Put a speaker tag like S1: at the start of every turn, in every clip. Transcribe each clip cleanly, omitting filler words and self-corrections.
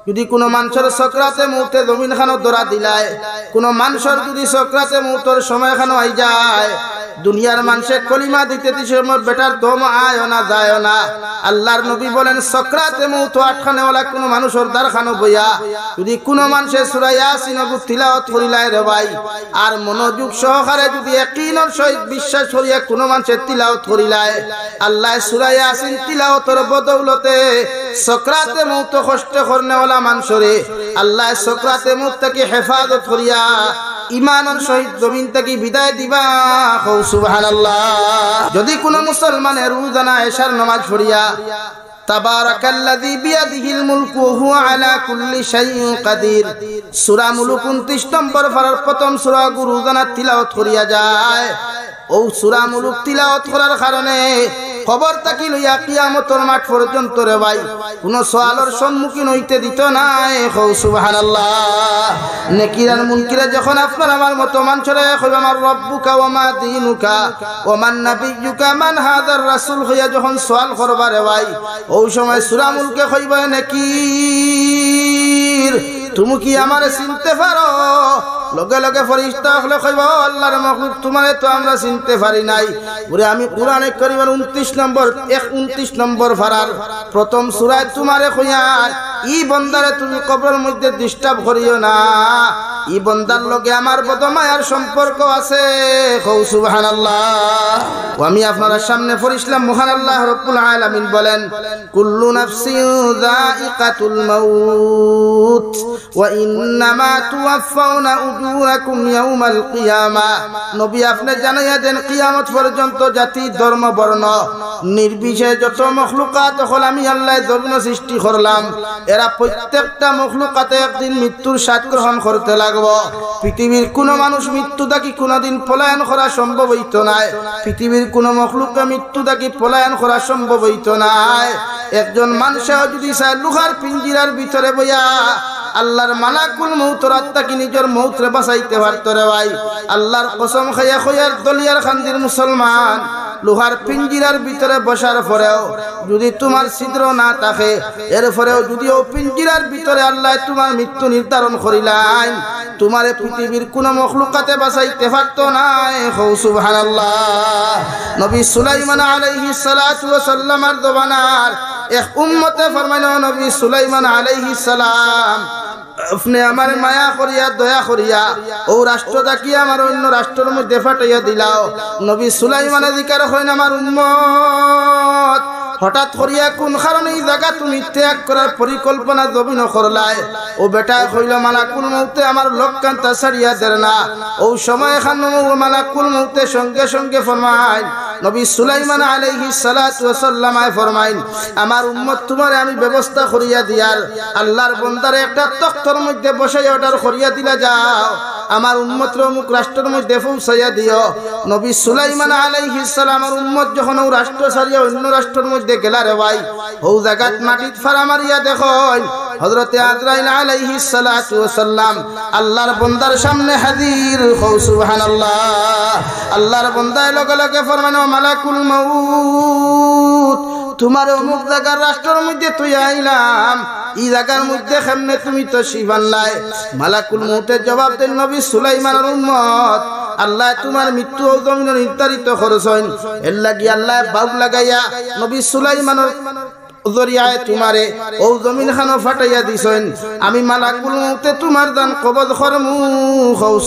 S1: যদি কোনো মানুষের সকরাতে মৌতে জমিন খানো ধরা দিলায়, কোনো মানুষের যদি সকরাতে মৌতর সময় খানো আই যায়, দুনিয়ার মানুষে কলিমা দিতে দিছে বেটার দম আয় না যায় না। আল্লাহর নবী বলেন সকরাতে মৌত আটখানে ওলা কোনো মানুষের দ্বার খানো বইয়া যদি কোনো মানুষে সূরা ইয়াসিন তিলাওয়াত করিলায় রে ভাই, আর মনোযোগ সহকারে যদি ইয়াকিনের সহিত বিশ্বাস করিয়া কোনো মানুষের তিলাওয়াত করিলায়, আল্লাহ সূরা ইয়াসিন তিলাওয়াতের বদৌলতে সকরাতে মৌত কষ্ট করনে ওলা মানুষরে আল্লাহ সকরাতে মৌত থেকে হেফাজত করিয়া ইমানের সহিত জমিন থেকে বিদায় দিবা। সুবহানাল্লাহ। যদি কোনো মুসলমানের রোজানা এশার নামাজ পড়িয়া তাবারাকাল্লাযী বিয়াদিহিল মুলকু ওয়া হুয়া আলা কুল্লি শাইইন কাদির সূরা মুলক 29 নম্বর পারার প্রথম সূরা রোজানা তিলাওয়াত করিয়া যায়, ও সূরা মুলক তিলাওয়াত করার কারণে খবর থাকি লইয়া কিয়ামতের মাঠ পর্যন্ত রে ভাই কোন সওয়ালের সম্মুখীন হইতে দিত না। সুবহানাল্লাহ। নেকির আর মুনকিরা যখন আপনার আমার মতো মানুষরে কইবা আমার রব্বুকা ওয়া মা দীনুকা ওয়া মান নাবিয়্যুকা মান হাদার রাসূল হইয়া যখন সওয়াল করবা রে ভাই, ওই সময় সূরা মুলকে কইবা নেকির তুমি কি আমারে চিনতে পারো? লগে লগে ফেরেশতা হলে কইবা আল্লাহর মাখলুক তোমারে তো আমরা চিনতে পারি নাই। ওরে আমি কুরআনে কারীমের 29 নম্বর ফারার প্রথম সূরায় তোমারে কইয়া ই বান্দারে তুমি কবরের মধ্যে ডিস্টার্ব করিও না, ই বান্দার লগে আমার বদমায়ার সম্পর্ক আছে। সুবহানাল্লাহ। আমি আপনাদের সামনে পড়িলাম মহান আল্লাহ রাব্বুল আলামিন বলেন কুল্লু নাফসিন যায়িকাতুল মাউত ওয়া ইন্নামা তুওয়াফাউনা উজুরাকুম ইয়াউমাল কিয়ামা। নবী আপনি জানাইয়া দেন কিয়ামত পর্যন্ত জাতি ধর্ম বর্ণ নির্বিশেষে যত মখলুকাত হল আমি আল্লাহ জমিন সৃষ্টি করলাম, এরা প্রত্যেকটা মখলুকাতে একদিন মৃত্যুর স্বাদ গ্রহণ করতে লাগবো। পৃথিবীর কোনো মানুষ মৃত্যু থাকি কোনোদিন পলায়ন করা সম্ভব হইতো নাই, পৃথিবীর কোনো মখলুককে মৃত্যু থাকি পলায়ন করা সম্ভব হইতো নাই। একজন মানুষও যদি চায় লোহার পিঞ্জিরার ভিতরে বইয়া আল্লাহর মালাকুল মউতের আত্মাকে নিজের মউতরে বাঁচাইতে পারত রে ভাই। আল্লাহর কসম খাইয়া খয়ার দলিয়ার খান্দির মুসলমান লোহার পিঞ্জিরার ভিতরে বসার পরেও যদি তোমার ছিদ্র না থাকে, এরপরেও যদিও পিঞ্জিরার ভিতরে আল্লাহ তোমার মৃত্যু নির্ধারণ করিলেন, তোমার পৃথিবীর কোন মখলুকাতে বাঁচাইতে পারত না। সুবহানাল্লাহ। নবী সুলাইমান আলাইহিস সালাতু ওয়াস সালামের জবানার এক উম্মতে ফরমাইল নবী সুলাইমান আলাইহিস সালাম আপনি আমার মায়া করিয়া দয়া করিয়া ও রাষ্ট্রটাকে আমার অন্য রাষ্ট্রের মধ্যে ফাটাইয়া দিলাও। নবী সুলাইমানে জিকার হইন আমার উম্মত হঠাৎ করিয়া কোন কারণে এই জায়গা তুমি ত্যাগ করার পরিকল্পনা জমিন করলাই? ও বেটা কইল মালাকুল মউতে আমার লক্কান্তা ছাড়িয়া দেন না। ও সময় খান মালাকুল মউতে সঙ্গে সঙ্গে ফরমাইন নবী সুলাইমান আলাইহিস সালাতু ওয়াস সালাম ফরমাইন আমার উম্মত তোমারে আমি ব্যবস্থা করিয়া দিয়ার আল্লাহর বান্দারে একটা তখ্তের মধ্যে বসাইয়া অর্ডার করিয়া দিলা যাও, আমার উম্মত মুখ রাষ্ট্রের মধ্যে পৌঁছাইয়া দিও। নবী সুলাইমান আলাইহিস সালামের উম্মত যখন ও রাষ্ট্র ছাড়িয়া অন্য রাষ্ট্রের মধ্যে গেলা রে ভাই, ও জায়গাত মাটিত ফাড়া মারিয়া দেখুন হযরতে আজরাইল আলাইহিস সালাতু ওয়াস সালাম আল্লাহর বান্দার সামনে হাজির। সুবহানাল্লাহ। আল্লাহর বান্দায় লগে লগে ফরমানো মালাকুল মউত তোমার অমুক জায়গার রাষ্ট্রের মধ্যে তুই আইলাম, এই জায়গার মধ্যে কেমনে তুমি তো শিবান নাই? মালাকুল মউতের জবাব দেন নবী সুলাইমানের উম্মত আল্লাহ তোমার মৃত্যু ও জমিন নির্ধারিত করেছেন, এর লাগি আল্লাহ বাউ লাগাইয়া নবী সুলাইমানের জরিয়ায় তোমারে ও জমিন খানো ফাটাইয়া দিছেন, আমি মালাকুল মউতে তোমার দান কবজ করমু।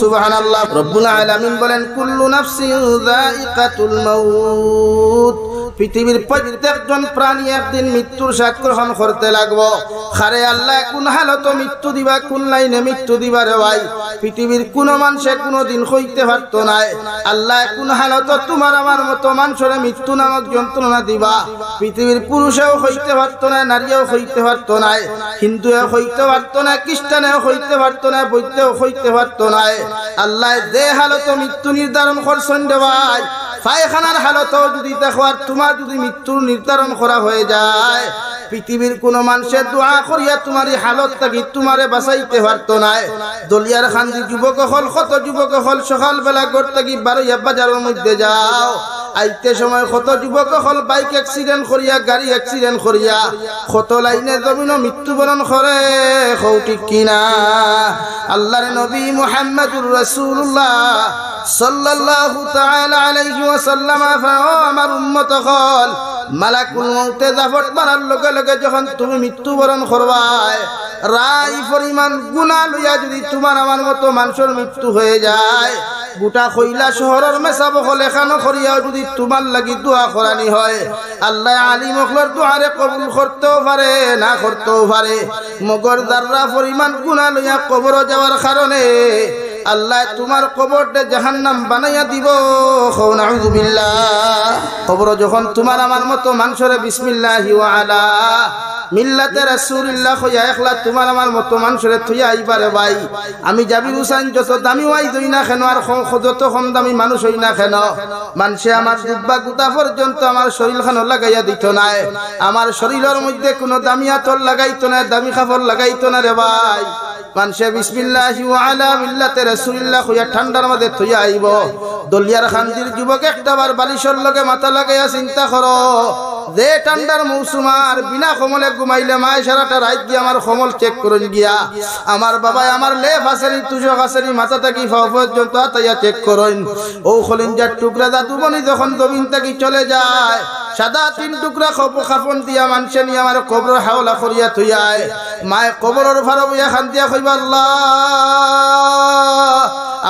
S1: সুবহানাল্লাহ। রব্বুল আলামিন বলেন কুল্লু নাফসিন যায়িকাতুল মাউত পৃথিবীর প্রত্যেকজন প্রাণী একদিন মৃত্যুর স্বাদ গ্রহণ করতে লাগবো। খারে আল্লাহ কোন হালত মৃত্যু দিবা কোন লাইনে মৃত্যু দিবা রে ভাই পৃথিবীর কোন মানুষে কোনদিন হইতে পারত নাই। আল্লাহ কোন হালত তোমার আমার মতো মানুষের মৃত্যু নামক যন্ত্রণা দিবা পৃথিবীর পুরুষেও হইতে পারত না, নারীও হইতে পারত না, হিন্দুও হইতে পারত না, খ্রিস্টানেও হইতে পারত না, বৌদ্ধও হইতে পারত না। আল্লাহ যে হালত মৃত্যু নির্ধারণ করছেন রে ভাই, পায়খানার হালত যদি দেখো আর তোমার যদি মৃত্যুর নির্ধারণ করা হয়ে যায়, পৃথিবীর কোন মানুষের দোয়া করিয়া তোমার এই হালত থাকি তোমারে বাঁচাইতে পারত না। দলিয়ার খান্দি যুবক হল কত যুবক হল সকাল বেলা ঘর থাকি বারোইয়া বাজারের মধ্যে যাও, আইতে সময় কত যুবক হল বাইক অ্যাক্সিডেন্ট করিয়া গাড়ি অ্যাক্সিডেন্ট করিয়া কত লাইনে জমিন মৃত্যুবরণ করে ঠিক কিনা আল্লাহর নবী মুহাম্মদুর রাসূলুল্লাহ সাল্লাল্লাহু তাআলা আলাইহি ওয়াসাল্লাম আমার উম্মত হল মালাকুল মউতে জাফর মারার লগে লগে যখন তুমি মৃত্যুবরণ করবাই রাই পরিমাণ গুনাহ লইয়া যদি তোমার আমার মতো মানুষের মৃত্যু হয়ে যায় গোটা কইলা শহরের মেসাব হলে খানো করিয়াও যদি তোমার লাগি দোয়া করানি হয় আল্লাহ আলিম হকলর দোয়ারে কবুল করতেও পারে না করতেও পারে মগর যাররা পরিমাণ গুনাহ লইয়া কবর যাওয়ার কারণে আল্লাহ তোমার কবরটা জাহান্নাম বানাইয়া দিব নাউযু বিল্লাহ কবর যখন তোমার আমার মতো মানুষের বিসমিল্লাহি ওয়া আলা মিল্লাতে রাসূলুল্লাহ কইয়া একলা তোমার আমার মতো মানুষের থইয়া আইবারে ভাই আমি জাবির হুসাইন যত দামি ওয়াই দই না কেন আর যত কম দামি মানুষ হই না কেন মানুষে আমার দুব্বা গুতা পর্যন্ত আমার শরীর খানো লাগাইয়া দিত না আমার শরীরের মধ্যে কোনো দামি আতর লাগাইতো না দামি কাপড় লাগাইতো না রে ভাই মানুষে বিসমিল্লাহি ওয়া আলা মিল্লাতে রাসূলুল্লাহ কইয়া ঠান্ডার মধ্যে থইয়া আইব দলিয়ার খান্দির যুবক একটাবার বালিশের লগে মাথা লাগাইয়া চিন্তা করো যে ঠান্ডার মৌসুম আর বিনা কমলে ঘুমাইলে মায় সারাটা রাত দিয়ে আমার কমল চেক করে গিয়া আমার বাবাই আমার লেফ আসেনি তুষক আসেনি মাথা থাকি ফাও পর্যন্ত আতাইয়া চেক করেন ও খলিঞ্জার টুকরা দাদু বনি যখন জমিন থেকে চলে যায় সাদা 3 টুকরা কাফন দিয়া মানুষে নিয়ে আমার কবর হাওলা করিয়া থইয়ায় মায় কবরের ভাড়া বইয়া খান দিয়া কইবা আল্লাহ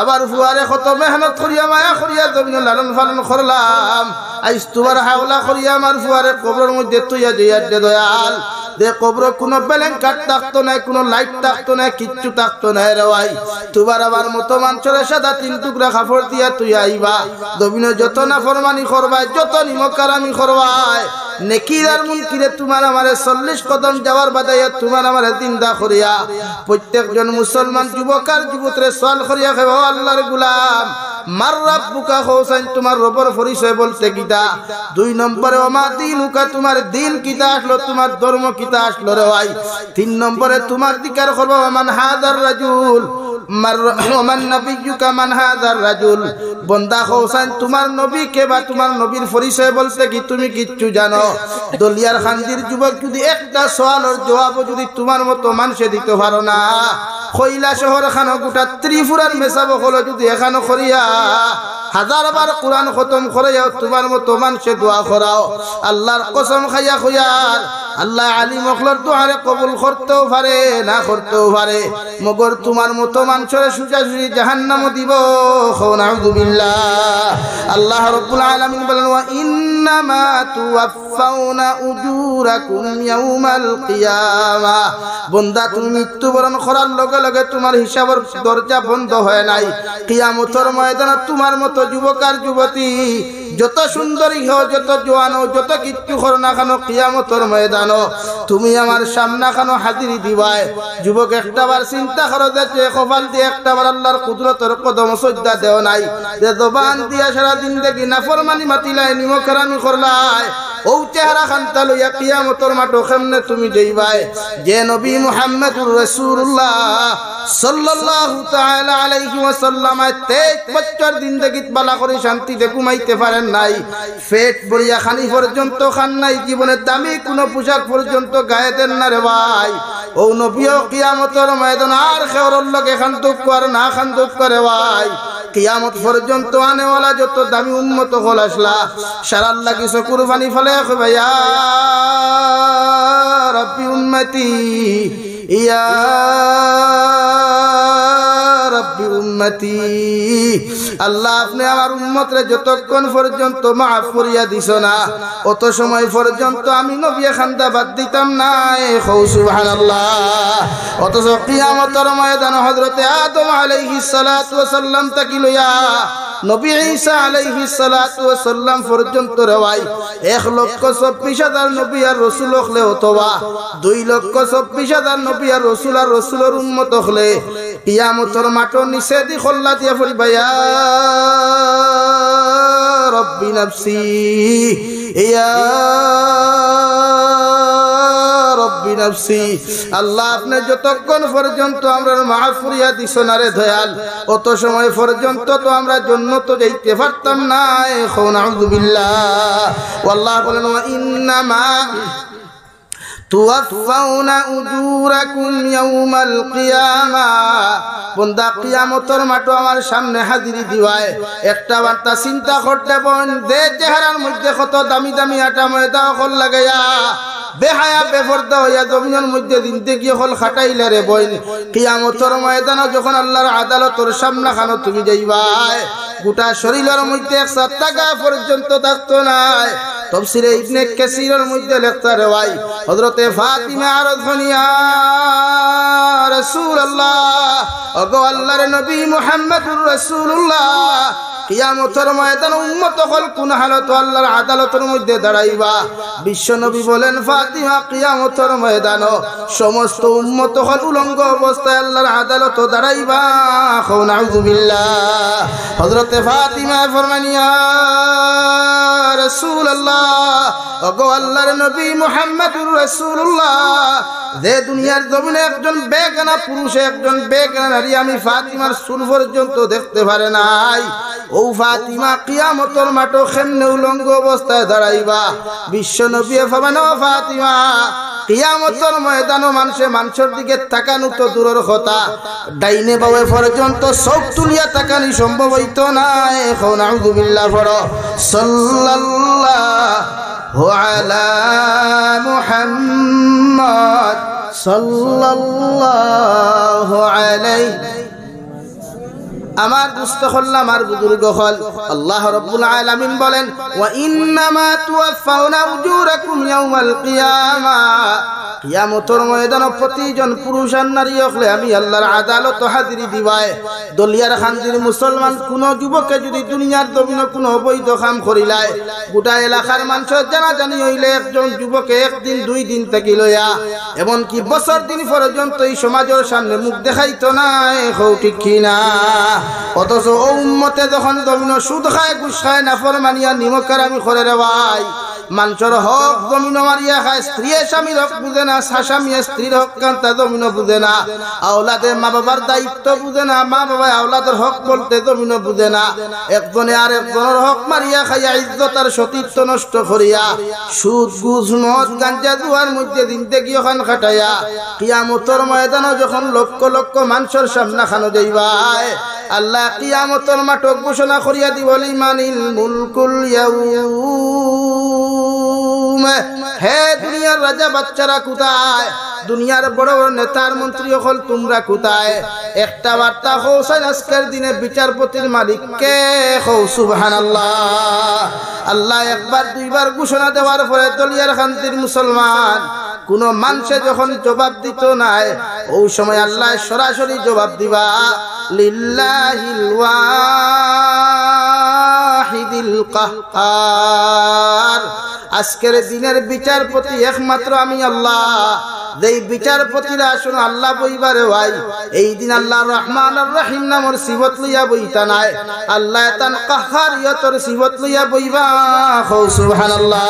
S1: আবার ফুয়ারে কত মেহনত করিয়া মায়া করিয়া জমিন লালন পালন করলাম আইস তোমার হাওলা করিয়া আমার ফুয়ারে কবরের মধ্যে তুইয়া দিয়া দে দয়াল দে কবর কোনো ব্যালেঙ্কার থাকতো না কোনো লাইট থাকতো না কিচ্ছু থাকতো না রে ভাই তোমার আবার মতো মানুষের সাদা 3 টুকরা কাপড় দিয়া তুই আইবা জমিনে যত না ফরমানি করবাই যত নিমকারামি করবাই নেকির আর মুনকিরে তোমার আমারে 40 কদম যাওয়ার বাদাইয়া তোমার আমারে জিন্দা করিয়া প্রত্যেকজন মুসলমান যুবক আর যুবতীরে সওয়াল করিয়া কইব আল্লাহর গোলাম মার রাব্বুকা হোসেন তোমার রবের পরিচয় বলতে কিতা 2 নম্বরে ওমা দিনুকা তোমার দিন কিতা আসলো তোমার ধর্ম কিতা আসলো রে ভাই 3 নম্বরে তোমার জিকির করব মান হাদার রাজুল মান নবিয়ুকা মান হাদার রাজুল বন্দা হোসেন তোমার নবী কে বা তোমার নবীর পরিচয় বলতে কি তুমি কিচ্ছু জানো দলিয়ার খান্দির যুবক যদি একটা সওয়ালের জবাব যদি তোমার মতো মানুষে দিতে পারো না কইলা শহর খানো গোটা ত্রিপুরার মেসাব হলো যদি এখানো করিয়া 1000 বার কোরআন খতম করাও তোমার মতো মানুষে দোয়া করাও আল্লাহর কসম খাইয়া কইয়ার আল্লাহ আলিম হকলর দোয়ারে কবুল করতেও পারে না করতেও পারে মগর তোমার মতো মানুষের সুজাসুজি জাহান্নাম দিব নাউযু বিল্লাহ আল্লাহ রাব্বুল আলামিন বলেন ওয়া ইন্নামা তুওয়াফাউনা উজুরাকুম ইয়াউমাল কিয়ামা বান্দা তুমি মৃত্যুবরণ করার লগে লগে তোমার হিসাবের দরজা বন্ধ হয় নাই কিয়ামতের ময়দানে তোমার মতো যুবক আর যুবতী যত সুন্দরী হও যত জওয়ান হও যত কিচ্ছু করো না কেন কিয়ামতের ময়দানে তুমি আমার সামনে কেন হাজিরি দিবাই যুবক একটাবার চিন্তা করো যে কপাল দিয়ে একটাবার আল্লাহর কুদরতের কদম সজ্জা দেও নাই যে জবান দিয়া সারা জিন্দেগি নাফরমানি মাতিলাই নিমকরামি করলাই ও চেহারা খান্তা লইয়া কিয়ামতের মাঠে কেমনে তুমি যাইবাই যে নবী মুহাম্মদুর রাসূলুল্লাহ সাল্লাল্লাহু তাআলা আলাইহি ওয়াসাল্লাম 23 বছর জিন্দেগিত বালা করে শান্তিতে ঘুমাইতে পারেন নাই পেট ভরিয়া খানি পর্যন্ত খান নাই জীবনের দামি কোনো পোশাক পর্যন্ত গায়ে দেন না রে ভাই ও নবীও কিয়ামতের ময়দানে আর খেওরর লগে খান্দুক কর না খান্দুক করে ভাই কিয়ামত পর্যন্ত আনেওয়ালা যত দামি উম্মত হল আসলা সারার লাগি কুরবানি ফলে ভাইয়া রব্বি উম্মতি ইয়া রব্বি উম্মতি আল্লাহ আপনি আমার উম্মতরে যতক্ষণ পর্যন্ত মাফ করিয়া দিছ না অত সময় পর্যন্ত আমি নবী খান্দা বাদ দিতাম না সুবহানাল্লাহ অথচ কিয়ামতের ময়দানে হযরতে আদম আলাইহিস সালাতু ওয়াস সালাম তাকি লইয়া নবী ঈসা আলাইহিস সালাতু ওয়াস সালাম পর্যন্ত রওয়াই 1,24,000 নবী আর রাসূল হলে অথবা 2,24,000 নবী আর রাসূলের উম্মত হলে কিয়ামতের মাঠের নিচে দি খল্লা দিয়া পড়িবা ইয়া রব্বি নাফসি ইয়া রব্বি রব্বি নাফসি। আল্লাহ আপনি যতক্ষণ পর্যন্ত আমরা মাফ করিয়া দিছো না রে দয়াল, অত সময় পর্যন্ত তো আমরা জান্নাতে যাইতে পারতাম না। নাউযু বিল্লাহ। আল্লাহ বলেন ওয়া ইন্নামা তুওয়াফাউনা উজুরাকুম ইয়াউমাল কিয়ামা। বন্দা কিয়ামতের মাঠে আমার সামনে হাজিরি দিওয়ায় একটা বার্তা চিন্তা করতে বোন, যে চেহারার মধ্যে কত দামি দামি আটা ময়দা হল লাগাইয়া বেহায়া বেপরদা হইয়া জমিনের মধ্যে জিন্দেগি হল খাটাইলা রে বোন, কিয়ামতের ময়দানে যখন আল্লাহর আদালতের সামনে খানো তুমি যাইবাই, গোটা শরীরের মধ্যে 1 টাকা পর্যন্ত থাকতো নাই। তাফসীরে ইবনে কাসীরের মধ্যে লেখা রওয়াই হযরতে ফাতিমা রাযিয়াল্লাহু আনহা রাসূলুল্লাহ ওগো আল্লাহর নবী মুহাম্মদুর রাসূলুল্লাহ, কিয়ামতের ময়দানে উম্মত হল কোন হালত আল্লাহর আদালতের মধ্যে দাঁড়াইবা। বিশ্ব নবী বলেন ফাতিমা কিয়ামতের ময়দানে সমস্ত উম্মত হল উলঙ্গ অবস্থায় আল্লাহর আদালতে দাঁড়াইবা। নাউযু বিল্লাহ। হযরতে ফাতিমা ফরমান ইয়া রাসূলুল্লাহ ওগো আল্লাহর নবী মুহাম্মদুর রাসূলুল্লাহ, যে দুনিয়ার জমিনে একজন বেগানা পুরুষে একজন বেগানা নারী আমি ফাতিমার চুল পর্যন্ত দেখতে পারে নাই, ও ফাতিমা কিয়ামতের মাঠে কেমনে উলঙ্গ অবস্থায় দাঁড়াইবা। বিশ্ব নবী ফরমান ও ফাতিমা কিয়ামতের ময়দানে মানুষের দিকে তাকানো তো দূরের কথা, ডাইনে বামে পর্যন্ত সব তুলিয়া তাকানি সম্ভব হইতো না। নাউযু বিল্লাহ। পড়ো সাল্লাল্লাহু আলা মুহাম্মদ সাল্লাল্লাহু আলাইহি। আমার দুস্থ হল আমার বুজুর্গ হল আল্লাহ রাব্বুল আলামিন বলেন ওয়া ইন্নামা তুওয়াফাউনা উজুরাকুম ইয়াউমাল কিয়ামা। কিয়ামতের ময়দানে প্রতিজন পুরুষ আর নারী হলে আমি আল্লাহর আদালত হাজিরি দিবাই। দলিয়ার খানজির মুসলমান কোন যুবকে যদি দুনিয়ার জমিনে কোন অবৈধ কাম করিলায়, গোটা এলাকার মানুষের জানাজানি হইলে একজন যুবকে 1 দিন 2 দিন থেকে লইয়া এমনকি বছর দিন পর্যন্ত এই সমাজের সামনে মুখ দেখাইতো না। ঠিক কিনা? অথচ ও উম্মতে যখন জমিনে সুদ খায়, ঘুষ খায়, নাফরমানিয়া নিমকের আমি করে রে ভাই, মানুষের হক জমিন মারিয়া খায়, স্ত্রী স্বামীর হক বুঝে না, স্বামী স্ত্রীর হক কান্তা জমিন বুঝে না, আওলাদে মা বাবার দায়িত্ব বুঝে না, মা বাবা আওলাদের হক বলতে জমিন বুঝে না, একজনে আর একজনের হক মারিয়া খাইয়া ইজ্জত আর সতীত্ব নষ্ট করিয়া সুদ ঘুষ মদ গাঞ্জা জুয়ার মধ্যে জিন্দেগি ওখান খাটাইয়া কিয়ামতের ময়দানে যখন লক্ষ লক্ষ মানুষের সামনে খানো যাইবাই, আল্লাহ কিয়ামতের মাঠে ঘোষণা করিয়া দিব লিমানিল মুলকুল ইয়াউম। হে দুনিয়ার রাজা বাচ্চারা কোথায়? দুনিয়ার বড় বড় নেতার মন্ত্রী হল তোমরা কোথায়? একটা বার্তা হোসেন আজকের দিনে বিচারপতির মালিক কে? হো সুবহানাল্লাহ। আল্লাহ একবার দুইবার ঘোষণা দেওয়ার পরে দলিয়ার খানতির মুসলমান কোন মানুষে যখন জবাব দিত নাই, ওই সময় আল্লাহ সরাসরি জবাব দিবা লিল্লাহিল ওয়াহিদিল কাহ্হার। আজকের দিনের বিচারপতি একমাত্র আমি আল্লাহ। যেই বিচারপতিরা আসুন আল্লাহ বইবারে ভাই, এই দিন আল্লাহ রহমান আর রহিম নামর সিবত লইয়া বইতা নাই, আল্লাহ তান কাহ্হারিয়তর সিবত লইয়া বইবা। সুবহানাল্লাহ।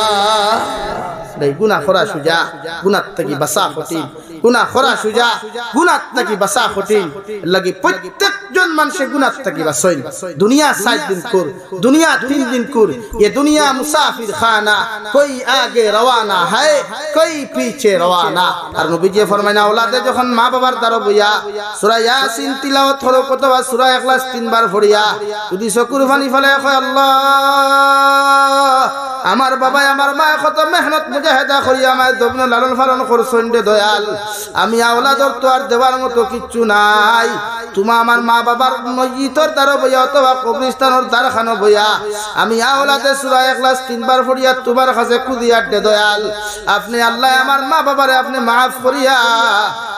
S1: গুনাহ করা সুজা, গুনাহ থেকে বাঁচা কঠিন, গুনাহ করা সুজা, গুনাহ থেকে বাঁচা কঠিন। লাগি প্রত্যেকজন মানুষে গুনাহ থেকে বাঁচেন। দুনিয়া 7 দিন কর, দুনিয়া 3 দিন কর। ये दुनिया मुसाफिर खाना, कोई आगे रवाना है कोई पीछे रवाना। আর নবীজি ফরমায় আওলাদে যখন মা বাবার দ্বারা বইয়া সূরা ইয়াসিন তিলাওয়াত হলো অথবা সূরা ইখলাস 3 বার পড়িয়া যদি চকুর পানি ফেলে কয় আল্লাহ আমার বাবা আমার মা কত মেহনত মুজাহিদা করিয়া আমার জমিন লালন পালন করছেন রে দয়াল, আমি আওলাদর তো আর দেওয়ার মতো কিচ্ছু নাই। তুমি আমার মা বাবার মসজিদের দ্বারা বইয়া অথবা কবরস্থানের দ্বারখানো বইয়া আমি আওলাদে সূরা ইখলাস 3 বার পড়িয়া তোমার কাছে খুদিয়া দে দয়াল, আপনি আল্লাহ আমার মা বাবারে আপনি মাফ করিয়া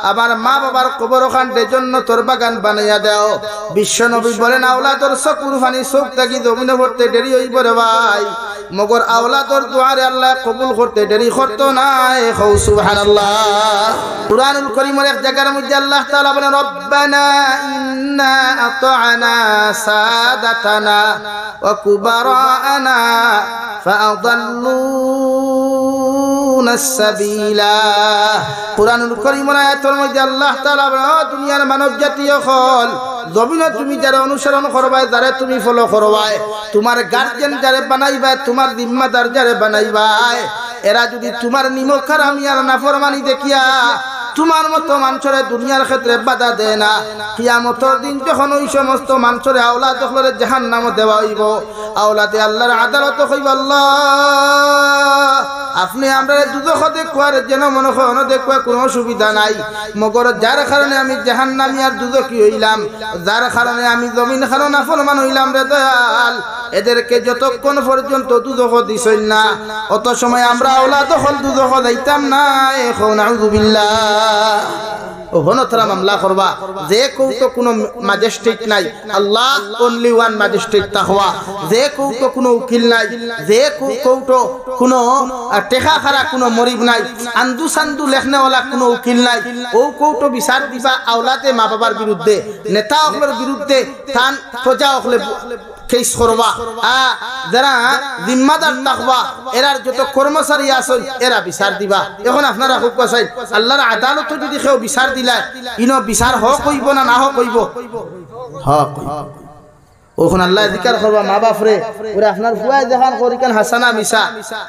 S1: আমার মা বাবার কবর ওখানে জান্নাতের বাগান বানাইয়া দাও। বিশ্ব নবী বলেন আওলাদর চকুর পানি চোখ থাকি জমিনে পড়তে দেরি হইব রে ভাই, মগর আওলাদর দুয়ারে আল্লাহ কবুল করতে দেরি করতো নাই। সুবহানাল্লাহ। কুরআনুল কারীমের এক জায়গার মধ্যে আল্লাহ তাআলা বলেন রব্বানা ইন্না আতা'না সাদাতানা ওয়া কুবারানা ফাআদাল্লু ইয়াহতাদুনাস সাবিলা। কুরআনুল কারীমের আয়াতের মধ্যে আল্লাহ তাআলা দুনিয়ার মানব জাতীয় হল জমিনে তুমি যারা অনুসরণ করবাই, যারা তুমি ফলো করবাই, তোমার গার্জিয়ান যারা বানাইবা, তোমার জিম্মাদার যারা বানাইবাই, এরা যদি তোমার নিমক হারামি আর নাফরমানি দেখিয়া তোমার মতো মানুষের দুনিয়ার ক্ষেত্রে বাধা দেয় না, কিয়ামতের দিন যখন ওই সমস্ত মানুষের আওলাদ হলে জাহান্নামে দেওয়া হইব, আওলাদে আল্লাহর আদালত হইব, আল্লাহ আপনি আমরা দুদক দেখুয়ার যেন মনে হয় দেখুয়া কোনো অসুবিধা নাই, মগর যার কারণে আমি জাহান্নামী আর দুদকি হইলাম, যার কারণে আমি জমিন খানো নাফরমান হইলাম রে দয়াল, এদেরকে যতক্ষণ পর্যন্ত দুদক দিছই না অত সময় আমরা আওলাদ হল দুদক যাইতাম না। এখন নাউযুবিল্লাহ হনতরা মামলা করবা, যে কৌতো কোনো ম্যাজিস্ট্রেট নাই, আল্লাহ অনলি ওয়ান ম্যাজিস্ট্রেট তাকওয়া, যে কৌতো কোনো উকিল নাই, যে কৌতো কোনো টেকা খারা কোনো মরিব নাই, আন্দু সান্দু লেখনেওয়ালা কোনো উকিল নাই, ও কৌটো বিচার দিবা আওলাদে মা বাবার বিরুদ্ধে, নেতা অকলের বিরুদ্ধে, তান প্রজা অকলে কেস করবা, যারা জিম্মাদার থাকবা এরার যত কর্মচারী আছেন এরা বিচার দিবা। এখন আপনারা খুব চাই আল্লাহর আদালত যদি কেউ বিচার দিলা ইনো বিচার হক হইব না না হক হইব? হক। ওখানে আল্লাহ জিকার করবা মা বাপ রে, ওরা আপনার ফুয়াই দেখান করিকান হাসানা মিশা,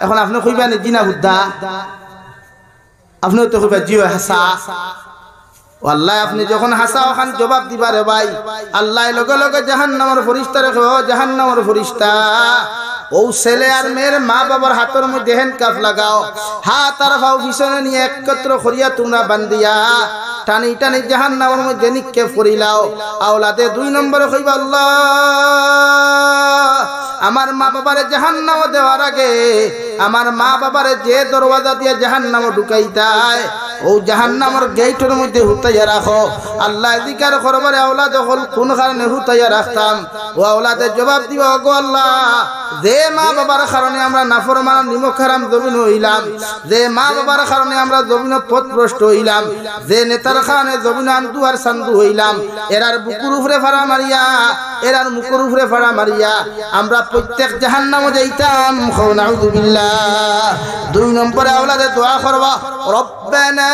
S1: এখন আপনি কইবা নি জিনা বুদ্ধা, আপনিও তো কইবা জিও হাসা। আল্লাহ আপনি যখন হাসা ওখান জবাব দিবা রে ভাই, আল্লাহ লগে লগে জাহান্নামের ফেরেশতা রেখে, ও জাহান্নামের ফেরেশতা ও ছেলে আর মেয়ের মা বাবার হাতের মধ্যে হ্যান্ডকাফ লাগাও, হাত আর পাও পিছনে নিয়ে একত্র করিয়া তোমরা বান্ধিয়া টানি টানি জাহান্নামের মধ্যে নিক্ষেপ করিলাও। আওলাদে 2 নম্বরে কইবা আল্লাহ আমার মা বাবারে জাহান্নামে দেওয়ার আগে আমার মা বাবারে যে দরওয়াজা দিয়ে জাহান্নামে ঢুকাইতায় ও জাহান্নামের গেটের মধ্যে হুতাইয়া রাখো। আল্লাহ জিকার করবারে আওলাদ হল কোন কারণে হুতাইয়া রাখতাম, ও আওলাদে জবাব দিবা গো আল্লাহ যে মা বাবার কারণে আমরা নাফরমান নিমক হারাম জমিন হইলাম, যে মা বাবার কারণে আমরা জমিন পথভ্রষ্ট হইলাম, যে নেতার কারণে জমিন আন্দু আর সান্দু হইলাম, এরার বুকুর উপরে ফাড়া মারিয়া এরার মুখের উপরে ফাড়া মারিয়া আমরা প্রত্যেক জাহান্নামে যাইতাম। নাউযুবিল্লাহ। 2 নম্বরে আওলাদে দোয়া করবা রব্বানা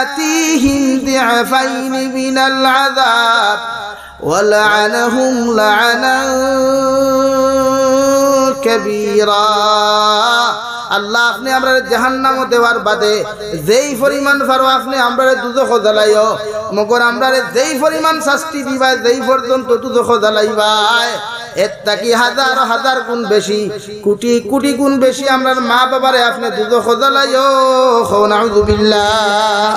S1: আতিহিম দি'ফাইন মিনাল আযাব ওয়ালআনহুম লা'নান কাবীরা। আল্লাহ আপনি আমরা জাহান্নামে দেওয়ার বাদে যেই পরিমাণ পারো আপনি আমরা দুজখ জ্বালাইও, মগর আমরা যেই পরিমাণ শাস্তি দিবা যেই পর্যন্ত দুজখ জ্বালাইবাই এর থাকি হাজার হাজার গুণ বেশি, কোটি কোটি গুণ বেশি আমরা মা বাবারে আপনি দুজখ জ্বালাইও। নাউযুবিল্লাহ।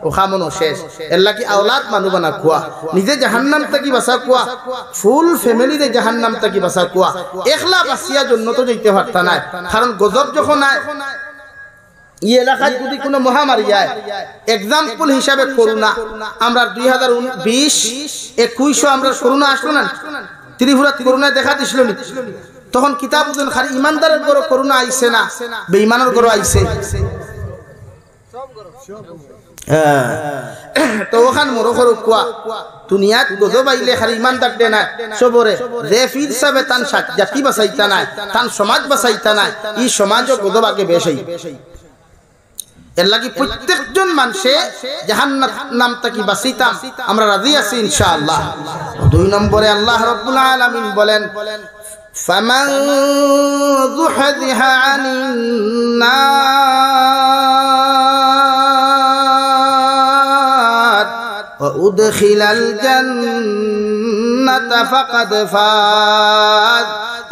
S1: ও খামনো শেষ এর লাগি আওলাদ মানু বানা কুয়া, নিজে জাহান্নাম থাকি বাঁচা কুয়া, ফুল ফ্যামিলিতে জাহান্নাম থাকি বাঁচা কুয়া, একলা বাঁচিয়া জন্য তো যেতে পারতা না, কারণ গজব যখন আয় এই এলাকায় যদি কোনো মহামারী যায়, এক্সাম্পল হিসাবে করোনা, আমরা 2020-21 আমরা করোনা আসলো না, ত্রিপুরা করোনা দেখা দিছিল নি, তখন কিতাব খালি ইমানদারের গরো করোনা আইছে না বেঈমানের গরো আইছে, তো ওখান মোর করো কুয়া দুনিয়াত গজব আইলে খালি ইমানদার দে না সবরে যে ফির সাবে তান জাতি বাঁচাইতা নাই, তান সমাজ বাঁচাইতা নাই, এই সমাজও গজব আগে বেশি। এর লাগি প্রত্যেকজন মানুষে জাহান্নাম থেকে বাঁচিতাম আমরা রাজি আছি ইনশাআল্লাহ। 2 নম্বরে আল্লাহ রাব্বুল আলামিন বলেন ফামান যুহযিহা আনিন নার ওয়া উদখিলাল জান্নাতা ফাকাদ ফাজ।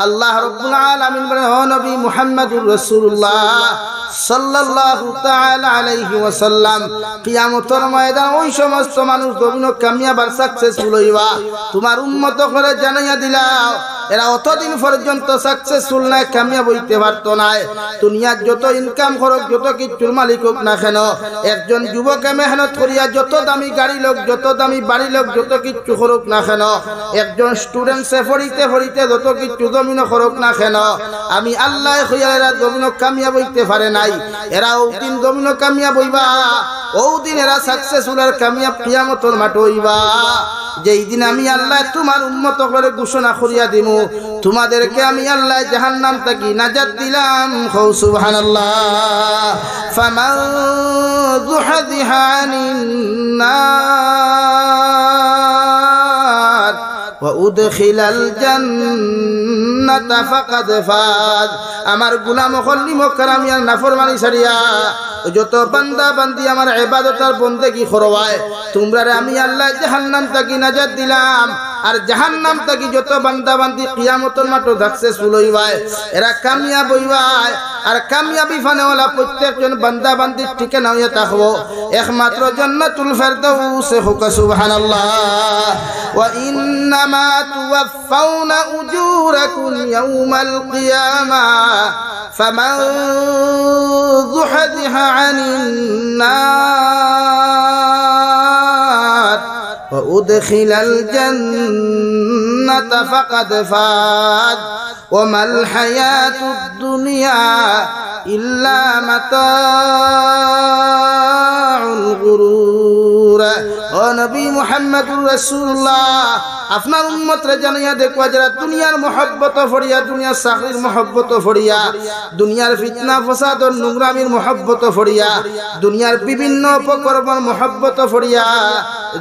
S1: আল্লাহ রাব্বুল আলামিন বলেন ও নবী মুহাম্মদুর রাসূলুল্লাহ সাল্লাল্লাহু তাআলা আলাইহি ওয়াসাল্লাম কিয়ামতের ময়দান ওই সমস্ত মানুষ জমিন কামিয়াব আর সাকসেসফুল হইবা তোমার উম্মত করে জানাইয়া দিলাও, এরা অতদিন পর্যন্ত সাকসেসফুল নাই, কামিয়াব হইতে পারতো না। দুনিয়ার যত ইনকাম করুক, যত কিছুর মালিক হোক না কেন, একজন যুবকে মেহনত করিয়া যত দামি গাড়ি লোক, যত দামি বাড়ি লোক, যত কিছু করুক না কেন, একজন স্টুডেন্টসে পড়িতে পড়িতে যত কিছু জমিন করুক না কেন, আমি আল্লাহ হইয়া এরা জমিন কামিয়াব হইতে পারে নাই, এরা ওদিন জমিন কামিয়াব হইবা, ওদিন এরা সাকসেসফুল আর কামিয়াব কিয়ামতের মাঠ হইবা। যেই দিন আমি আল্লাহ তোমার উম্মত করে ঘোষণা করিয়া দিমু তোমাদেরকে আমি আল্লাহ জাহান্নাম থেকে নাজাত দিলাম কও সুবহানাল্লাহ ফামান যুহযিহা আনিন নার ওয়া উদখিলাল জান্নাতা ফাকাদ ফাজ আমার গোলাম হলি মুকরামিয়ার নাফরমানি ছাড়িয়া যত বান্দা বান্দি আমার ইবাদত আর বন্দেগি করওয়ায় তোমরা আমি আল্লাহ জাহান্নাম থেকে নাজাত দিলাম আর জাহান্নাম থেকে যত বান্দা বান্দি কিয়ামতের মাঠে সাকসেসফুল হইবায় এরা কামিয়াব হইবায় আর কামিয়াবি ফানেওয়ালা প্রত্যেকজন বান্দা বান্দি ঠিকানা হইয়া থাকবো একমাত্র জান্নাতুল ফেরদাউসে হোক সুবহানাল্লাহ ওয়া ইন্নামা তুওয়াফাউনা উজুরাকুম ইয়াউমাল কিয়ামা ফামান যুহযিহা আনিন নার ওয়া উদখিলাল জান্নাতা ফাকাদ ফাজ ওয়া মাল হায়াতুদ দুনিয়া ইল্লা মাতাউল গুরুর ও নবী মুহাম্মদুর রাসূলুল্লাহ আপনার উম্মতরে জানাইয়া দেখো যারা দুনিয়ার মহব্বত ফড়িয়া দুনিয়ার চাকরির মহব্বত ফড়িয়া দুনিয়ার ফিতনা ফাসাদ ও নোংরামির মহব্বত ফড়িয়া দুনিয়ার বিভিন্ন উপকর্মের মহব্বত ফড়িয়া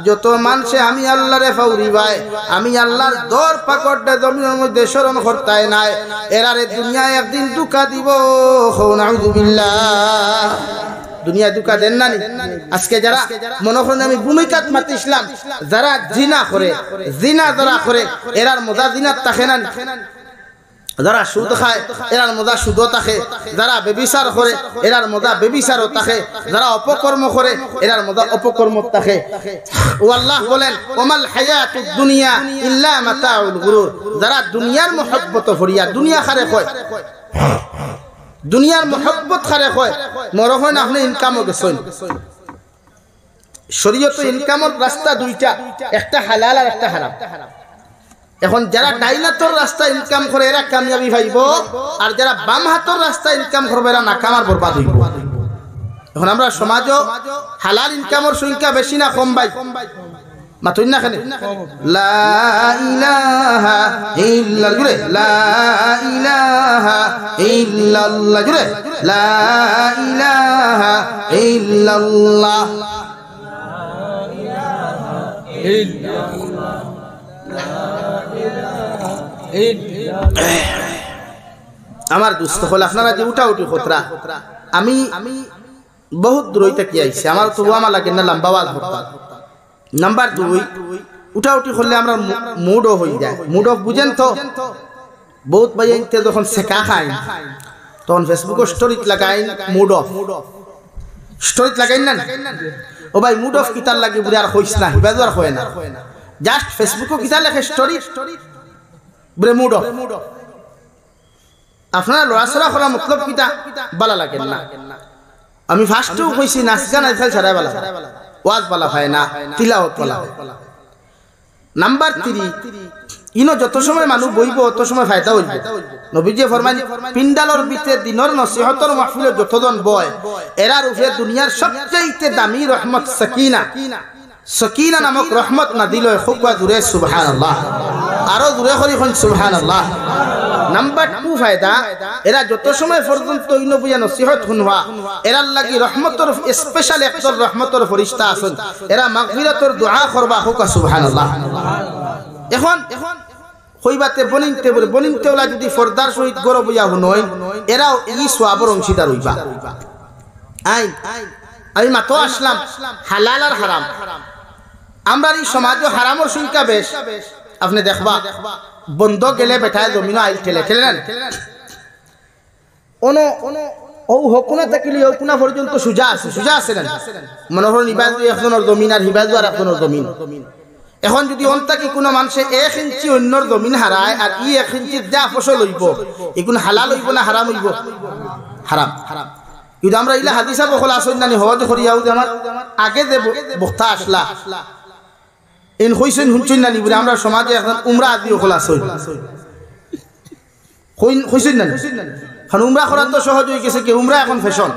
S1: যত মানুষে আমি আল্লাহরে ফাউরিবায় আমি আল্লাহর দর পাকড়ে জমিনের মধ্যে শরণ করতায় নাই এরারে দুনিয়া একদিন দুঃখা দিব নাউযুবিল্লাহ দুনিয়া দুঃখা দেন না আজকে যারা মনে করেন আমি ভূমিকাত মাতিছিলাম যারা জিনা করে জিনা যারা করে এরার মজা জিনাত থাকে না যারা সুদ খায় এরার মজা সুদও থাকে যারা বেবিচার করে এরার মজা বেবিচারও থাকে যারা অপকর্ম করে এরার মজা অপকর্ম থাকে ও আল্লাহ বলেন ওমাল হায়াতুদ দুনিয়া ইল্লা মাতাউল গুরুর যারা দুনিয়ার মহব্বত ভরিয়া দুনিয়া খারে কয় দুনিয়ার মহব্বত খারে কয় মরহন আপনি ইনকামও গেছেন শরীয়তে ইনকামের রাস্তা দুইটা একটা হালাল আর একটা হারাম এখন যারা ডাইনাতর রাস্তা ইনকাম করে এরা কামিয়াবি পাইব আর যারা বাম হাতের রাস্তা ইনকাম করবে এরা নাকাম আর বরবাদ হইব এখন আমরা সমাজও হালাল ইনকামের সংখ্যা বেশি না কম ভাই মাতুন না খানে লা ইলাহা ইল্লাল্লাহ জুরে লা ইলাহা ইল্লাল্লাহ জুরে লা ইলাহা ইল্লাল্লাহ আমার দুস্থ হল আপনারা যে উঠা উঠি খতরা আমি বহুত দূর হইতে কি আইছে আমার তো আমার লাগে না লম্বা ওয়াজ হতা নাম্বার 2 উঠা উঠি করলে আমরা মুড অফ হয়ে যায় মুড অফ বুঝেন তো বহুত ভাইতে যখন শেখা খায় তখন ফেসবুক স্টোরিত লাগাই মুড অফ স্টোরিত লাগাই না ও ভাই মুড অফ কিতার লাগি বুঝে আর হইছ না হিবাজু আর হয় না জাস্ট ফেসবুকও কিতা লেখে স্টোরি বুঝে মুড অফ আপনারা লড়াচড়া করা মতলব কিতা বালা লাগে না আমি ফার্স্টেও কইছি নাচ গান আইফাল ছাড়াই বালা ওয়াজ বালা হয় না তিলাওয়াত বালা নাম্বার 3 ইনো যত সময় মানুষ বইব তত সময় ফায়দা হইব নবীজি ফরমাইলেন পিন্ডালর ভিতরে দিনের নসিহতর মাহফিলে যতজন বয় এরার উপরে দুনিয়ার সবচেয়ে দামি রহমত সাকিনা সাকিনা নামক রহমত না দিল খুব জোরে সুবহানাল্লাহ আরো জোরে করি কোন সুবহানাল্লাহ নাম্বার 2 ফায়দা এরা যত সময় পর্যন্ত ইনো বুয়া নসিহত শুনবা এরার লাগি রহমতের স্পেশাল একজন রহমতের ফেরেশতা আছেন এরা মাগফিরাতের দোয়া করবা হোক সুবহানাল্লাহ এখন কইবাতে বনিনতে ওলা যদি ফরদার সহিত গরব বুয়া হুনই এরাও এই সওয়াবের অংশীদার হইবা আমি মাত্র আসলাম হালাল আর হারাম আমরা এই সমাজে হারামের সংখ্যা বেশ আপনি দেখবা বন্ধ গেলে বেটায় জমিন আইল ঠেলে ঠেলেন ওনো ও হকুনা থাকিলে হকুনা পর্যন্ত সুজা আছে না মনে হল হিবাজু একজনের জমিন আর হিবাজু আর একজনের জমিন এখন যদি অন্তাকি কোনো মানুষে 1 ইঞ্চি অন্যর জমিন হারায় আর 1 ইঞ্চি যা ফসল হইব এগুন হালাল হইব না হারাম হইব হারাম কিন্তু আমরা ইলা হাদিসা বখলা আসইন নানি হওয়া করিয়াও যে আমার আগে যে বক্তা আসলা ইন হইছেন হুনছেন নানি বলে আমরা সমাজে এখন উমরা আদি বখলা আসই হইছেন নানি খান উমরা করা তো সহজ হয়ে গেছে কি উমরা এখন ফ্যাশন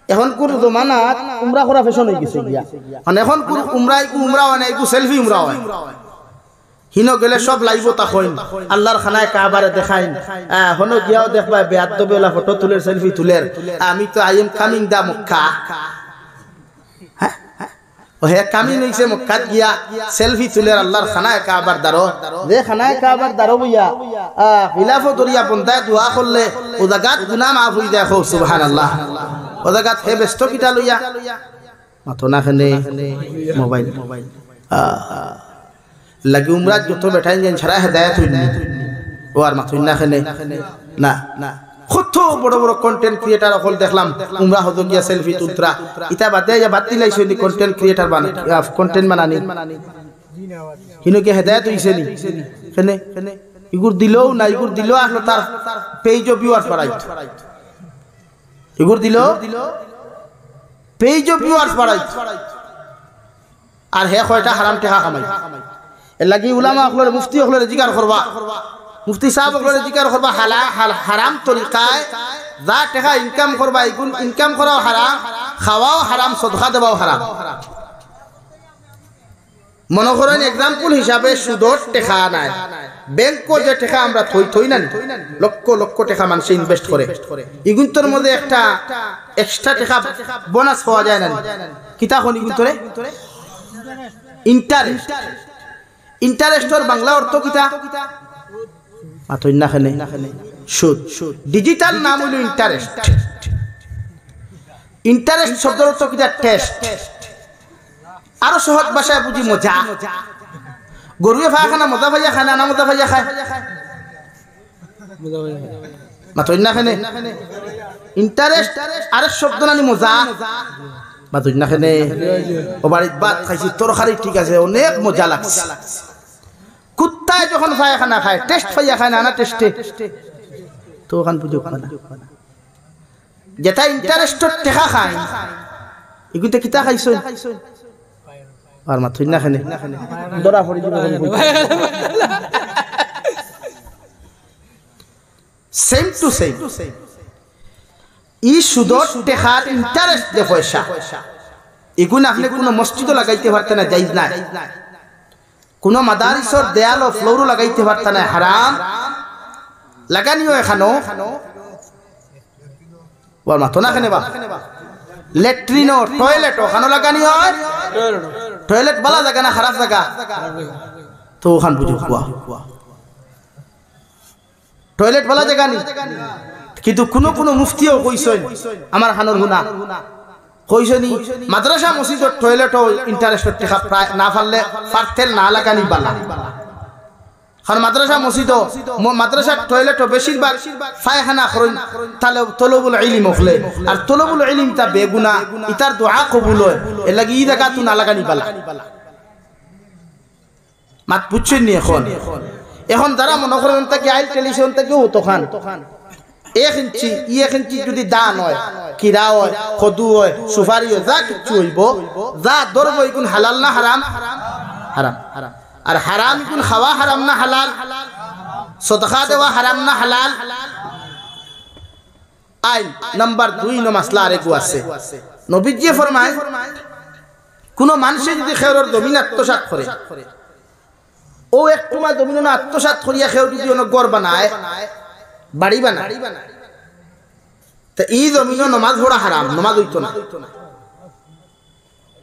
S1: এখন কোন জমানাত উমরা করা ফ্যাশন হয়ে গেছে গিয়া মানে এখন কোন উমরা হয় না একটু সেলফি উমরা হয় হিনো গেলে সব লাইব তা কইন আল্লাহর খানায় কাবারে দেখাইন হনো গিয়াও দেখবা বেয়াদবেলা ফটো তুলের সেলফি তুলের আমি তো I am coming the Mecca ও হে কামিং হইছে মক্কা গিয়া সেলফি তুলের আল্লাহর খানায় কাবার দারো যে খানায় কাবার দারো বইয়া খিলাফ দরিয়া বন্দায় দোয়া করলে ও জায়গাত গুনাহ মাফ হই যায় সুবহানাল্লাহ ও জায়গাত হে ব্যস্ত কিটা লইয়া মাথো না খানে মোবাইল লাগি উমরা যত বেঠাই যেন ছাড়া হেদায়েত হইনি ও আর মাথুই না খানে না কত বড় বড় কন্টেন্ট ক্রিয়েটর হল দেখলাম উমরা হতো গিয়া সেলফি তুলতরা ইতা বাদে যা বাতি লাইছে নি কন্টেন্ট ক্রিয়েটর বানানি কন্টেন্ট বানানি হিনো কি হেদায়েত হইছে নি খানে ইগুর দিলো না ইগুর দিলো আসলো তার পেজ অফ ভিউয়ার্স বাড়াইত ইগুর দিলো পেজ অফ ভিউয়ার্স বাড়াইত আর হে কয়টা হারাম টাকা কামাই লাগি উলামা হলরে মুফতি হলরে জিকার করবা মুফতি সাহেব হলরে জিকার করবা হারাম তরিকায় যা টাকা ইনকাম করবা ইগুন ইনকাম করাও হারাম খাওয়াও হারাম সদকা দেওয়াও হারাম মনে করেন एग्जांपल হিসাবে সুদর টাকা নাই ব্যাংকো যে টাকা আমরা থই না লক্ষ লক্ষ টাকা মানুষ ইনভেস্ট করে ইগুনতর মধ্যে একটা এক্সট্রা টাকা বোনাস পাওয়া যায় না কিতা কোন ইগুনতরে ইন্টারেস্টর বাংলা অর্থ কিতা আতই না খানে সুদ ডিজিটাল নাম হলো ইন্টারেস্ট শব্দের অর্থ কিতা টেস্ট আরো সহজ ভাষায় বুঝি মজা গরুয়ে ফাখানা মজা ভাইয়া খায় না মজা ভাইয়া খায় মাতই না খানে ইন্টারেস্ট আর শব্দ নানি মজা মাতই না খানে ও বাড়িতে ভাত খাইছি তরকারি ঠিক আছে অনেক মজা লাগছে কুত্তায় যখন পায়খানা খায় টেস্ট পাইয়া খায় না টেস্টে তো ওখান বুঝো না যেটা ইন্টারেস্টর টাকা খায় এগুলো কিতা খাইছ আর মাথুই না খানে দরা পড়ি দিব সেম টু সেম ই সুদর টাকার ইন্টারেস্ট দে পয়সা এগুলো আপনি কোনো মসজিদও লাগাইতে পারতেন না জায়েজ না কোনো মাদারিসর দেয়াল ও ফ্লোরও লাগাইতে পারতেন না হারাম লাগানিও এখানো ওর মাথো না খানে বা ল্যাট্রিনও টয়লেটও খানো লাগানি হয় টয়লেট বালা জায়গা না খারাপ জায়গা তো ওখান বুঝো টয়লেট বালা জায়গা নি কিন্তু কোনো মুফতিও কইছেন আমার খানোর গুনাহ কইছনি মাদ্রাসা মসজিদের টয়লেটও ইন্টারেস্টেড টাকা প্রায় না পারলে পারতেল না লাগানি বালা কারণ মাদ্রাসা টয়লেটও বেশিরভাগ পায়খানা করেন তাহলে তলবুল ইলম হলে আর তলবুল ইলম তা বেগুনা ইতার দোয়া কবুল হয় এর লাগি ই জায়গা তুই না লাগানি বালা মাত বুঝছেন নি এখন যারা মনে করেন তাকে আইল টেলিভিশন থেকে ও তখন 1 ইঞ্চি যদি দান হয় কিরা হয় খদু হয় সুপারি হয় যা কিছু হইব যা ধরব ইগুন হালাল না হারাম হারাম আর হারাম ইগুন খাওয়া হারাম না হালাল সদকা দেওয়া হারাম না হালাল আইন নাম্বার 2 নো মাসলা আরেকু আছে নবীজি ফরমায় কোন মানুষ যদি খেয়রের জমিন আত্মসাৎ করে ও একটু মা জমিন আত্মসাৎ করিয়া খেয় যদি অনেক গড় বানায় বাড়ি বানায় তো এই জমিনও নামাজ পড়া হারাম নামাজ হইতো না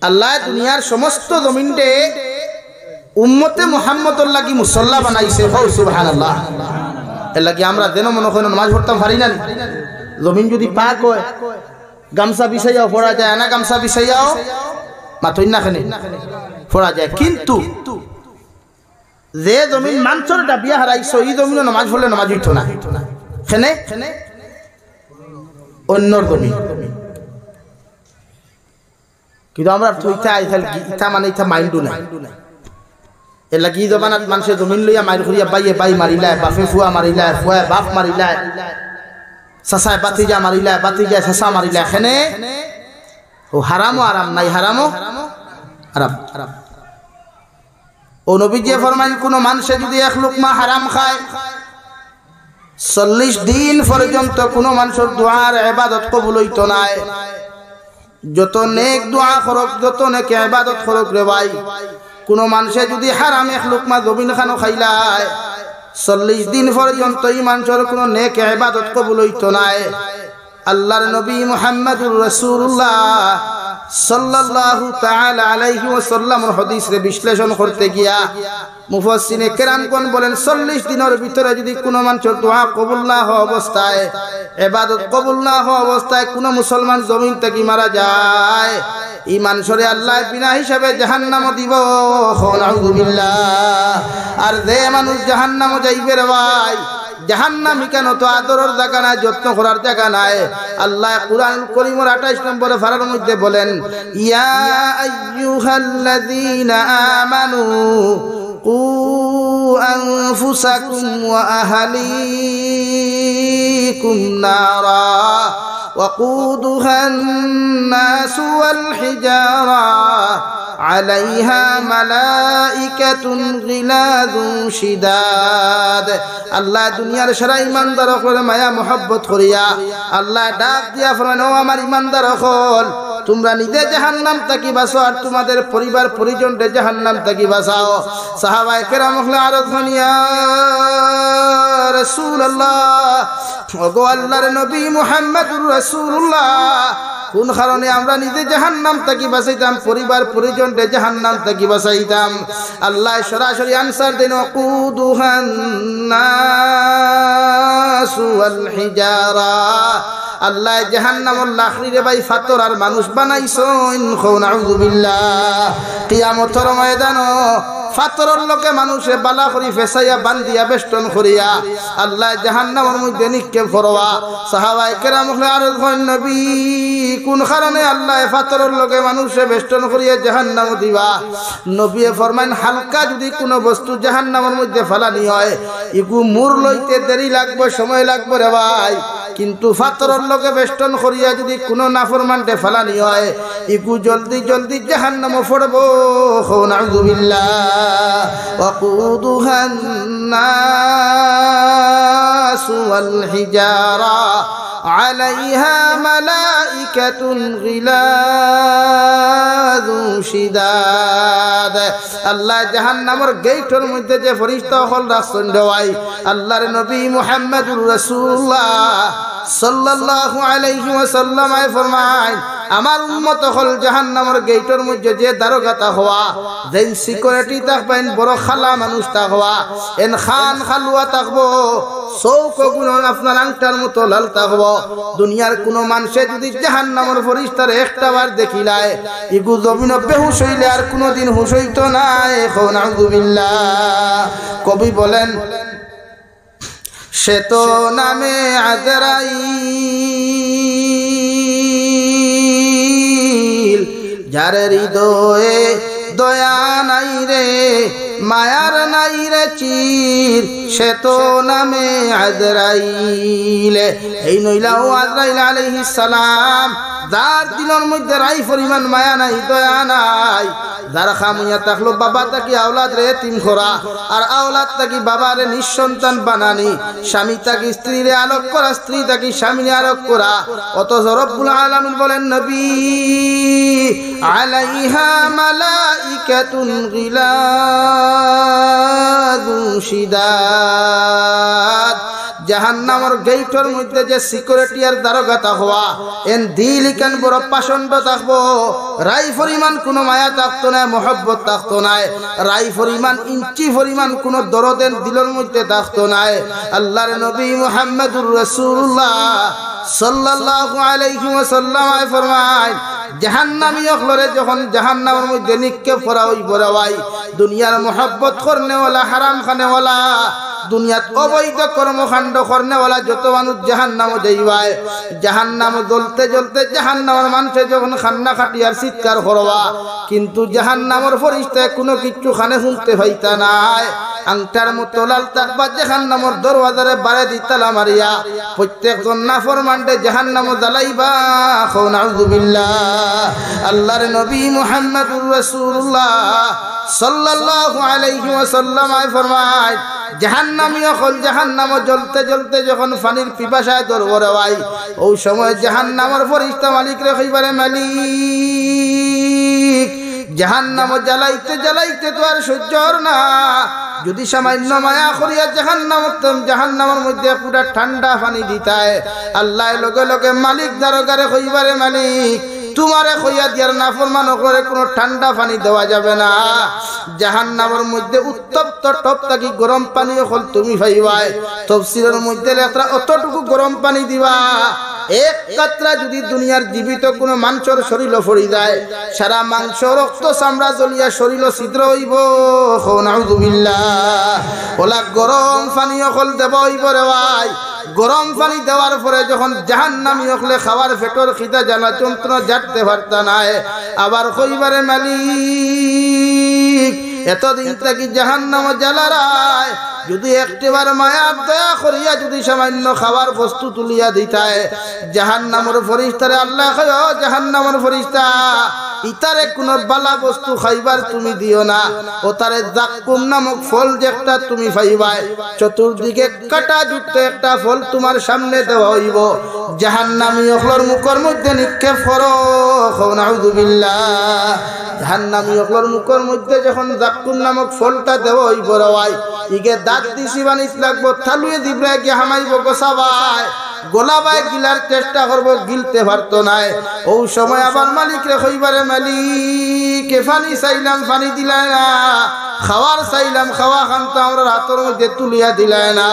S1: আল্লাহ দুনিয়ার সমস্ত জমিনটে উম্মতে মুহাম্মদুর লাগি মুসাল্লা বানাইছে সুবহানাল্লাহ এর লাগি আমরা যেন মনে করি নামাজ পড়তাম পারি না জমিন যদি পাক হয় গামছা বিছাইয়াও পড়া যায় না গামছা বিছাইয়াও মাথই না খানে পড়া যায় কিন্তু যে জমিন মানুষের ডাবিয়া হারাইছো এই জমিনও নামাজ পড়লে নামাজ হইতো না খেনে অন্যর জমিন কিন্তু আমরা থইতা আইতাল গীতা মানে ইতা মাইন্ডু নাই এর লাগি জমানাত মানুষের জমিন লইয়া মাইর করিয়া বাইয়ে বাই মারিলায় বাপে ফুয়া মারিলায় ফুয়া বাপ মারিলায় সাসায় বাতিজা মারিলায় বাতিজা সাসা মারিলায় খেনে ও হারামও আরাম নাই হারামও আরাম ও নবীজি ফরমান কোন মানুষে যদি এক লুকমা হারাম খায় 40 দিন পর্যন্ত কোন মানুষের দুআর ইবাদত কবুল হইতো না যত নেক দোয়া করক যত নেক ইবাদত করক রে ভাই কোন মানুষে যদি হারাম এক লুকমা জমিন খানো খাইলায় 40 দিন পর্যন্ত এই মানুষের কোন নেক ইবাদত কবুল হইতো না আল্লাহর নবী মুহাম্মদুর রাসূলুল্লাহ সাল্লাল্লাহু তাআলা আলাইহি ওয়াসাল্লামের হাদিসে বিশ্লেষণ করতে গিয়া মুফাসসিরে কেরামগণ বলেন 40 দিনের ভিতরে যদি কোনো মানুষের দোয়া কবুল না হওয়া অবস্থায় ইবাদত কবুল না হওয়া অবস্থায় কোনো মুসলমান জমিন থেকে মারা যায় এই মানুষরে আল্লাহ বিনা হিসাবে জাহান্নাম দিব নাউযুবিল্লাহ আর যে মানুষ জাহান্নামে যাইবে রে ভাই জাহান্নামী কেন তো আদরের জায়গা নাই যত্ন করার জায়গা নাই আল্লাহ কুরআনুল কারীমের 28 নম্বরে ফারার মধ্যে বলেন ইয়া আইয়ুহাল্লাযীনা আমানু কু আনফুসাকুম ওয়া আহলিকুম নারা وقودها الناس والحجارة عليها ملائكة غلاظ شداد আল্লাহ দুনিয়ার সারা ইমানদার করে মায়া মোহাব্বত করিয়া আল্লাহ ডাক দিয়া ফরমান ও আমার ইমানদার হল তোমরা নিজে জাহান্নাম থেকে বাঁচো আর তোমাদের পরিবার পরিজনকে জাহান্নাম থেকে বাঁচাও সাহাবায়ে কেরাম আরজ করিয়া রাসূলুল্লাহ ওগো আল্লাহর নবী মুহাম্মদুর রাসূলুল্লাহ কোন কারণে আমরা নিজে জাহান্নাম থেকে বাঁচাইতাম পরিবার পরিজনকে জাহান্নাম থেকে বাঁচাইতাম আল্লাহ সরাসরি আনসার দেন ওয়াকুদুহান নাস ওয়াল হিজারা আল্লাহ জাহান্নামের লাকড়ি রে ভাই পাথর আর মানুষ বানাইছেন নাউযুবিল্লাহ কিয়ামতের ময়দানে পাথরের লোকে মানুষে বালা করি ফেসাইয়া বান্ধিয়া বেষ্টন করিয়া আল্লাহ জাহান্নামের মধ্যে নিক্ষেপ করবা সাহাবায়ে কেরাম আরজ করেন নবী কোন কারণে আল্লাহ পাথরের লোকে মানুষে বেষ্টন করিয়া জাহান্নামে দিবা নবী ফরমান হালকা যদি কোনো বস্তু জাহান্নামের মধ্যে ফেলানি হয় ইগু মুর লইতে দেরি লাগবে সময় লাগবে রে ভাই কিন্তু পাথরের লোকে বেষ্টন করিয়া যদি কোনো নাফরমানকে ফেলানি হয় ইগু জলদি জলদি জাহান্নামে পড়বো নাউযুবিল্লাহ وقودها الناس والحجارة عليها ملائكة غلاظ شداد আল্লাহ জাহান্নামের গেটের মধ্যে যে ফেরেশতা হল রাখছেন দেওয়াই আল্লাহর নবী মুহাম্মদুর রাসূলুল্লাহ সাল্লাল্লাহু আলাইহি ওয়াসাল্লাম ফরমায় আমার উম্মত হল জাহান্নামের গেটের মধ্যে যে দারোগা হওয়া যেন সিকিউরিটি থাকবেন বড় খালা মানুষ থাকবা এন খান খালুয়া থাকবো চৌক গুণ আপনার আংটার মতো লাল থাকবো দুনিয়ার কোন মানুষে যদি জাহান্নামের ফেরেশতার একটা বার দেখিলায় ইগু জমিন বেহুশ হইলে আর কোনদিন হুশ হইতো না নাউযুবিল্লাহ কবি বলেন সে তো নামে আজরাইল যার হৃদয়ে দয়া নাই রে মায়ার নাই রে চির সে তো নামে আজরাইল এই নইলাও আজরাইল আলাইহিস সালাম যার দিলের মধ্যে রাই পরিমাণ মায়া নাই দয়া নাই যারা খামুয়া থাকলো বাবা তাকে আওলাদ রে এতিম করা আর আওলাদ তাকে বাবারে নিঃসন্তান বানানি স্বামী তাকে স্ত্রী রে আলোক করা স্ত্রী তাকে স্বামী আলোক করা অথচ রব্বুল আলামিন বলেন নবী আলাইহা মালাইকাতুন গিলাদু শিদাদ জাহান্নামের গেটের মধ্যে যে সিকিউরিটি আর দারোগা থাকবা এন দিল কেন বড় পাষণ্ড থাকবো রাই পরিমাণ কোনো মায়া থাকতো না মহব্বত থাকতো না রাই পরিমাণ ইঞ্চি পরিমাণ কোনো দরদের দিলের মধ্যে থাকতো না আল্লাহর নবী মুহাম্মদুর রাসূলুল্লাহ সাল্লাল্লাহু আলাইহি ওয়াসাল্লাম ফরমায় জাহান্নামী হলরে যখন জাহান্নামের মধ্যে নিক্ষেপ করা হইব রে ভাই দুনিয়ার মহব্বত করনেওয়ালা হারাম খানেওয়ালা দুনিয়াত অবৈধ কর্মকাণ্ড করনেওয়ালা যত মানুষ জাহান্নামে যাইবায় জাহান্নামে জ্বলতে জ্বলতে জাহান্নামের মানুষে যখন খান্না খাটিয়ার চিৎকার করবা কিন্তু জাহান্নামের ফেরেশতা কোনো কিচ্ছু খানে শুনতে পাইতা নাই আংটার মতো লাল থাকবা জাহান্নামের দরওয়াজারে বারে দি তালা মারিয়া প্রত্যেকজন নাফরমানকে জাহান্নামে জ্বালাইবা খাও নাউযুবিল্লাহ আল্লাহর নবী মুহাম্মদুর রাসূলুল্লাহ সাল্লাল্লাহু আলাইহি ওয়াসাল্লাম ফরমায় জাহান্নামী হল জাহান্নামে জ্বলতে জ্বলতে যখন পানির পিপাসায় দরবরে হয় ওই সময় জাহান্নামের ফেরেশতা মালিকরে কইবারে মালিক জাহান্নামে জ্বালাইতে জ্বালাইতে তো আর সহ্য না যদি সামান্য মায়া করিয়া জাহান্নামের মধ্যে পুরা ঠান্ডা পানি দিতায় আল্লাহ লগে লগে মালিক দারোগারে কইবারে মালিক তোমারে কইয়া দিয়ার নাফরমান করে কোনো ঠান্ডা পানি দেওয়া যাবে না জাহান্নামের মধ্যে উত্তপ্ত টপ থাকি গরম পানি হল তুমি পাইবাই তাফসীরের মধ্যে লেখা অতটুকু গরম পানি দিবা এক কাতরা যদি দুনিয়ার জীবিত কোনো মানুষের শরীর পড়ি যায় সারা মাংস রক্ত চামড়া জ্বলিয়া শরীর ছিদ্র হইব নাউযুবিল্লাহ ওলা গরম পানি হল দেব হইব রে ভাই গরম পানি দেওয়ার পরে যখন জাহান্নামী হলে খাওয়ার পেটর খিদা জ্বালা যন্ত্রণা জাটতে পারতা নাই আবার কইবারে মালিক এতদিন থাকি জাহান্নামে জ্বালারায় যদি একটিবার মায়ার দয়া করিয়া যদি সামান্য খাবার বস্তু তুলিয়া দিতায় জাহান্নামের ফেরেশতারে আল্লাহ কয় ও জাহান্নামের ফেরেশতা ইতারে কোন বালা বস্তু খাইবার তুমি দিও না ও তারে জাক্কুম নামক ফল যে একটা তুমি পাইবাই চতুর্দিকে কাটা যুক্ত একটা ফল তোমার সামনে দেওয়া হইব জাহান্নামী হলর মুখের মধ্যে নিক্ষেপ করো নাউযুবিল্লাহ জাহান্নামী হলর মুখের মধ্যে যখন জাক্কুম নামক ফলটা দেওয়া হইব রে ভাই ইগে দাঁত দিছি বানিস লাগবো থালুয়ে দিবরা কি হামাইব গোসাবাই গোলাবাই গিলার চেষ্টা করবো গিলতে পারতো নাই ওই সময় আবার মালিক রে কইবারে মালিক পানি চাইলাম পানি দিলাই না খাওয়ার চাইলাম খাওয়া খানটা আমরা হাতের মধ্যে তুলিয়া দিলাই না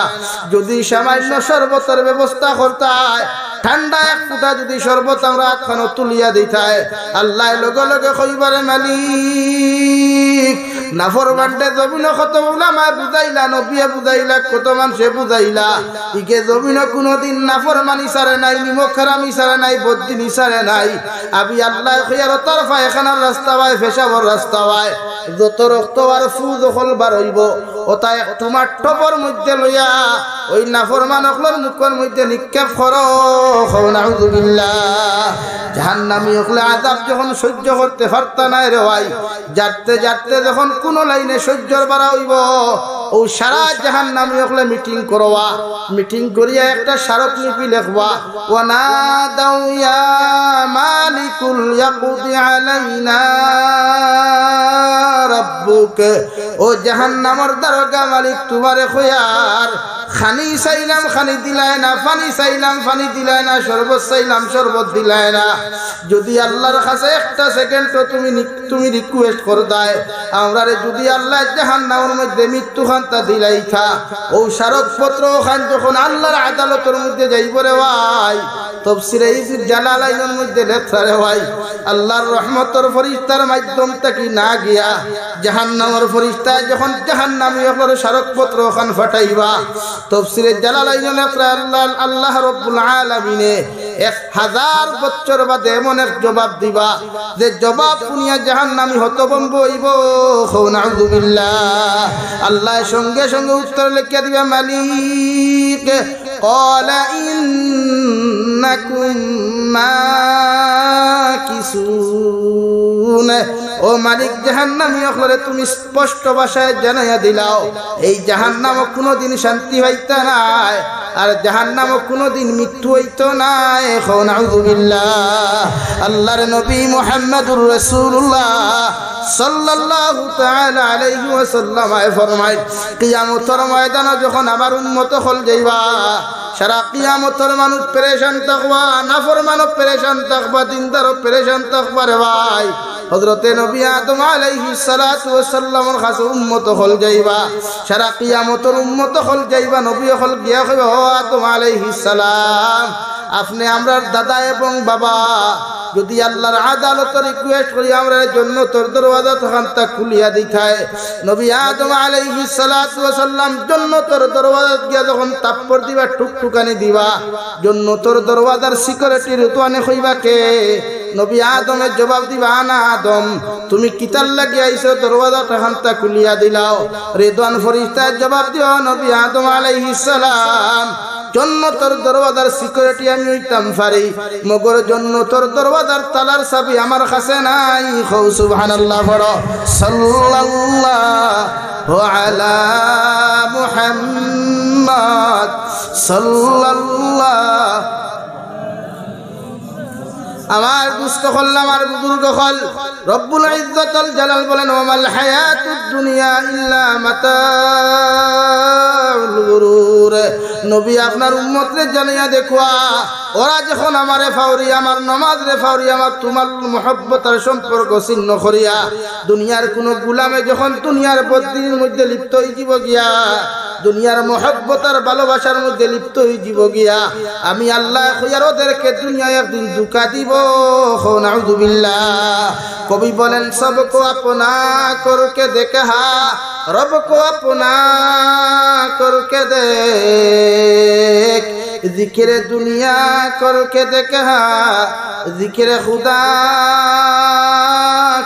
S1: যদি সামান্য শরবতের ব্যবস্থা করতায় ঠান্ডা এক ফুটা যদি শরবত আমরা হাতখানো তুলিয়া দিতায় আল্লাহ লগে লগে কইবারে মালিক নাফরমানতে জমিন কত উলামা বুঝাইলা নবিয়ে বুঝাইলা কত মানুষে বুঝাইলা ইকে জমিন কোনদিন নাফরমানি সারে নাই নিমক খারামি সারে নাই বদ্দিনী সারে নাই আবি আল্লাহ খিয়ার তরফা এখানার রাস্তা হয় ফেসাবর রাস্তা হয় যত রক্ত আর ফুজ হল বার হইব ওটাই তোমার টপর মধ্যে লইয়া ওই নাফরমান হকলর মুখের মধ্যে নিক্ষেপ করো নাউযুবিল্লাহ জাহান্নামী হকলে আযাব যখন সহ্য করতে পারতা নাই রে ভাই যাতে যাতে যখন কোন লাইনে সহ্যর বাড়া হইব ও সারা জাহান্নামী হকলে মিটিং করবা মিটিং করিয়া একটা স্মারকলিপি লিখবা ওয়া নাদাউ ইয়া মালিকুল ইয়াকদি আলাইনা রাব্বুক ও জাহান্নামের দারোগা মালিক তোমারে কইয়ার খানি চাইলাম খানি দিলায় না পানি চাইলাম পানি দিলায় না শরবত চাইলাম শরবত দিলায় না যদি আল্লাহর কাছে একটা সেকেন্ড তুমি রিকোয়েস্ট করদায় আমরারে যদি আল্লাহ জাহান্নামের মধ্যে মৃত্যু খানটা দিলাই থা ও স্মারকপত্র খান যখন আল্লাহর আদালতের মধ্যে যাইব রে ভাই তাফসীরে ইবনে জালালাইনের মধ্যে লেখা রে ভাই আল্লাহর রহমতের ফেরেশতার মাধ্যম থেকে না গিয়া জাহান্নামের ফেরেশতা যখন জাহান্নামী হলো স্মারকপত্র খান ফাটাইবা তাফসীরে জালালাইনে লেখা আল্লাহ রাব্বুল আলামিনে 1000 বছর বাদে এমন এক জবাব দিবা যে জবাব শুনিয়া জাহান্নামী হতভম্ব হইব নাউযুবিল্লাহ আল্লাহ সঙ্গে সঙ্গে উত্তর লিখিয়া দিবা মালিক ক্বালা ইন্নাকুম মাকিসুন ও মালিক জাহান্নামী হলে তুমি স্পষ্ট ভাষায় জানাইয়া দিলাও এই জাহান্নাম কোনোদিন শান্তি হইতা নাই আর জাহান্নাম কোনোদিন মৃত্যু হইতো নাই নাউযুবিল্লাহ আল্লাহর নবী মুহাম্মদুর রাসূলুল্লাহ সাল্লাল্লাহু তাআলা আলাইহি ওয়াসাল্লাম ফরমায় কিয়ামতের ময়দানে যখন আমার উম্মত হল যাইবা সারা কিয়ামতের মানুষ পেরেশান থাকবা নাফরমানও পেরেশান থাকবা দিনদারও পেরেশান থাকবা রে ভাই হযরতে নবী আদম আলাইহিস সালাতু ওয়াস সালামের কাছে উম্মত হল যাইবা সারা কিয়ামতের উম্মত হল যাইবা নবী হল গিয়া কইবা ও আদম আলাইহিস সালাম আপনি আমরার দাদা এবং বাবা যদি আল্লাহর আদালতে রিকোয়েস্ট করি আমরা জান্নাতের দরওয়াজা তখনটা খুলিয়া দিতায় নবী আদম আলাইহিস সালাতু ওয়াস সালাম জান্নাতের দরওয়াজা গিয়া যখন তাপ্পর দিবা টুকটুকানি দিবা জান্নাতের দরওয়াজার সিকিউরিটি রতুয়ানে কইবা কে নবী আদমের জবাব দিবা আনা আদম তুমি কিতার লাগি আইছো দরওয়াজা তখনটা খুলিয়া দিলাও রিদওয়ান ফেরেশতার জবাব দিও নবী আদম আলাইহিস সালাম জান্নাতের দরওয়াজার সিকিউরিটি আমি হইতাম পারি মগর জান্নাতের দরওয়াজার তালার চাবি আমার কাছে নাই কও সুবহানাল্লাহ পড়ো সাল্লাল্লাহু আলা মুহাম্মদ সাল্লাল্লাহু আমার দুস্থ হল আমার বুজুর্গ হল রব্বুল ইজ্জতুল জালাল বলেন ওয়ামাল হায়াতুদ দুনিয়া ইল্লা মাতাউল গুরুর নবী আপনার উম্মতরে জানিয়া দেখুয়া ওরা যখন আমারে ফাউরি আমার নামাজ রে ফাউরি আমার তোমার মুহাব্বতের সম্পর্ক ছিন্ন করিয়া দুনিয়ার কোন গোলামে যখন দুনিয়ার বদ্দির মধ্যে লিপ্ত হই যাব গিয়া দুনিয়ার মুহাব্বতের ভালোবাসার মধ্যে লিপ্ত হই যাব গিয়া আমি আল্লাহ কইয়ার ওদেরকে দুনিয়ায় একদিন দুকা দিব নাউযু বিল্লাহ কবি বলেন সবকো আপনা করকে দেখা রব কো আপনা করকে দেখ জিকিরে দুনিয়া করকে দেখা জিকিরে খুদা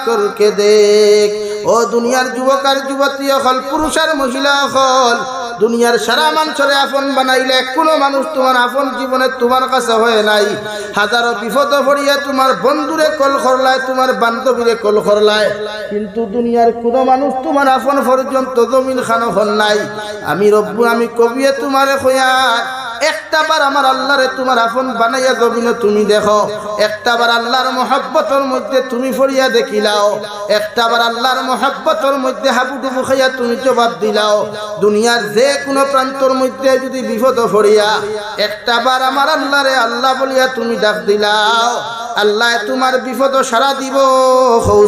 S1: করকে দেখ ও দুনিয়ার যুবক আর যুবতী হল পুরুষ আর মহিলা হল দুনিয়ার সারা মানুষরে আপন বানাইলে কোনো মানুষ তোমার আপন জীবনে তোমার কাছে হয় নাই হাজারো বিপদ পড়িয়া তোমার বন্ধুরে কল করলায় তোমার বান্ধবীরে কল করলায় কিন্তু দুনিয়ার কোনো মানুষ তোমার আপন পর্যন্ত জমিন খানো হল নাই আমি রব্বু আমি কবিয়ে তোমারে কইয়া একটাবার আমার আল্লাহরে তোমার আপন বানাইয়া জমিনে তুমি দেখো একটাবার আল্লাহর মহব্বতের মধ্যে তুমি ফরিয়া দেখিলাও একটাবার আল্লাহর মহব্বতের মধ্যে হাবুডুবু খাইয়া তুমি জবাব দিলাও দুনিয়ার যে কোনো প্রান্তর মধ্যে যদি বিপদ ফরিয়া একটাবার আমার আল্লাহরে আল্লাহ বলিয়া তুমি ডাক দিলাও আল্লাহ তোমার বিপদ সারা দিব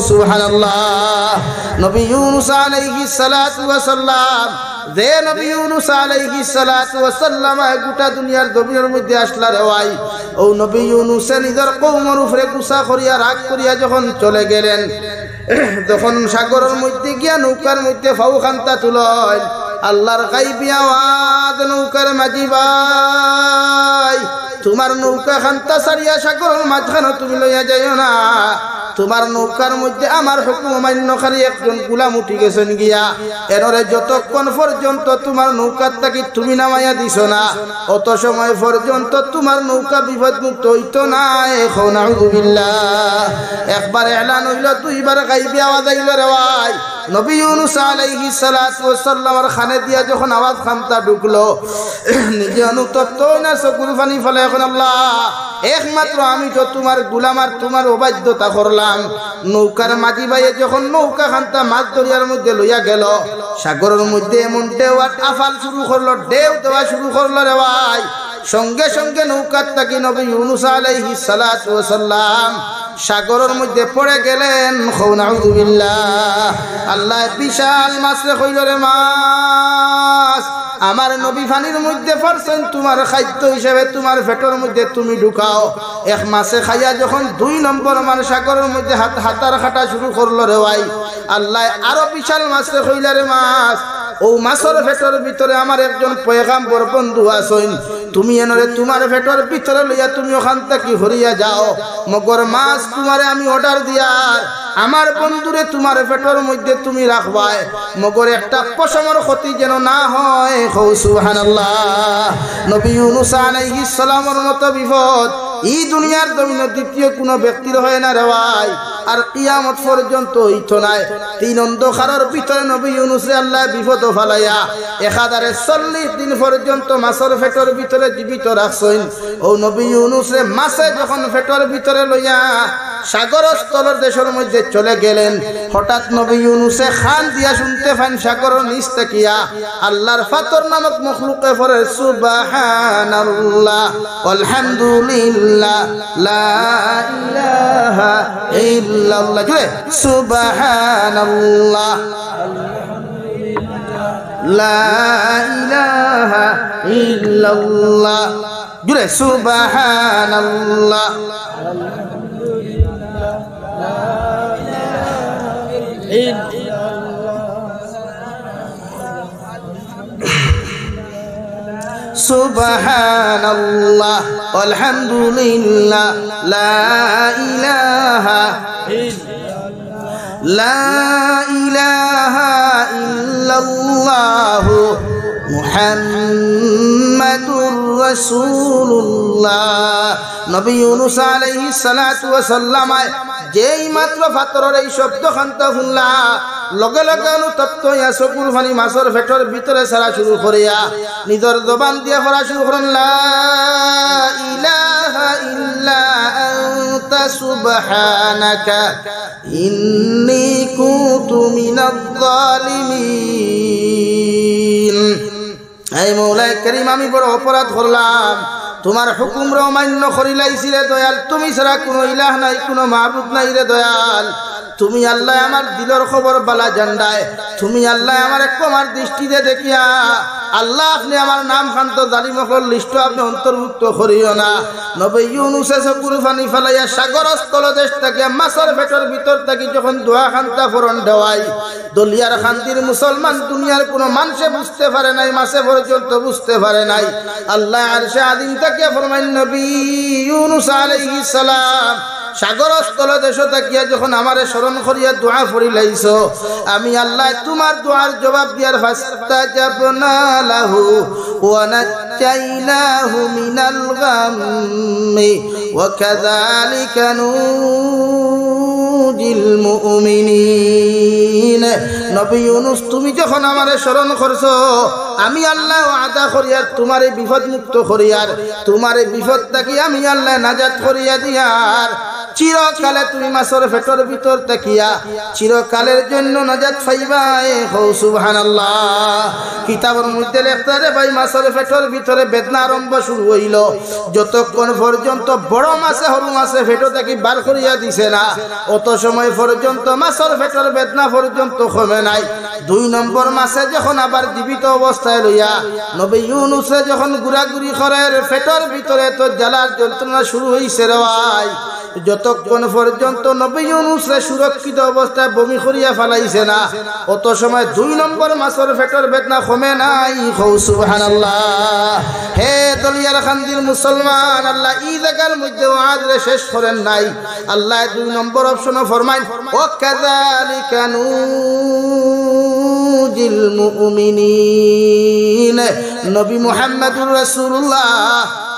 S1: সুবহানাল্লাহ নবী ইউনূস আলাইহিস সালাতু ওয়াস সালাম যে নবী ইউনূস আলাইহিস সালাতু ওয়াস সালাম গোটা দুনিয়ার জমিনের মধ্যে আসলা রে ভাই ও নবী ইউনূস নিজের কওমের উপরে গুসা করিয়া রাগ করিয়া যখন চলে গেলেন যখন সাগরের মধ্যে গিয়া নৌকার মধ্যে ফাউ খান্তা তুলল আল্লাহর গায়বী আওয়াজ নৌকার মাঝি ভাই তোমার নৌকা খান্তা সারিয়া সাগরের মাঝখানে তুমি লইয়া যাইও না তোমার নৌকার মধ্যে আমার হুকুম অমান্যকারী একজন গোলাম উঠি গেছেন গিয়া এনরে যতক্ষণ পর্যন্ত তোমার নৌকার থাকি তুমি নামাইয়া দিছ না অত সময় পর্যন্ত তোমার নৌকা বিপদ মুক্ত হইতো না এখন নাউযু বিল্লাহ একবার এলান হইল দুইবার গায়বী আওয়াজ আইল রে ভাই নবী ইউনূস আলাইহিস সালাতু ওয়াস সালামের খানে দিয়া যখন আওয়াজ খামতা ঢুকলো নিজে অনুতপ্ত না চকুর পানি ফেলে এখন আল্লাহ একমাত্র আমি তো তোমার গোলাম আর তোমার অবাধ্যতা করলাম নৌকার মাঝি ভাইয়ে যখন নৌকা খান্তা মাছ দরিয়ার মধ্যে লইয়া গেল সাগরের মধ্যে এমন ঢেউ আর আফাল শুরু করলো ঢেউ দেওয়া শুরু করলো রে ভাই সঙ্গে সঙ্গে নৌকার থাকি নবী ইউনূস আলাইহিস সালাতু ওয়াস সালাম সাগরের মধ্যে পড়ে গেলেন নাউযু বিল্লাহ আল্লাহ বিশাল মাছ রে কইল রে মাছ আমার নবী পানির মধ্যে পারছেন তোমার খাদ্য হিসেবে তোমার পেটের মধ্যে তুমি ঢুকাও এক মাসে খাইয়া যখন দুই নম্বর আমার সাগরের মধ্যে হাতার খাটা শুরু করলো রে ভাই আল্লাহ আরো বিশাল মাছ রে কইল রে মাছ ও মাছের পেটের ভিতরে আমার একজন পয়গাম্বর বন্ধু আছেন তুমি এনরে তোমার পেটের ভিতরে লইয়া তুমি ওখান থেকে হরিয়া যাও মগর মাছ তোমারে আমি অর্ডার দিয়ার আমার বন্ধুরে তোমার পেটের মধ্যে তুমি রাখবাই মগর একটা পশমের ক্ষতি যেন না হয় সুবহানাল্লাহ নবী ইউনূস আলাইহিস সালামের মতো বিপদ এই দুনিয়ার জমিনে দ্বিতীয় কোনো ব্যক্তির হয় না রে ভাই আর কিয়ামত পর্যন্ত হইতো নাই তিন অন্ধকারের ভিতরে নবী ইউনূসে আল্লাহ বিপদ ফালাইয়া 1040 দিন পর্যন্ত মাছের পেটের ভিতরে জীবিত রাখছেন ও নবী ইউনূসে মাছে যখন পেটের ভিতরে লইয়া সাগর স্থলের দেশের মধ্যে চলে গেলেন হঠাৎ নবী ইউনূসে খান দিয়া শুনতে পান সাগরের নিচ থাকিয়া আল্লাহর ফাতর নামক মখলুকে পড়ে সুবহানাল্লাহ আলহামদুলিল্লাহ লা ইলাহা ইল্লাল্লাহ জুড়ে সুবহানাল্লাহ লা ইলাহা ইল্লাল্লাহ জুড়ে সুবহানাল্লাহ সুবহানাল্লাহ আলহামদুলিল্লাহ লা ইলাহা ইল্লাল্লাহ মুহাম্মাদুর রাসূলুল্লাহ। নবী ইউনূস আলাইহিস সালাতু ওয়াস সালাম যেই মাত্র ফাতরের এই শব্দ খান্ত শুনলা লগে লগে অনুতপ্ত হইয়া চকুর পানি মাছের পেটের ভিতরে ছাড়া শুরু করিয়া নিজের জবান দিয়ে পড়া শুরু করেন লা ইলাহা ইল্লা আনতা সুবহানাকা ইন্নী কুনতু মিনাজ জালিমিন। এই মৌলাই করিম আমি বড় অপরাধ করলাম, তোমার হুকুম অমান্য করিলাইছি রে দয়াল, তুমি ছাড়া কোনো ইলাহ নাই, কোনো মাবুদ নাই রে দয়াল। তুমি আল্লাহ আমার দিলের খবর বালা জান্ডায়, তুমি আল্লাহ আমার কমার দৃষ্টিতে দেখিয়া আল্লাহ আপনি আমার নাম খান্ত জালিমকল লিস্ট আপনি অন্তর্ভুক্ত করিও না। নবী ইউনূসে চকুর পানি ফেলাইয়া সাগর স্থল দেশ থেকে মাছের পেটের ভিতর থেকে যখন দোয়া খান্তা ফোরন দেওয়াই দলিয়ার খান্তির মুসলমান দুনিয়ার কোনো মানুষে বুঝতে পারে নাই, মাসে পর্যন্ত বুঝতে পারে নাই। আল্লাহ আরশে আদিম থেকে ফরমাইন নবী ইউনূস আলাইহিস সালাম সাগর স্থল দেশ থাকিয়া যখন আমারে স্মরণ করিয়া দোয়া ফরিলাইছ, আমি আল্লাহ তোমার দোয়ার জবাব দিয়ার ফাস্তাজাবনা লাহু ওয়া নাজাইনাহু মিনাল গাম্মি ওয়া কাযালিকা নুজিল মুমিনিন। নবী ইউনূস তুমি যখন আমারে স্মরণ করছো, আমি আল্লাহ ওয়াদা করিয়ার তোমারে বিপদ মুক্ত করিয়ার, তোমারে বিপদ থাকি আমি আল্লাহ নাজাত করিয়া দিয়ার চিরকালে তুমি মাছের পেটের ভিতর থাকিয়া চিরকালের জন্য নাজাত পাইবাই। হো সুবহানাল্লাহ। কিতাবের মধ্যে লেখা রে ভাই মাছের পেটের ভিতরে বেদনা আরম্ভ শুরু হইল যতক্ষণ পর্যন্ত বড় মাছে সরু মাছে পেট থেকে বার করিয়া দিছে না, অত সময় পর্যন্ত মাছের পেটের বেদনা পর্যন্ত কমে নাই। 2 নম্বর মাছে যখন আবার জীবিত অবস্থায় লইয়া নবী ইউনূসে যখন ঘুরাঘুরি করে পেটের ভিতরে তো জ্বালার যন্ত্রণা শুরু হইছে রে ভাই, যতক্ষণ পর্যন্ত নবী ইউনূস সুরক্ষিত অবস্থায় বমি করিয়া ফেলাইছে না, অত সময় 2 নম্বর মাছের পেটের বেদনা কমে নাই। হো সুবহানাল্লাহ। হে দলিয়ার খান্দির মুসলমান, আল্লাহ এই জায়গার মধ্যে ওয়াজরে শেষ করেন নাই। আল্লাহ 2 নম্বর অপশনও ফরমাইন ওয়া কাযালিকা নুজিল মুমিনিন। নবী মুহাম্মদুর রাসূলুল্লাহ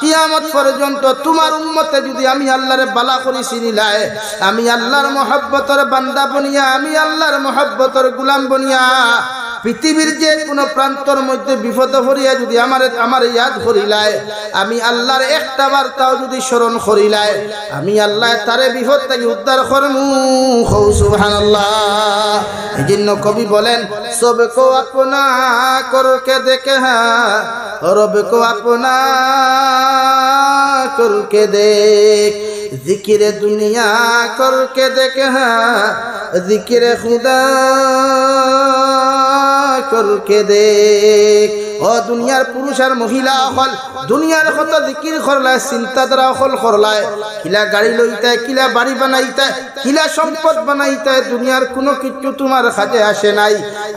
S1: কিয়ামত পর্যন্ত তোমার উম্মতে যদি আমি আল্লাহরে বালা করি চিনিলাই, আমি আল্লাহর মহব্বতের বান্দা বনিয়া, আমি আল্লাহর মহব্বতের গোলাম বনিয়া পৃথিবীর যে কোনো প্রান্তর মধ্যে বিপদ পড়িয়া যদি আমার ইয়াদ করিলাই, আমি আল্লাহর একটা বার্তাও যদি স্মরণ করিলাই, আমি আল্লাহ তারে বিপদ থেকে উদ্ধার করমু। হো সুবহানাল্লাহ। এই জন্য কবি বলেন সবকো আপনা করকে দেখে রব কো আপনা করকে দেখ, জিকিরে দুনিয়া করকে দেখে জিকিরে খুদা করকে দেখ। ও দুনিয়ার পুরুষ আর মহিলা হল দুনিয়ার কত জিকির করলায়, চিন্তাধারা হল করলায়, কিলা গাড়ি লইতায়, কিলা বাড়ি বানাইতায়, কিলা সম্পদ বানাইতায়, দুনিয়ার কোনো কিছু তোমার কাজে আসে নাই।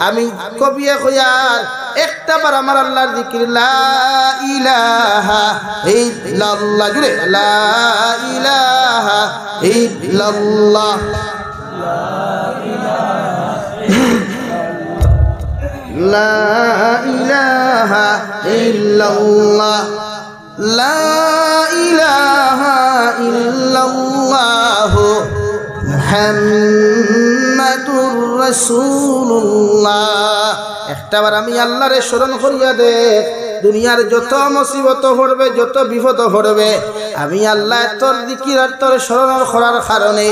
S1: আমি কবিয়ে কইয়ার একটা বার আমার আল্লাহর জিকির লা ইলাহা ইল্লাল্লাহ জুড়ে লা ইলাহা ইল্লাল্লাহ লা ইলাহা ইল্লাল্লাহ লা ইলাহা ইল্লাল্লাহ মুহাম্মাদুর রাসূলুল্লাহ। একটাবার আমি আল্লাহরে স্মরণ করিয়া দে, দুনিয়ার যত মুসিবত পড়বে, যত বিপদ পড়বে, আমি আল্লাহ তোর জিকির আর তোর স্মরণ করার কারণে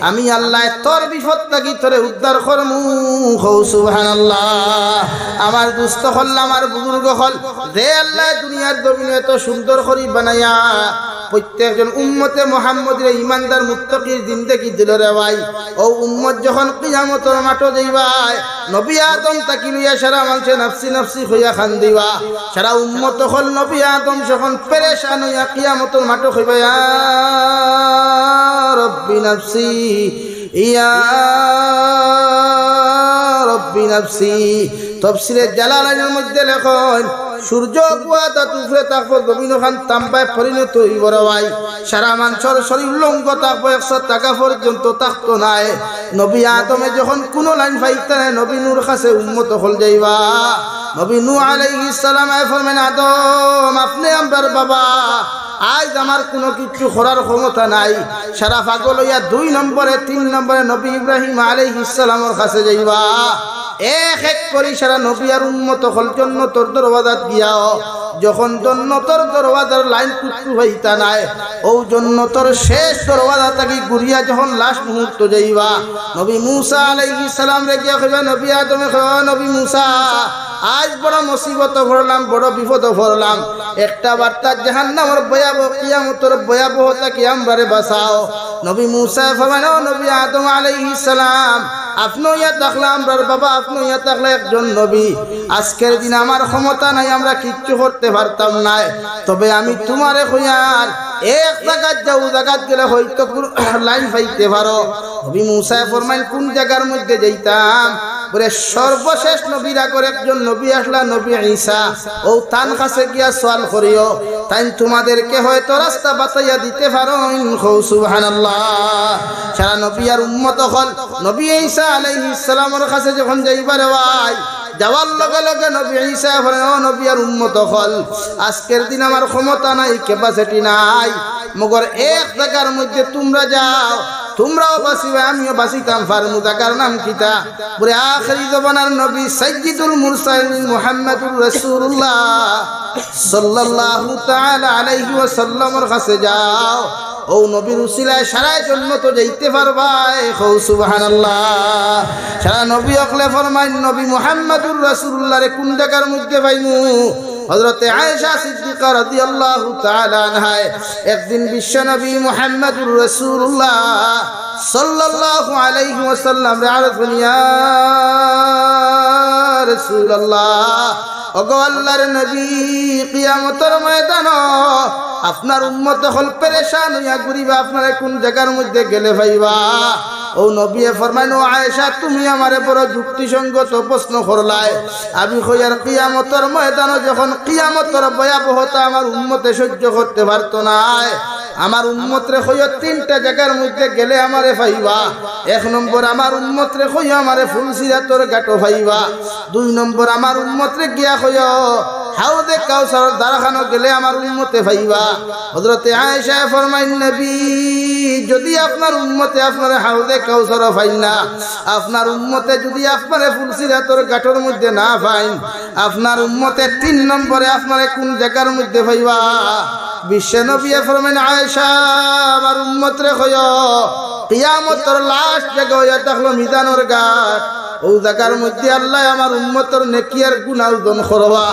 S1: আমি আল্লাহ তোর বিপদ থাকি তোরে উদ্ধার করমু। হো সুবহানাল্লাহ। আমার দুস্থ হল, আমার বুজুর্গ হল, যে আল্লাহ দুনিয়ার জমিনে এত সুন্দর করে বানাইয়া প্রত্যেকজন উম্মতে মুহাম্মদের ইমানদার মুত্তাকির জিন্দেগি দিল রে ভাই। ও উম্মত যখন কিয়ামতের মাঠে যাইবাই, নবী আদম তাকি লইয়া সারা মানুষে নাফসি নাফসি হইয়া খান দিবা, সারা উম্মত হল নবী আদম যখন পেরেশান হইয়া কিয়ামতের মাঠে হইবা ইয়া রব্বি নাফসি ইয়া রব্বি নাফসি। তাফসীরে জালালাইনের মধ্যে লেখেন সূর্য কুয়াতা তুফরে থাকবো জমিন খান তাম্বায় পরিণত হইব ভাই। সারা মানুষের শরীর লঙ্গ থাকবো 100 টাকা পর্যন্ত থাকতো নাই। নবী আদমে যখন কোনো লাইন পাইতেন নবী নূর কাছে উম্মত হল যাইবা। নবী নূহ আলাইহিস সালাম ফরমান আদম আপনি আমার বাবা, আজ আমার কোনো কিছু করার ক্ষমতা নাই। সারা পাগল হইয়া 2 নম্বরে 3 নম্বরে নবী ইব্রাহিম আলাইহিস সালামের কাছে যাইবা। এক এক করে সারা নবী আর উম্মত হল জান্নাতের দরওয়াজাত গিয়াও। যখন জান্নাতের দরওয়াজার লাইন কুত্তু হইতা নাই, ও জান্নাতের শেষ দরওয়াজা থেকে ঘুরিয়া যখন লাস্ট মুহূর্ত যাইবা, নবী মূসা আলাইহিস সালাম রে গিয়া কইবা নবী আদমে কইবা নবী মূসা আজ বড় মুসিবত পড়লাম, বড় বিপদ পড়লাম। একটা বার্তা জাহান্নামের ভয়াবহ কিয়ামতের ভয়াবহতা কি আমরারে বাঁচাও। নবী মূসা ফরমানো নবী আদম আলাইহিস সালাম আপনি ইয়া থাকলে আমরার বাবা, আপনি ইয়া থাকলে একজন নবী। আজকের দিন আমার ক্ষমতা নাই, আমরা কিচ্ছু করতে পারতাম না। তবে আমি তোমারে কইয়ার এক জায়গায় যাও, জায়গাত গেলে হয়তো লাইন পাইতে পারো। নবী মূসা ফরমাইল কোন জায়গার মধ্যে যাইতাম? বলে সর্বশেষ নবীর আগর একজন নবী আসলা নবী ঈসা, ও তান কাছে গিয়া সওয়াল করিও, তাই তোমাদেরকে হয়তো রাস্তা বাতাইয়া দিতে পারো। সুবহানাল্লাহ। সারা নবী আর উম্মত হল নবী ঈসা আলাইহিস সালামের কাছে যখন যাইবার ভাই, যাওয়ার লগে লগে নবী ঈসা বলেন ও নবী আর উম্মত হল আজকের দিন আমার ক্ষমতা নাই, ক্যাপাসিটি নাই, মগর এক জায়গার মধ্যে তোমরা যাও, তোমরাও বাঁচিবে আমিও বাঁচিতাম পারমু। জায়গার নাম কিতা? বলে আখিরি জমানার নবী সাইয়্যিদুল মুরসালিন মুহাম্মদুর রাসূলুল্লাহ সাল্লাল্লাহু তাআলা আলাইহি ওয়াসাল্লামের কাছে যাও। ও নবীর উসিলায় সারাই জান্নাত যাইতে পারবাই। সুবহানাল্লাহ। সারা নবী অকলে ফরমাইন নবী মুহাম্মদুর রাসূলুল্লাহ রে কোন জায়গার মধ্যে পাইমু? হযরতে আয়েশা সিদ্দিকা রাদিয়াল্লাহু তাআলা আনহা একদিন বিশ্বনবী মুহাম্মদুর রাসূলুল্লাহ সাল্লাল্লাহু আলাইহি ওয়াসাল্লাম রে আরজ ইয়া রাসূলুল্লাহ, ওগো আল্লাহর নবী কিয়ামতের ময়দান আপনার উম্মত হল পেরেশান হইয়া ঘুরিবা, আপনারে কোন জায়গার মধ্যে গেলে পাইবা? ও নবী ফরমাইন ও আয়েশা তুমি আমারে বড় যুক্তিসঙ্গত প্রশ্ন করলাই। আমি কইয়ার কিয়ামতের ময়দান যখন কিয়ামতের ভয়াবহতা আমার উম্মতে সহ্য করতে পারতো না, আমার উম্মতরে কইয়া 3টা জায়গার মধ্যে গেলে আমারে পাইবা। 1 নম্বর আমার উম্মতরে কইয়া আমারে ফুলসিরাতর ঘাটো পাইবা। 2 নম্বর আমার উম্মতরে গিয়া কইয়া হাউদে কাউসার দারাখানো গেলে আমার উম্মতে পাইবা। হযরতে আয়েশা ফরমাইন নবী যদি আপনার উম্মতে আপনার হাউদে কাউসার পাইন না, আপনার উম্মতে যদি আপনারে ফুলসিরাতর ঘাটোর মধ্যে না পাইন, আপনার উম্মতে 3 নম্বরে আপনারে কোন জায়গার মধ্যে পাইবা? বিশ্বনবী ফরমাইন আয়েশা আমার উম্মতরে কইও কিয়ামতের লাস্ট জায়গা হইয়া দেখলো মিজানের ঘাট, ও জায়গার মধ্যে আল্লাহ আমার উম্মতের নেকি আর গুনাহ ওজন করবা।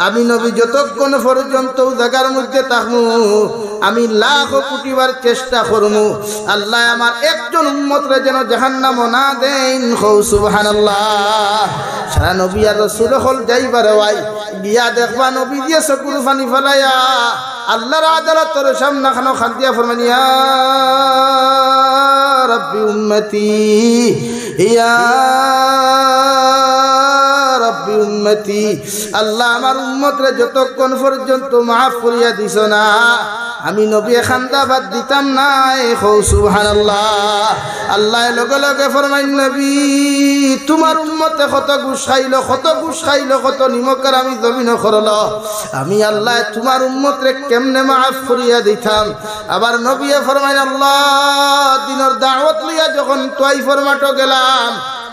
S1: আমি নবী যতক্ষণ পর্যন্ত জায়গার মধ্যে থাকমু আমি লাখ কোটি বার চেষ্টা করমু আল্লাহ আমার একজন উম্মতরে যেন জাহান্নাম না দেন। সুবহানাল্লাহ। সারা নবী আর রাসূল হল যাইবার ভাই গিয়া দেখবা নবী দিয়ে চকুর পানি ফেলাইয়া আল্লাহর আদালতের সামনে খানো খান্তিয়া ফরমান ইয়া রাব্বি উম্মতি ইয়া রাব্বি উম্মতি, আল্লাহ আমার উম্মতরে যতক্ষণ পর্যন্ত মাফ করিয়া দিছ না আমি নবী খান্দাবাদ দিতাম না। সুবহানাল্লাহ। আল্লাহ লগে লগে ফরমাইন নবী তোমার উম্মতে কত ঘুষ খাইলো, কত ঘুষ খাইলো, কত নিমকের আমি জমিন করল, আমি আল্লাহ তোমার উম্মতরে কেমনে মাফ করিয়া দিতাম। আবার নবী ফরমাইন আল্লাহ দিনের দাওয়াত লইয়া যখন তাইফের মাঠে গেলাম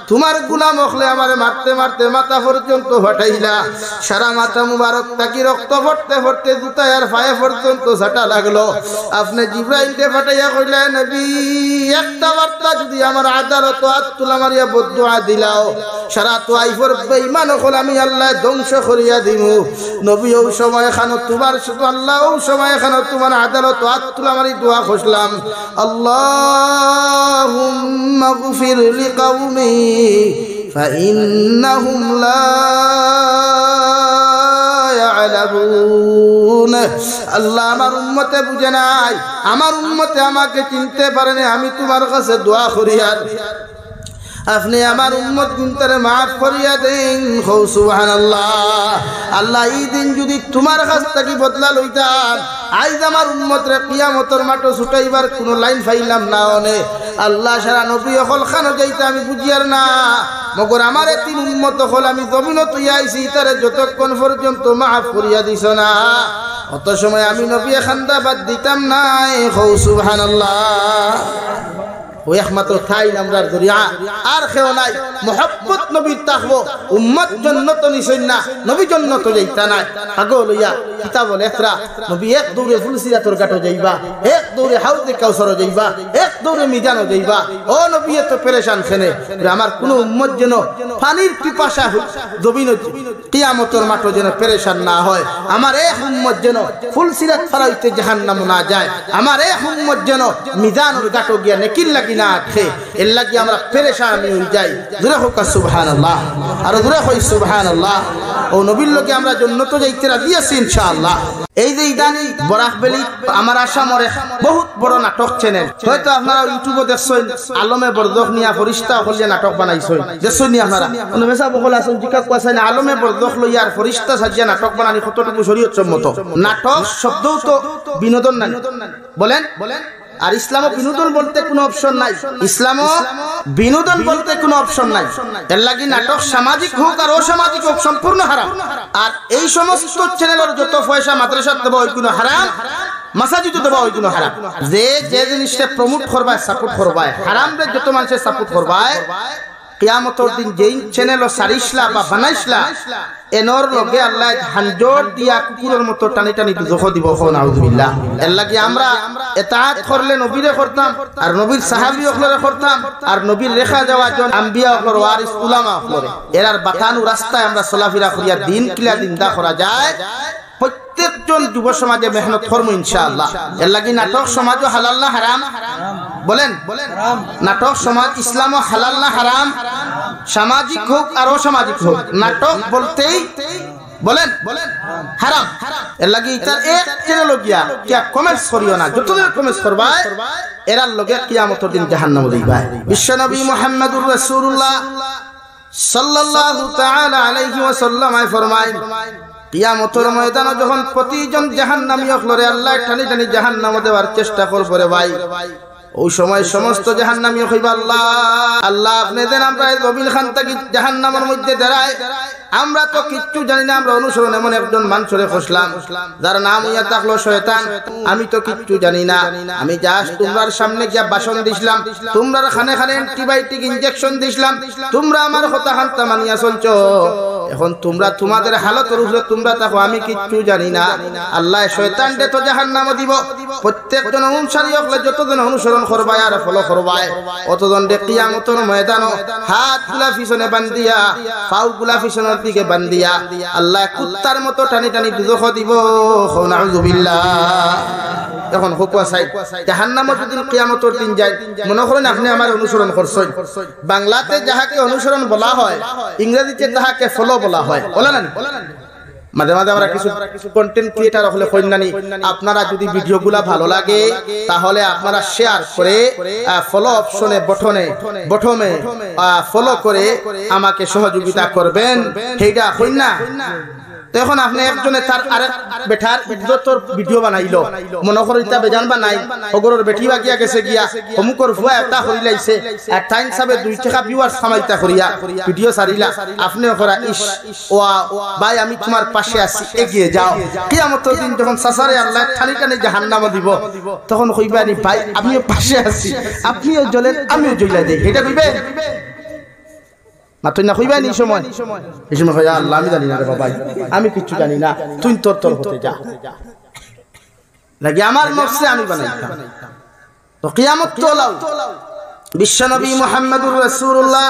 S1: তোমার গুলাম হলে আমারে মারতে মারতে মাথা পর্যন্ত ফাটাইলা, সারা মাথা মুবারক তাকি রক্ত পড়তে পড়তে জুতায় আর পায়ে পর্যন্ত ঝাঁটা লাগলো। আপনি জিব্রাইলকে ফাটাইয়া কইলেন নবী একটা বার্তা যদি আমার আদালত আত্তুলা মারিয়া বদদুয়া দিলাও সারা তাইফের বেঈমান হল আমি আল্লাহ ধ্বংস করিয়া দিমু। নবী ওই সময় খানো তোমার শুধু আল্লাহ ওই সময় খানো তোমার আদালত আত্তুলা মারি দোয়া খুশলাম আল্লাহুম্মা গফির লিকাউমি فإنهم لا يعلمون আল্লাহ আমার উম্মতে বুঝে নাই, আমার উম্মতে আমাকে চিনতে পারেনি। আমি তোমার কাছে দোয়া করি আর আপনি আমার উম্মত গুনতারে মাফ করিয়া দেন। হো সুবহানাল্লাহ। আল্লাহ এই দিন যদি তোমার কাছ থেকে বদলা লইতাম, আজ আমার উম্মতরে কিয়ামতের মাঠে ছুটাইবার কোনো লাইন পাইলাম না। অনে আল্লাহ সারা নবী হল খানো যাইতে আমি বুঝিয়ার না, মগর আমার তিন উম্মত হল আমি জমিনত আইছি তারে যতক্ষণ পর্যন্ত মাফ করিয়া দিছ না, অত সময় আমি নবী খান্দা বাদ দিতাম নাই। হো সুবহানাল্লাহ। ওই একমাত্র ঠাই আমরার দরিয়া আর কেউ নাই। মোহাব্বত নবীর থাকবো, উম্মত জন্নত নিছই না, নবী জন্নত যাইতা নাই। আগো লইয়া কিতাব লেখরা নবী এক দৌড়ে ফুলসিরাতর ঘাটও যাইবা, এক দৌড়ে হাউজে কাউসারও যাইবা, এক দৌড়ে মিজানও যাইবা। ও নবী এত পেরেশান খেনে আমার কোন উম্মত যেন পানির পিপাসা জমিন কিয়ামতের মাঠে যেন পেরেশান না হয়। আমার এক উম্মত যেন ফুলসিরাত ফারাইতে জাহান্নাম না যায়। আমার এক উম্মত যেন মিজানের ঘাটও গিয়া নেকির লাগি না আটকে, এর লাগি আমরা পেরেশান হয়ে যাই। দূরে হোক সুবহানাল্লাহ, আর দূরে হই সুবহানাল্লাহ। ও নবীর লোকে আমরা জন্নত যাইতে রাজি আছি ইনশাআল্লাহ। এই যে ইদানি বরাকবেলি আমার আসামরে বহুত বড় নাটক চ্যানেল, হয়তো আপনারা ইউটিউবে দেখছেন, আলমে বরদখ নিয়া ফরিস্তা হলিয়া নাটক বানাইছেন, দেখছেন নি আপনারা? কোন মেসা বকল আছেন জিকা কোয়াছেন আলমে বরদখ লইয়া আর ফরিস্তা সাজিয়া নাটক বানানি কতটুকু শরীয়ত সম্মত? নাটক শব্দও তো বিনোদন নাই, বলেন? আর ইসলামও বিনোদন বলতে কোনো অপশন নাই, ইসলামও বিনোদন বলতে কোনো অপশন নাই। এর লাগি নাটক সামাজিক হোক আর অসামাজিক হোক সম্পূর্ণ হারাম। আর এই সমস্ত চ্যানেলের যত পয়সা মাদ্রাসা দেবো ওই কোনো হারাম, মাসাজিদ দেবো ওই কোনো হারাম। যে যে জিনিসটা প্রমোট করবায় সাপোর্ট করবায়, হারাম রে যত মানুষের সাপোর্ট করবায়, কিয়ামতের দিন যেই চ্যানেল সারিসলা বা বানাইসলা এনর লগে আল্লাহ হানজর দিয়া কুকুরের মতো টানি টানি দুজখ দিব। নাউযুবিল্লাহ। এর লাগি আমরা ইতাআত করলে নবীরে করতাম, আর নবীর সাহাবী হকলরে করতাম, আর নবীর রেখা যাওয়া জন আম্বিয়া হকলর ওয়ারিস উলামা হকলরে এরার বাতানু রাস্তায় আমরা চলাফেরা করিয়া দিন কিলা দিনদা করা যায়। প্রত্যেকজন যুব সমাজে মেহনত করবো ইনশাআল্লাহ। এর লাগি নাটক সমাজও হালাল না হারাম? বলেন, নাটক সমাজ ইসলামও হালাল না হারাম? সামাজিক হোক আর অসামাজিক হোক, নাটক বলতেই বলেন হারাম। এর লাগি তার এক চ্যানেল গিয়া কিয়া কমেন্টস করিও না, যতদিন কমেন্টস করবাই এরার লগে কিয়ামতের দিন জাহান্নাম দিবাই। বিশ্বনবী মুহাম্মদুর রাসূলুল্লাহ সাল্লাল্লাহু তাআলা আলাইহি ওয়াসাল্লাম ফরমায়, কিয়ামতের ময়দানে যখন প্রতিজন জাহান্নামী হকলরে আল্লাহ টানি টানি জাহান্নাম দেওয়ার চেষ্টা করবে রে ভাই, ওই সময় সমস্ত জাহান্নামী হইবা আল্লাহ আল্লাহ আপনি দেন আমরা রবিল খান তাকে জাহান্নামের মধ্যে দাঁড়ায়। আমরা তো কিচ্ছু জানি না, আমরা অনুসরণ এমন একজন মানুষরে খসলাম যার নাম হইয়া থাকলো শয়তান। আমি তো কিচ্ছু জানি না, আমি জাস্ট তোমরার সামনে গিয়া ভাষণ দিছিলাম, তোমরার খানে খানে অ্যান্টিবায়োটিক ইনজেকশন দিছিলাম, তোমরা আমার কথা খান্তা মানিয়া চলছো। এখন তোমরা তোমাদের হালতের উপরে তোমরা থাকো, আমি কিচ্ছু জানি না। আল্লাহ শয়তানকে তো জাহান্নামে দিব। প্রত্যেকজন অনুসারী হলে যতজন অনুসরণ করবায় আর ফলো করবায় অতজন কিয়ামতের ময়দানে হাত গুলা পিছনে বান্ধিয়া পাও গুলা পিছনের দিকে বান্ধিয়া আল্লাহ কুত্তার মতো টানি টানি দুজখ দিব। নাউযুবিল্লাহ। এখন হুকুয়া চাই জাহান্নামে যদি কিয়ামতের দিন যায়, মনে করেন আপনি আমার অনুসরণ করছেন, বাংলাতে যাহাকে অনুসরণ বলা হয়, ইংরেজিতে তাহাকে ফলো বলা হয়, বলে না? মাঝে মাঝে আমরা কিছু কন্টেন্ট ক্রিয়েটার হলে কইনানি, আপনারা যদি ভিডিওগুলা ভালো লাগে তাহলে আপনারা শেয়ার করে ফলো অপশনে বটমে ফলো করে আমাকে সহযোগিতা করবেন, সেইটা কইনা। তখন আপনি একজনে তার আরেক বেটার ইজ্জতর ভিডিও বানাইলো, মনে করি তা বেজান বা নাই ওগরের বেটি বাকিয়া গেছে গিয়া অমুকর ভুয়া একটা হরি লাইছে আর টাইম সাবে 2 টাকা ভিউয়ার সামাইতা করিয়া ভিডিও সারিলা, আপনি করা ইস ওয়া ভাই আমি তোমার পাশে আছি, এগিয়ে যাও। কিয়ামতের দিন যখন সাসারে আল্লাহ খালি টানে জাহান্নামে দিব, তখন কইবা নি ভাই আমিও পাশে আছি, আপনিও জ্বলেন আমিও জ্বলা দেই, এটা কইবে না? তুই না কইবা নি সময় এই সময় কইয়া আল্লাহ আমি জানি না রে বাবা, আমি কিচ্ছু জানি না, তুই তোর হতে যা লাগি আমার নফসে আমি বানাইতাম। তো কিয়ামত তো লাও বিশ্বনবী মুহাম্মদুর রাসূলুল্লাহ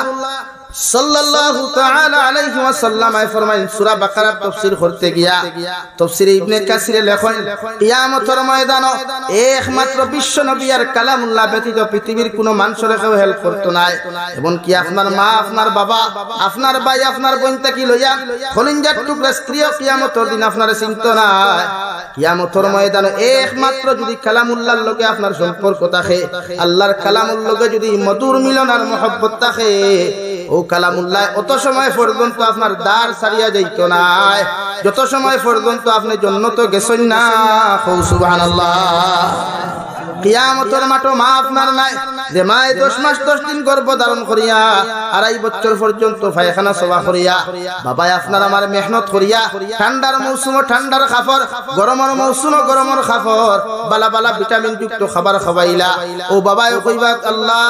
S1: সাল্লাল্লাহু তাআলা আলাইহি ওয়াসাল্লাম ফরমায় সূরা বাকারার তাফসীর করতে গিয়া তাফসীরে ইবনে কাসিরে লেখেন কিয়ামতের ময়দানে একমাত্র বিশ্ব নবী আর কালামুল্লাহ ব্যতীত পৃথিবীর কোনো মানুষের কেউ হেল্প করত না এবং কি আপনার মা আপনার বাবা আপনার ভাই আপনার বোন থেকে লইয়া খলিঞ্জার টুকরা স্ত্রীও কিয়ামতের দিন আপনার চিন্ত না কিয়ামতের ময়দানে একমাত্র যদি কালামুল্লাহর লগে আপনার সম্পর্ক থাকে আল্লাহর কালামুর লগে যদি মধুর মিলন আর মহব্বত থাকে ও কালামুল্লাহ অত সময় পর্যন্ত আপনার দ্বার ছাড়িয়া যাইতো না যত সময় পর্যন্ত আপনি জান্নাত গেছেন না সুবহানাল্লাহ কিয়ামতের মাঠে মা আপনার নাই যে মায়ে 10 মাস 10 দিন গর্ভ ধারণ করিয়া 2.5 বছর পর্যন্ত পায়খানা সবা করিয়া বাবা আপনার আমার মেহনত করিয়া ঠান্ডার মৌসুমে ঠান্ডার খাবার গরমের মৌসুমে গরমের খাবার বালা বালা ভিটামিন যুক্ত খাবার খাওয়াইলা ও বাবায় কইবা আল্লাহ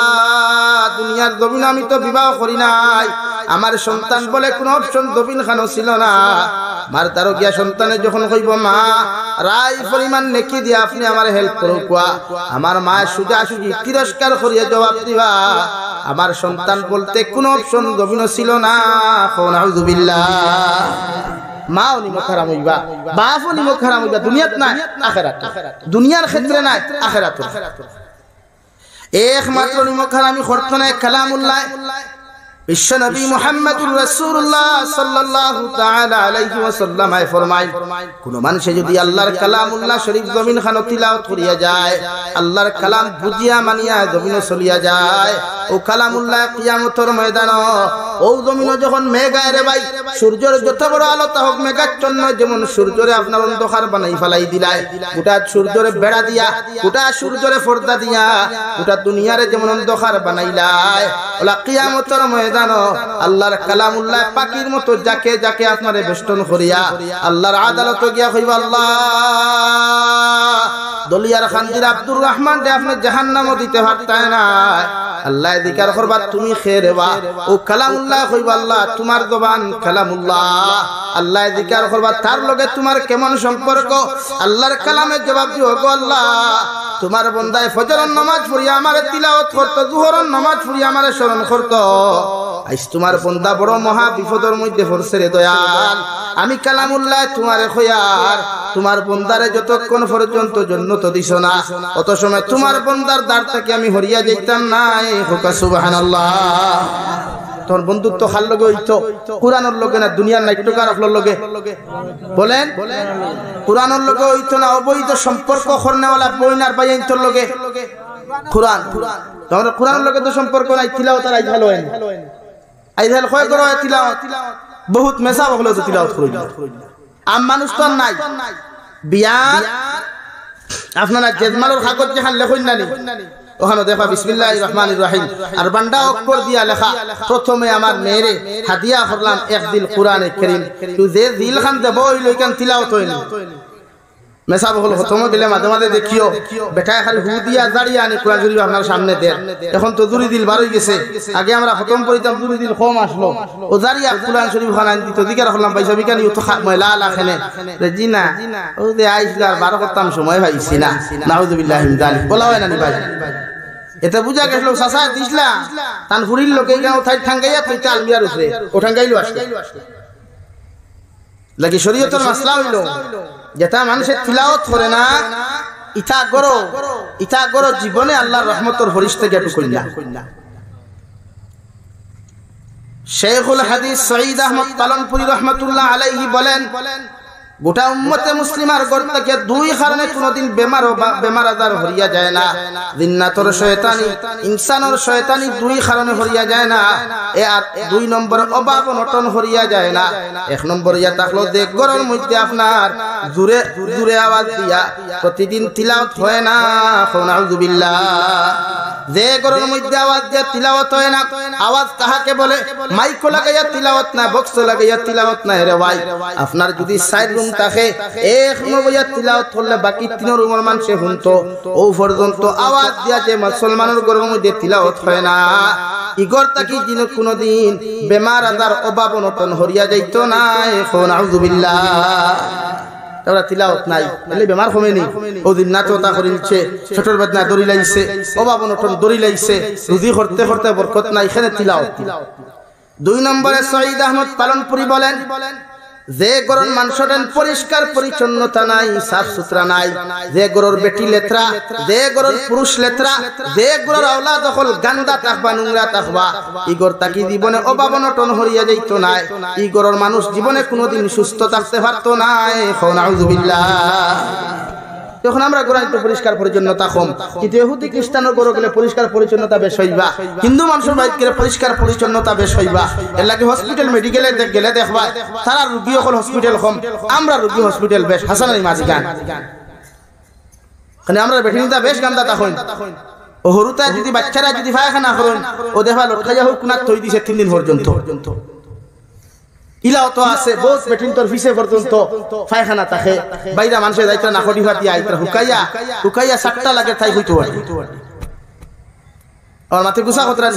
S1: দুনিয়ার জমিনে আমি তো বিবাহ করি নাই আমার সন্তান বলে কোনো অপশন জমিন খানো ছিল না মার তারও গিয়া সন্তানে যখন কইব মা রাই পরিমাণ নেকি দিয়ে আপনি আমার হেল্প করো কুয়া আমার মা সুজা সুজি তিরস্কার করিয়া জবাব দিবা আমার সন্তান বলতে কোনো অপশন জমিন ছিল না নাউযুবিল্লাহ মা উনি মুখারাম হইবা বাপ উনি মুখারাম হইবা দুনিয়াত নাই আখিরাত দুনিয়ার ক্ষেত্রে নাই আখিরাত একমাত্র উনি মুখারামি করতে নাই কালামুল্লাহ বিশ্ব নবী মুহাম্মদুর রাসূলুল্লাহ সাল্লাল্লাহু তাআলা আলাইহি ওয়াসাল্লাম ফরমায় কোন মানুষ যদি আল্লাহর কালামুল্লাহ শরীফ জমিন খানো তিলাওয়াত করিয়া যায় আল্লাহর কালাম বুঝিয়া মানিয়া জমিনে চলিয়া যায় ও কালামুল্লাহ কিয়ামতের ময়দানে ও জমিনে যখন মেঘ আয় রে ভাই সূর্যের যত বড় আলো তাহক মেঘাচ্ছন্ন যেমন সূর্যরে আপনার অন্ধকার বানাই ফেলাই দিলায় গোটা সূর্যরে বেড়া দিয়া গোটা সূর্যরে পর্দা দিয়া গোটা দুনিয়ারে যেমন অন্ধকার বানাইলায় ওলা কিয়ামতের ময়দানে আল্লাহর কালামুল্লাহ পাখির মতো যাকে যাকে আপনারে বেষ্টন করিয়া আল্লাহর আদালতে গিয়া কইবা আল্লাহ দলিয়ার খানজির আব্দুর রহমান দে আপনি জাহান্নামে দিতে পারতাই না আল্লাহ জিকির করবা তুমি খেরেবা ও কালামুল্লাহ কইবা আল্লাহ তোমার জবান কালামুল্লাহ আল্লাহ জিকির করবা তার লগে তোমার কেমন সম্পর্ক আল্লাহর কালামের জবাব দিও গো আল্লাহ তোমার বান্দায় ফজরের নামাজ পড়িয়া আমারে তিলাওয়াত করত যোহরের নামাজ পড়িয়া আমারে স্মরণ করত আজ তোমার বান্দা বড় মহা বিপদের মধ্যে পড়ছে রে দয়াল আমি কালামুল্লাহ তোমারে খয়ার তোমার বান্দারে যতক্ষণ পর্যন্ত জান্নাত দিছো না অত সময় তোমার বান্দার দ্বার থেকে আমি হরিয়া যাইতাম না হোকা সুবহানাল্লাহ তোর বন্ধুত্ব খাল লগে হইতো কুরআনের লগে না দুনিয়ার নাট্যকার লগে বলেন কুরআনের লগে হইতো না অবৈধ সম্পর্ক করনেওয়ালা বইনার বাইনতর লগে কুরআন তোমরা কুরআনের লগে তো সম্পর্ক নাই তিলাওয়াত আর আইহাল হয় আইহাল কয় করো তিলাওয়াত বহুত মেসা হলো তো তিলাওয়াত করি আম মানুষ তো নাই বিয়া আপনারা জেজমালের কাগজ যেখান লেখেন না ওখানে দেখা বিসমিল্লাহির রহমানির রহিম আর বান্ডা অক্ষর দিয়া লেখা প্রথমে আমার মেয়েরে হাদিয়া করলাম এক দিল কোরআনে কারীম তুই যে দিল খান দেব ওই লইকান তিলাওয়াত হইল মেসা বহল প্রথমে গেলে মাঝে মাঝে দেখিও বেটায় খালি হু দিয়া জাড়িয়া আনি কোরআন শরীফ আপনার সামনে দেন এখন তো জুরি দিল বার হয়ে গেছে আগে আমরা খতম করিতাম জুরি দিল কম আসলো ও জাড়িয়া কোরআন শরীফ খান আনি দিত দিকার হলাম পয়সা বিকানি তো ময়লা লাখেনে জি না ও যে আইছিল আর 12 করতাম সময় পাইছি না নাউযুবিল্লাহি মিন যালিক বলা হয় না নি ভাই এটা বুঝা গেল সাসা দিছলা তান ফুরির লোকে গাও থাই ঠাঙ্গাইয়া তুই আলমিয়ার উপরে ও ঠাঙ্গাইলো আসলে লাগি শরীয়তের মাসলা হইলো যেটা মানুষের তিলাওয়াত করে না ইতা গরো জীবনে আল্লাহর রহমতের ফরিশতা গেটু কইলা শেখুল হাদিস সঈদ আহমদ পালনপুরি রহমাতুল্লাহ আলাইহি বলেন গোটা উম্মতে মুসলিমার ঘর থেকে দুই কারণে কোনদিন বেমার আজার হরিয়া যায় না জিন্নাতর শয়তানি ইনসানর শয়তানি দুই কারণে হরিয়া যায় না এ আর দুই নম্বর অভাব অনটন হরিয়া যায় না এক নম্বর ইয়া থাকলো যে ঘরের মধ্যে আপনার জোরে জোরে আওয়াজ দিয়া প্রতিদিন তিলাওয়াত হয় না নাউযুবিল্লাহ যে ঘরের মধ্যে আওয়াজ দিয়া তিলাওয়াত হয় না আওয়াজ কাহাকে বলে মাইক লাগাইয়া তিলাওয়াত না বক্স লাগাইয়া তিলাওয়াত না রে ভাই আপনার যদি সাইড রুম থাকে এক নবইয়া তিলাওয়াত করলে বাকি তিন রুমের মানুষে শুনতো ও পর্যন্ত আওয়াজ দিয়া যে মুসলমানের ঘরের মধ্যে তিলাওয়াত হয় না ইগর তাকি দিন কোনদিন বেমার আজার অভাব অনটন হরিয়া যাইতো না এখন নাউযুবিল্লাহ তারা তিলাওয়াত নাই বলে বেমার কমেনি ও দিন নাচতা করিলছে ছোটর বাদনা দড়ি লাইছে অভাব অনটন দড়ি লাইছে রুজি করতে করতে বরকত নাই এখানে তিলাওয়াত 2 নম্বরে সঈদ আহমদ পালনপুরি বলেন যে গরুর মাংসটান পরিষ্কার পরিচ্ছন্নতা নাই, সাফ সুতরা নাই, যে গরুর বেটি লেত্রা, যে গরুর পুরুষ লেত্রা, যে গরুর আওলাদ হল গান্দা থাকবা, নোংরা থাকবা, ই গর তাকি জীবনে অভাবনটন হরিয়া যাইতো নাই, ই গরুর মানুষ জীবনে কোনোদিন সুস্থ থাকতে পারতো না। নাউযুবিল্লাহ। তখন আমরা গোড়া একটু পরিষ্কার পরিচ্ছন্নতা কম, কিন্তু ইহুদি খ্রিস্টানের গরু গেলে পরিষ্কার পরিচ্ছন্নতা বেশ হইবা, হিন্দু মানুষের বাইক গেলে পরিষ্কার পরিচ্ছন্নতা বেশ হইবা। এর লাগে হসপিটাল মেডিকেলে গেলে দেখবা তারা রুগী হল হসপিটাল কম, আমরা রুগী হসপিটাল বেশ। হাসান আলী মাঝি গান আমরা বেঠিনিতা বেশ গান্দা তখন ও হরুতা যদি বাচ্চারা যদি পায়খানা করেন ও দেখবা লটকাইয়া হোক কুনার থই দিছে 3 দিন পর্যন্ত। ইলাও তো আছে বহুত বেটিন তোর ফিসে পর্যন্ত পায়খানা থাকে, বাইরা মানুষের যাইতো না খটি ফাটি আইতা হুকাইয়া হুকাইয়া 7টা লাগে তাই হইতো আর মাথে গুছা কতরা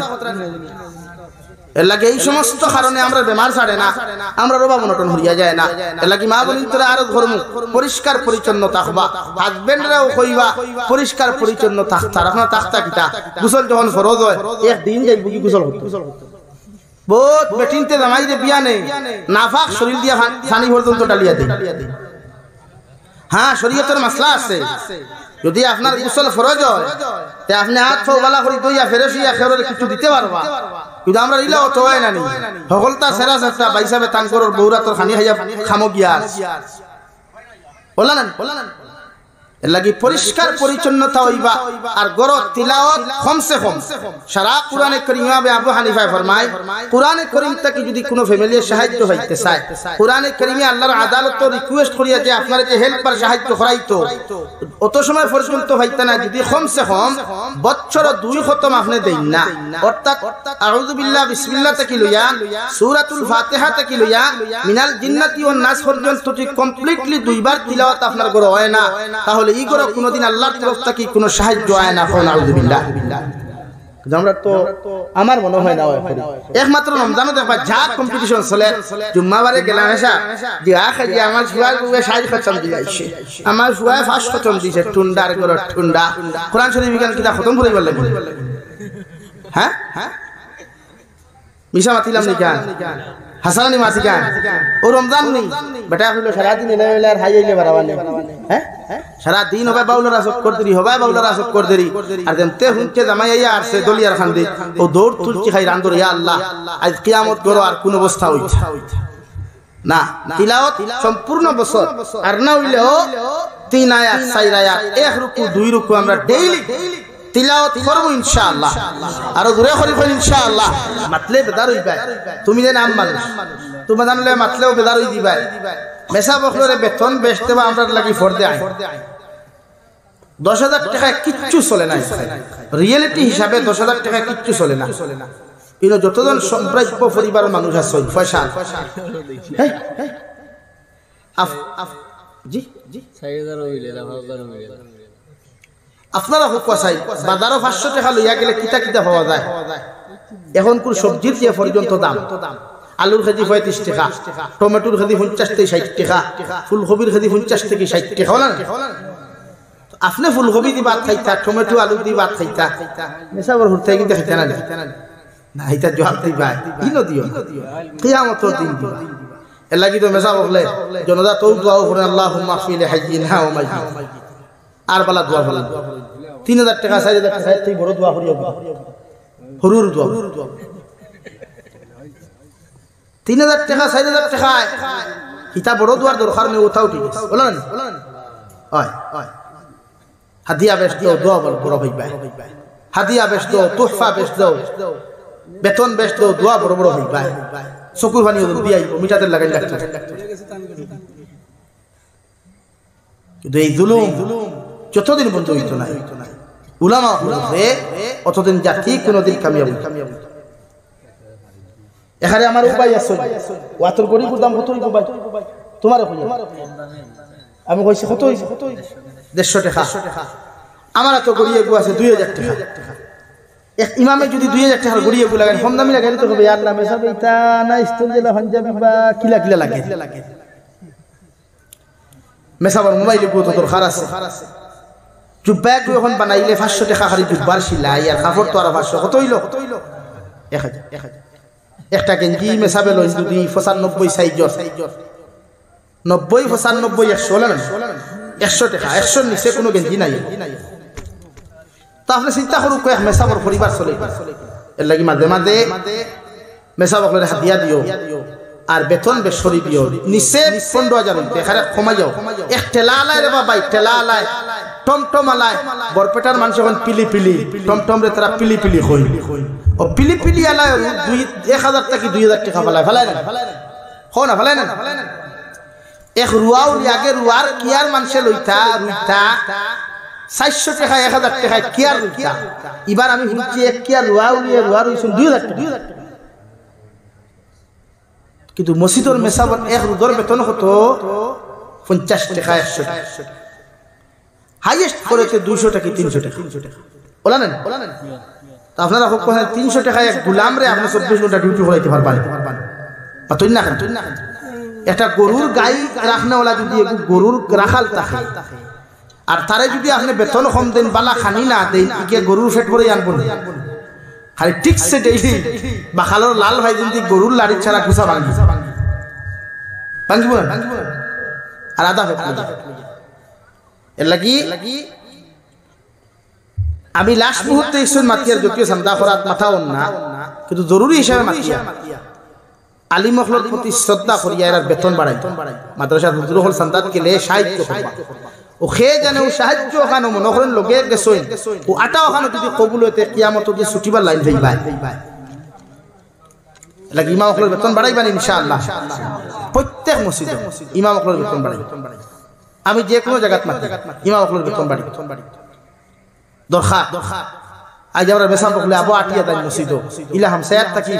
S1: এর লাগে এই সমস্ত কারণে আমরা বেমার ছাড়ে না, আমরা রোবা মনটন হইয়া যায় না। এর লাগে মা বলি তোরা আরো ধর্ম পরিষ্কার পরিচ্ছন্ন থাকবা, হাজবেন্ডরাও কইবা পরিষ্কার পরিচ্ছন্ন থাকতা। আপনার থাকতা কিটা গোসল যখন ফরজ হয় একদিন যাই বুকি গোসল করতে, বহুত বেটিনতে জামাই দে বিয়া নেই নাফাক শরীর দিয়া পানি পর্যন্ত ডালিয়া দেয়। হ্যাঁ শরীয়তের মাসলা আছে, যদি আপনার গোসল ফরজ হয় তে আপনি হাত ফো বালা করে দইয়া ফেরেশ হইয়া খেররে কিছু দিতে পারবা, কিন্তু আমরা ইলাও তো হয় না নি সকলটা সেরা সেরা বাইসাবে তানকরর বউরা তোর খানি খাইয়া খামো গিয়া বললেন। এর লাগি পরিষ্কার পরিচ্ছন্নতা হইবা। আর গরত তিলাওয়াত কমসে কম সারা কোরআনে কারীমে আবু হানিফা ফরমায় কোরআনে কারীম থেকে যদি কোনো ফ্যামিলির সাহায্য হইতে চায়, কোরআনে কারীমে আল্লাহর আদালত রিকোয়েস্ট করিয়া যে আপনারা যে হেল্পার সাহায্য করাইতো অত সময় পর্যন্ত হইতে না, যদি কমসে কম বছর 2 খতম আপনি দেন না, অর্থাৎ আউযু বিল্লাহ বিসমিল্লাহ থেকে লইয়া সূরাতুল ফাতিহা থেকে লইয়া মিনাল জিন্নাতি ওয়ান নাস পর্যন্ত যদি কমপ্লিটলি 2 বার তিলাওয়াত আপনার ঘরে হয় না, তাহলে এই করে কোনোদিন আল্লাহর তরফ থেকে কোনো সাহায্য হয় না। নাউযুবিল্লাহ। আমরা তো আমার মনে হয় না একমাত্র রমজানে দেখবা যা কম্পিটিশন চলে, জুম্মাবারে গেলাম এসা যে আখে আমার ফুয়ার গুবে 60 খতম দিয়েছে, আমার ফুয়া 5 খতম দিয়েছে, ঠুন্ডার করে ঠুন্ডা কোরআন শরীফ বিজ্ঞান কিতা খতম করে বললেন। হ্যাঁ মিশা মাতিলাম নি গান হাসানি মাতি গান ও রমজান নেই বেটা হইলো সারা দিন এলে আর হাই আইলে বাড়াবানে। হ্যাঁ সারা দিন হবে বাউলার আসব কর দেরি হবে, বাউলার আসব কর দেরি আর দেমতে হুনকে জামাই আইয়া আসছে দলিয়ার খান্দি ও দৌড় তুলছি খাই রান্দর ইয়া আল্লাহ আজ কিয়ামত করো আর কোন অবস্থা হইছে না। তিলাওয়াত সম্পূর্ণ বছর আর না হইলেও 3 আয়াত 4 আয়াত 1 রুকু 2 রুকু আমরা ডেইলি তিলাওয়াত করব ইনশাআল্লাহ, আর দূরে করিব ইনশাআল্লাহ। মাতলে বেদার হইবা, তুমি যে নাম মানুষ তুমি জানলে মাতলেও বেদার হই দিবা। মেসা বখরে বেতন বেচতে বা আমরার লাগি ফরদে আই 10,000 টাকা কিচ্ছু চলে না, রিয়েলিটি হিসাবে 10,000 টাকা কিচ্ছু চলে না। কিন্তু যতজন সম্প্রাপ্য পরিবারের মানুষ আছে পয়সা জি জি
S2: 4000 হইলে 5000 হইলে
S1: আপনারা হোক চাই বাজারও 500 টাকা লইয়া গেলে কিতা কিতা পাওয়া যায়। এখন কোন সবজির যে পর্যন্ত দাম, আলুর কেজি 35 টাকা, টমেটোর কেজি 50 থেকে 60 টাকা, ফুলকপির কেজি 50 থেকে 60 টাকা হল না। আপনি ফুলকপি দি ভাত খাইতা, টমেটো আলু দি ভাত খাইতা, মেসাবর হুরতে কিন্তু খাইতা না না, এটা জবাব দিবা ইনো দিও কিয়ামতের দিন দিবা। এর লাগি তো মেসা বললে জনতা তো দোয়া করে আল্লাহুম্মা ফিল হাইয়িনা ওয়া মাইয়িত আর বালা দোয়া বলেন 3000 টাকা 4000 টাকা তুই বড় দোয়া করিও হরুর দোয়া 3000 টাকা 4000 টাকা ইটা বড় দোয়ার দরকার নেই, ওটাও ঠিক আছে বলেন। হয় হাদিয়া বেশ দিও, দোয়া বড় হইবা, হাদিয়া বেশ দাও, তোহফা বেশ দাও, বেতন বেশ দাও, দোয়া বড় বড় হইবা। চকুর পানি দিয়াই মিটাতে লাগাই ডাক্তার, কিন্তু এই জুলুম যতদিন বন্ধ হইতো না উলামা বলছে অতদিন জাতি কোনদিন কামিয়াব। এখানে আমার উপায় আছে, ওয়াতর গরিব দাম কত হইব ভাই তোমার কইয়া আমি কইছি কত হইছে 150 টাকা, আমার তো গড়িয়ে গু আছে 2000 টাকা। এক ইমামে যদি 2000 টাকা গড়িয়ে গু লাগান কম দামি লাগাই তো হবে আর না মেসাবে এটা না স্টোন দিলা পাঞ্জাবি বা কিলা কিলা লাগে মেসাবার মোবাইলে গু তো দরকার আছে। জুব্বা এখন বানাইলে 500 টাকা খালি জুব্বার সিলাই আর কাপড় তো আর 500 কত হইল 1000 একটা গেঞ্জি মেসাবে লই যদি 95 সাইজর 90 95 100 হলো না 100 টাকা 100 নিচে কোনো গেঞ্জি নাই তো আপনি চিন্তা করুন কয়েক মেসাবর পরিবার চলে এর লাগি মাঝে মাঝে মেসাবকলের হাতিয়া দিও আর বেতন বেসরি দিও নিচে 15,000 দেখারে কমা যাও এক ঠেলা আলায় রে বাবা ঠেলা আলায় টমটম আলায় বরপেটার মানুষ এখন পিলি পিলি টমটম রে তারা পিলি পিলি হই ও পিলি পিলি আলায় 1000 টাকা 2000 টাকা ফেলায় না হো না ফেলায় না এক রুয়াও আগে রুয়ার কিয়ার মানুষে লইতা রুইতা 400 টাকা 1000 টাকা কিয়ার রুইতা এবার আমি বুঝছি এক কিয়ার রুয়াও নিয়ে রুয়ার হইছেন 2000 টাকা কিন্তু মসজিদের মেসাবর এক রুদর বেতন হতো 50 টাকা 100 টাকা হাইয়েস্ট করেছে 200 টাকা 300 টাকা বলা না আপনারা খুব কোন 300 টাকা এক গোলাম রে আপনি 24 ঘন্টা ডিউটি করাইতে পারবেন পাতই না একটা গরুর গাই রাখনেওয়ালা যদি এক গরুর রাখাল থাকে আর তারে যদি আপনি বেতন কম দেন বালা খানি না দেন ইকে গরুর ফেট করে আনবো খালি ঠিকছে ডেইলি বাখালোর লাল ভাই যদি গরুর লাড়ি ছাড়া গুছা ভাঙবো না আর আদা ফেট এর লাগি আমি লাস্ট মুহূর্তে ঈশ্বর মাতিয়ার যদিও চিন্তা করার মাথাও না কিন্তু জরুরি হিসাবে মাতিয়া আলিম মখলর প্রতি শ্রদ্ধা করিয়া এর বেতন বাড়াই মাদ্রাসা হুজুর হল সন্তান কে লে সাহায্য করবা ও খেয়ে জানে ও সাহায্য ওখানে মনে করেন লোকে গেছইন ও আটা ওখানে যদি কবুল হইতে কিয়ামত যদি ছুটিবার লাইন দেই ভাই লাগি ইমাম মখলর বেতন বাড়াইবেন ইনশাআল্লাহ প্রত্যেক মসজিদে ইমাম মখলর বেতন বাড়াই আমি যে কোনো জায়গাত মাতি ইমাম মখলর বেতন বাড়াই দরকার আজ আমরা বেসাম বকলে আবু আটিয়া তাই মসজিদ ইলা হামসায়াত থাকি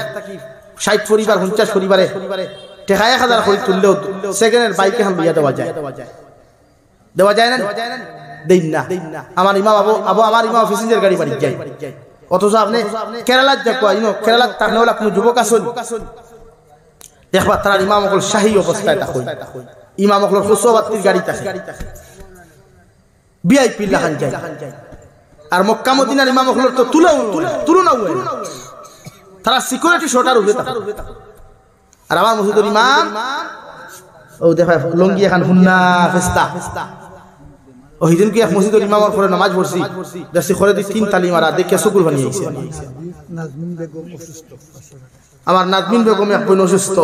S1: 60 পরিবার 50 পরিবারে টাকা 1000 করে তুললেও সেকেন্ডের বাইকে হাম বিয়া দেওয়া যায় না দেই না আমার ইমাম আবু আমার ইমাম অফিসের গাড়ি বাড়ি যায় অথচ আপনি কেরালাত যাকো কেরালাত তাকনেওয়ালা কোন যুবক আসল দেখবা তার ইমাম হল শাহী অবস্থায় তাকই ইমাম হল খুশবাতির গাড়ি থাকে ভিআইপি লাহান যায় আর মক্কা মদিনার ইমাম হল তো তুলনা হয় তারা সিকিউরিটি শটার উঠে থাকে আর আমার মসজিদের ইমাম ও দেখা লঙ্গি এখন হুন্না ফেস্তা ও হিদিন কি এক মসজিদের ইমামের পরে নামাজ পড়ছি দেখছি করে দি 3 তালি মারা দেখে সুকুল বানিয়েছে নাজমিন বেগম অসুস্থ আমার নাজমিন বেগম এক বোন অসুস্থ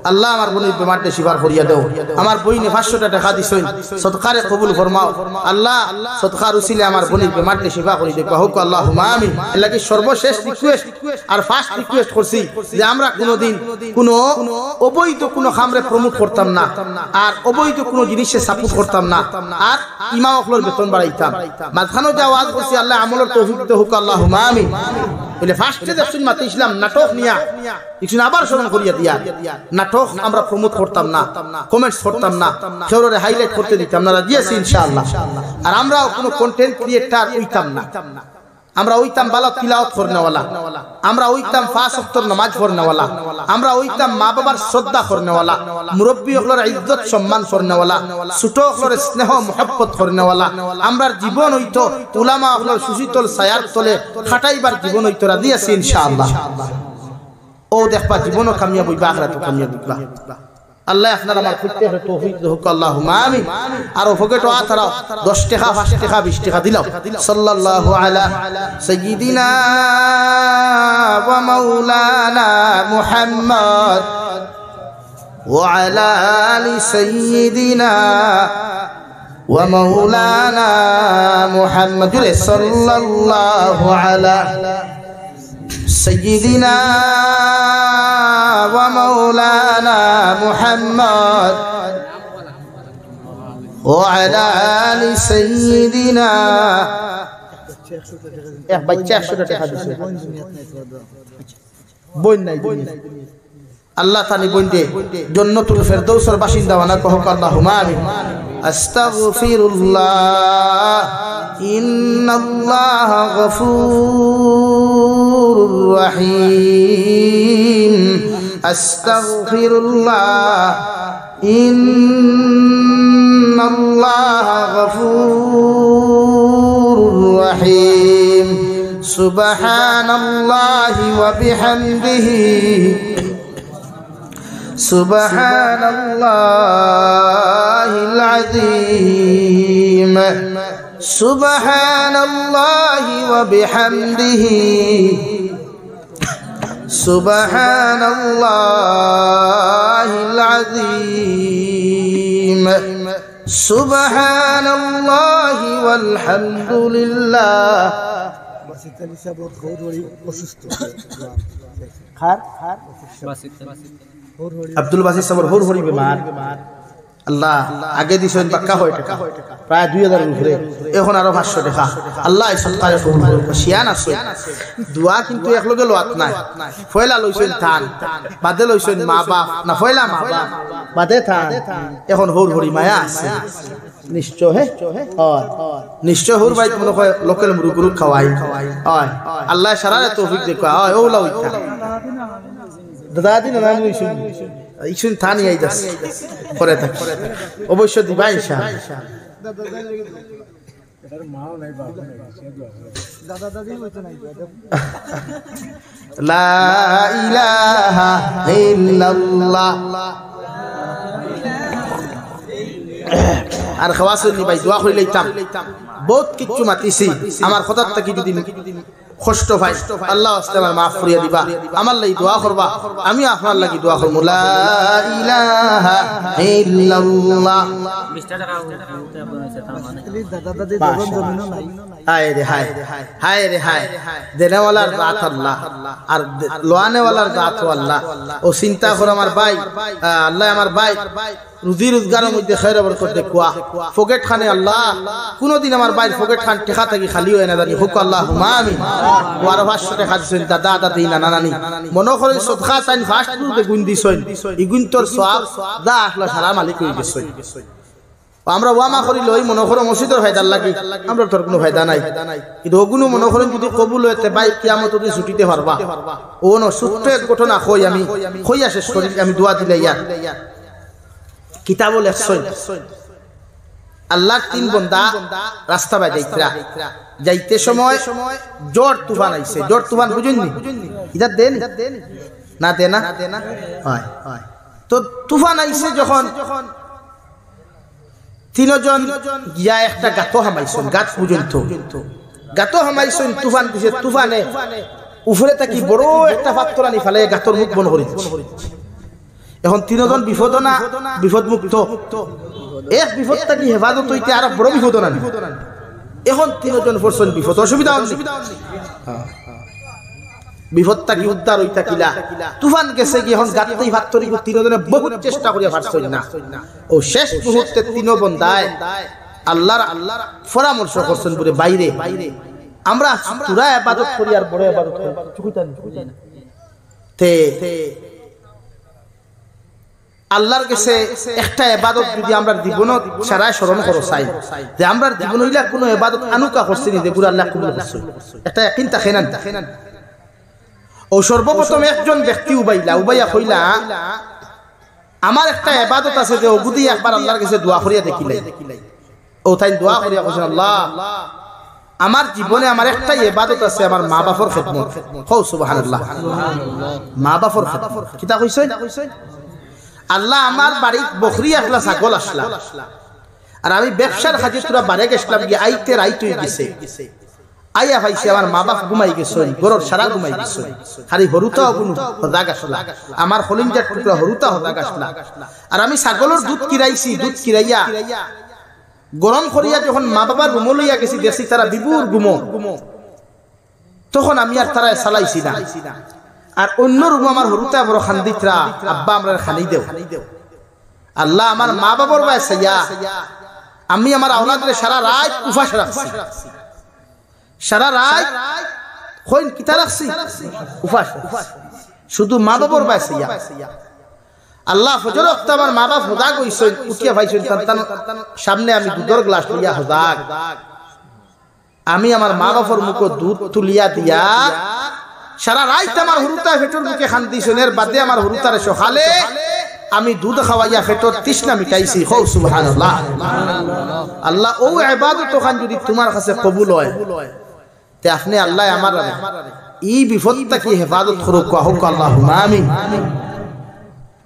S1: আল্লাহ আমার বোনের বেমারটা শিফার করিয়া দাও আমার বইনে 500 টাকা দিছেন সদকারে কবুল ফরমাও আল্লাহ সদকার উসিলে আমার বোনের বেমারটা শিফা করি দাও হোক আল্লাহুম্মা আমিন এর কি সর্বশেষ রিকোয়েস্ট আর ফার্স্ট রিকোয়েস্ট করছি যে আমরা কোনোদিন কোনো অবৈধ কোনো খামরে প্রমোট করতাম না আর অবৈধ কোনো জিনিসে সাপোর্ট করতাম না আর ইমাম ওয়াকলর বেতন বাড়াইতাম মাঝখানে যে আওয়াজ করছি আল্লাহ আমলের তৌফিক দাও হোক আল্লাহুম্মা আমিন বলে ফার্স্টে দেখুন মাতে ইসলাম নাটক নিয়া ইসলাম আবার স্মরণ করিয়া দিয়া নাটক আমরা প্রমোট করতাম না কমেন্টস করতাম না কেউরে হাইলাইট করতে দিতাম না দিয়েছি ইনশাআল্লাহ আর আমরাও কোনো কন্টেন্ট ক্রিয়েটর হইতাম না আমরা ওইতাম বালা তিলাওয়াত করনেওয়ালা আমরা ওইতাম 5 ওয়াক্তের নামাজ পড়নেওয়ালা আমরা ওইতাম মা বাবার শ্রদ্ধা করনেওয়ালা মুরব্বি হলর ইজ্জত সম্মান করনেওয়ালা ছোট হলর স্নেহ মোহাব্বত করনেওয়ালা আমরার জীবন হইতো উলামা হলর সুশীতল ছায়ার তলে খাটাইবার জীবন হইতো রাজি আছি ইনশাআল্লাহ ও দেখবা জীবনও কামিয়াব হইবা আখিরাতও কামিয়াব হইবা আল্লাহ আপনার আমার প্রত্যেক তৌফিক দাও আল্লাহুম্মা আমিন আর ফকেটো আতারা 10 টাকা 5 টাকা 20 টাকা দিলাও সাল্লাল্লাহু আলা সাইয়্যিদিনা ওয়া মাওলানা মুহাম্মদ ওয়া আলা আলি সাইয়্যিদিনা ওয়া মাওলানা মুহাম্মদ সাল্লাল্লাহু আলা سيدنا ومولانا محمد وعلى آل سيدنا আল্লাহ তানি বইন্দে জান্নাতুল ফেরদৌসের বাসিন্দা বানা কহক আল্লাহুম্মা আমিন আস্তাগফিরুল্লাহ ইন্নাল্লাহা গফুরুর রহিম আস্তাগফিরুল্লাহ ইন্নাল্লাহা গফুরুর রহিম সুবহানাল্লাহি ওয়া বিহামদিহি সুবহানাল্লাহিল আযীম সুবহানাল্লাহি ওয়া বিহামদিহি সুবহানাল্লাহিল আযীম সুবহানাল্লাহি ওয়াল হামদুলিল্লাহ আব্দুল বাসির সাহেব হোর হরি বেমার আল্লাহ আগে দিছেন পাক্কা হয় টাকা প্রায় 2000 এর উপরে এখন আরো 500 টাকা আল্লাহ এই সরকারে কবুল করুন শিয়ান আছে দোয়া কিন্তু একলগে লোয়াত নাই ফয়লা লইছেন থান বাদে লইছেন মা বাপ না ফয়লা মা বাপ বাদে থান এখন হোর হরি মায়া আছে নিশ্চয় হে হয় নিশ্চয় হোর ভাই মনে হয় লোকাল মুরুগুরু খাওয়াই হয় আল্লাহ সারারে তৌফিক দে হয় ওলা হইতা দাদা দিন না লইছেন ইছুন থানি আইদাস করে থাক অবশ্য দিবা ইনশাআল্লাহ এটার মাও নাই বাপ নাই দাদা দাদি হইতো নাই লা ইলাহা ইল্লাল্লাহ আর খাওয়াসুন নি ভাই দোয়া কইলাইতাম বহুত কিছু মাতিছি আমার কথার থেকে যদি কষ্ট ভাই আল্লাহ আস্তে আমার মাফ করিয়া দিবা আমার লাগি দোয়া করবা আমি আপনার লাগি দোয়া করব লা ইলাহা ইল্লাল্লাহ 20 টাকা দাদা দাদি দোকান জমিনো নাই হায় রে হায় হায় রে হায় দেনে ওয়ালার জাত আল্লাহ আর লোয়ানে ওয়ালার জাত আল্লাহ ও চিন্তা কর আমার ভাই আল্লাহ আমার ভাই রুজি রোজগারের মধ্যে খায়র বরকত দেখুয়া ফকেট খানে আল্লাহ কোনদিন আমার ভাই ফকেট খান টেকা থাকি খালি হয় না জানি হুক আল্লাহুম্মা আমিন ওয়ার 500 টাকা দিছেন দাদা দাদি নানা নানি মনে করে সদকা চাইন ফাস্ট ফুডে গুণ দিছেন ইগুন তোর সওয়াব দা আখলা সারা মালিক হই গেছেন আমরা ওয়ামা করি লই মনে করো মসজিদের ফায়দা লাগি আমরা তোর কোনো ফায়দা নাই কিন্তু ওগুলো মনে করেন যদি কবুল হইতে ভাই কিয়ামত যদি ছুটিতে পারবা ও ন সূত্র এক ঘটনা কই আমি কইয়া শেষ করি আমি দোয়া দিলে ইয়ার কিতাবুল লেখছেন আল্লাহর তিন বান্দা রাস্তা বাই যাইতে সময় জোর তুফান আইছে জোর তুফান বুঝুননি এটা দেন না দেনা হয় হয় তো তুফান আইছে যখন তিনজন গিয়া একটা গাত হামাইছেন গাত পর্যন্ত গাত হামাইছেন তুফান দিছে তুফানে উপরে থাকি বড় একটা পাথর আনি ফেলে গাতর মুখ বন্ধ করে এখন তিনজন বিপদ না বিপদ মুক্ত এক বিপদ থাকি হেফাজত হইতে আর বড় বিপদ না এখন তিনজন পড়ছেন বিপদ অসুবিধা হচ্ছে বিপদ থাকি উদ্ধার হইতা কিলা তুফান গেছে কি এখন গাততেই ভাতরি তিনজনে বহুত চেষ্টা করিয়া পারছেন না ও শেষ মুহূর্তে তিন বন্দায় আল্লাহর পরামর্শ করছেন বলে বাইরে আমরা পুরা ইবাদত করি আর বড় ইবাদত করি তে আল্লাহর কাছে একটা ইবাদত যদি আমরা জীবন সারা স্মরণ করো চাই যে আমরা জীবন হইলা কোনো ইবাদত আনুকা করছি নি যে পুরো আল্লাহ কবুল করছে একটা ইয়াকিন তাখেনান ও সর্বপ্রথম একজন ব্যক্তি উবাইয়া কইলা আমার একটা ইবাদত আছে যে ওগুদি একবার আল্লাহর কাছে দোয়া করিয়া দেখিলাই ও তাই দোয়া করিয়া কইছেন আল্লাহ আমার জীবনে আমার একটা ইবাদত আছে আমার মা বাপর খিদমত কও সুবহানাল্লাহ মা বাপর খিদমত কিতা কইছেন আল্লাহ আমার বাড়ি বকরি আসলা ছাগল আসলা আর আমি ব্যবসার কাজে তোরা বাড়ি গেছিলাম গিয়ে আইতে রাইত হয়ে গেছে আইয়া ভাইছে আমার মা বাপ ঘুমাই গেছে গরর সারা ঘুমাই গেছে খালি হরুতা গুণ হদা গাছলা আমার হলিঞ্জার টুকরা হরুতা হদা গাছলা আর আমি ছাগলের দুধ কিরাইছি দুধ কিরাইয়া গরম করিয়া যখন মা বাবার রুমো লইয়া গেছি দেখছি তারা বিপুর গুমো তখন আমি আর তারা চালাইছি না আর অন্য রুম আমার হরুতা বড় খান্দিতরা আব্বা আমরা খানি দেও আল্লাহ আমার মা বাবার বয়সা আমি আমার আওলাদের সারা রাত উপাস রাখছি সারা রাত কইন কিতা রাখছি উপাস শুধু মা বাবার বয়সা আল্লাহ ফজর ওয়াক্ত আমার মা বাপ হদা কইছেন উঠিয়া ভাইছেন সন্তান সামনে আমি দুধের গ্লাস লইয়া হদা আমি আমার মা বাবার মুখ দুধ তুলিয়া দিয়া সারা রাত আমার হুরুতা ফেটর মুখে খান দিছেন এর বাদে আমার হুরুতারে সকালে আমি দুধ খাওয়াইয়া ফেটর তৃষ্ণা মিটাইছি কও সুবহানাল্লাহ আল্লাহ ও ইবাদত খান যদি তোমার কাছে কবুল হয় তে আপনি আল্লাহ আমার এই বিপদটা কি হেফাজত করুক হোক আল্লাহুম্মা আমিন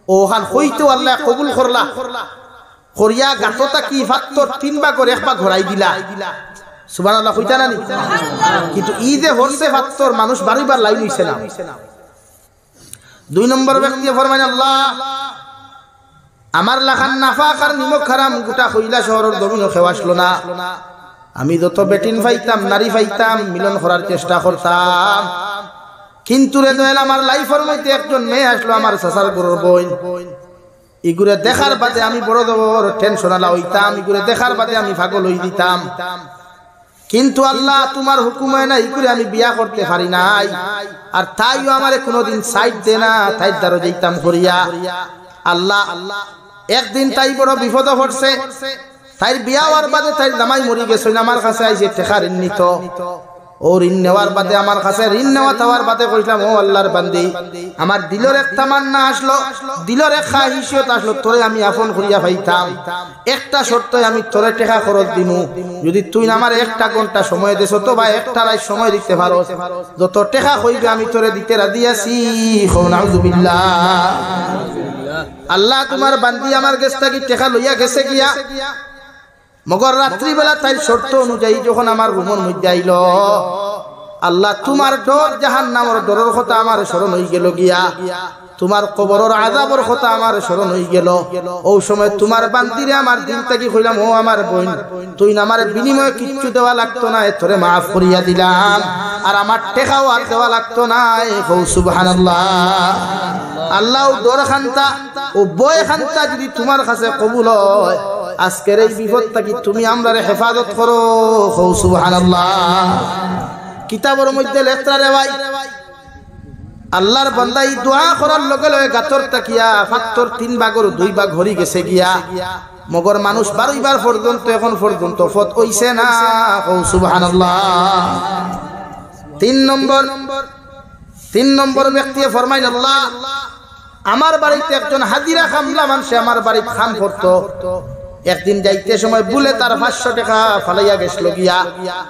S1: ওখান হইতো আল্লাহ কবুল করলা করিয়া গাতটা কি ফাত্তর 3 ভাগ করে 1 ভাগ ঘোরাই দিলা সুবহানাল্লাহ কইতা না নি কিন্তু ই যে হরছে ফাত্তর মানুষ বারবার লাইন হইছে না 2 নম্বর ব্যক্তি ফরমায় আল্লাহ আমার লাখান নাফাক আর নিমক হারাম গোটা কইলা শহরের জমিনও খেওয়াসলো না আমি যত বেটিন পাইতাম নারী পাইতাম মিলন করার চেষ্টা করতাম কিন্তু রে দয়াল আমার লাইফের মধ্যে একজন মেয়ে আসলো আমার চাচার গরুর বোন ইগুরে দেখার বাদে আমি বড় বড় টেনশন আলা হইতাম ইগুরে দেখার বাদে আমি পাগল হই দিতাম কিন্তু আল্লাহ তোমার হুকুমে না ইগুরে আমি বিয়া করতে পারি নাই আর তাইও আমারে কোনোদিন সাইড দে না তাই দারো যাইতাম করিয়া আল্লাহ একদিন তাই বড় বিপদ পড়ছে তাই বিয়া হওয়ার বাদে তাই জামাই মরি গেছে আমার কাছে আইছে টাকা ঋণ নিত ও ঋণ নেওয়ার বাদে আমার কাছে ঋণ নেওয়া থাকার বাদে কইলাম ও আল্লাহর বান্দি আমার দিলের এক তামান্না আসলো দিলের এক খাহিশিয়ত আসলো তোরে আমি আপন করিয়া পাইতাম একটা শর্তে আমি তোরে টাকা খরচ দিমু যদি তুই আমার 1 ঘন্টা সময় দেছ তো বা 1 রাত সময় দিতে পারো যত টাকা কইবে আমি তোরে দিতে রাজি আছি নাউযুবিল্লাহ আল্লাহ তোমার বান্দি আমার কাছ থেকে টাকা লইয়া গেছে গিয়া মগর রাত্রি বেলা তাই শর্ত অনুযায়ী যখন আমার রুমের মধ্যে আইল আল্লাহ তোমার ডর জাহান্নামের ডরের কথা আমার স্মরণ হই গেল গিয়া তোমার কবরের আযাবের কথা আমার স্মরণ হই গেল ওই সময় তোমার বান্দিরে আমার দিল থেকে কইলাম ও আমার বোন তুই আমার বিনিময়ে কিচ্ছু দেওয়া লাগতো না তোরে মাফ করিয়া দিলাম আর আমার টাকাও আর দেওয়া লাগতো না সুবহানাল্লাহ আল্লাহ ডর খান্তা ও বয় খান্তা যদি তোমার কাছে কবুল হয় আজকের এই বিপদ থেকে তুমি আমরারে হেফাজত করো সুবহানাল্লাহ কিতাবের মধ্যে লেখা রে ভাই আল্লাহর বান্দা এই দোয়া করার লগে লগে গাতর তাকিয়া ফাত্তর 3 ভাগের 2 ভাগ হরি গেছে গিয়া মগর মানুষ 12 বার পর্যন্ত এখন পর্যন্ত ফত হইছে না সুবহানাল্লাহ 3 নম্বর ব্যক্তি ফরমাইল আল্লাহ আমার বাড়িতে একজন হাজিরা খামলা মানুষে আমার বাড়িতে খাম করতো একদিন যাইতে সময় বুলে তার 500 টাকা ফালাইয়া গেছিল গিয়া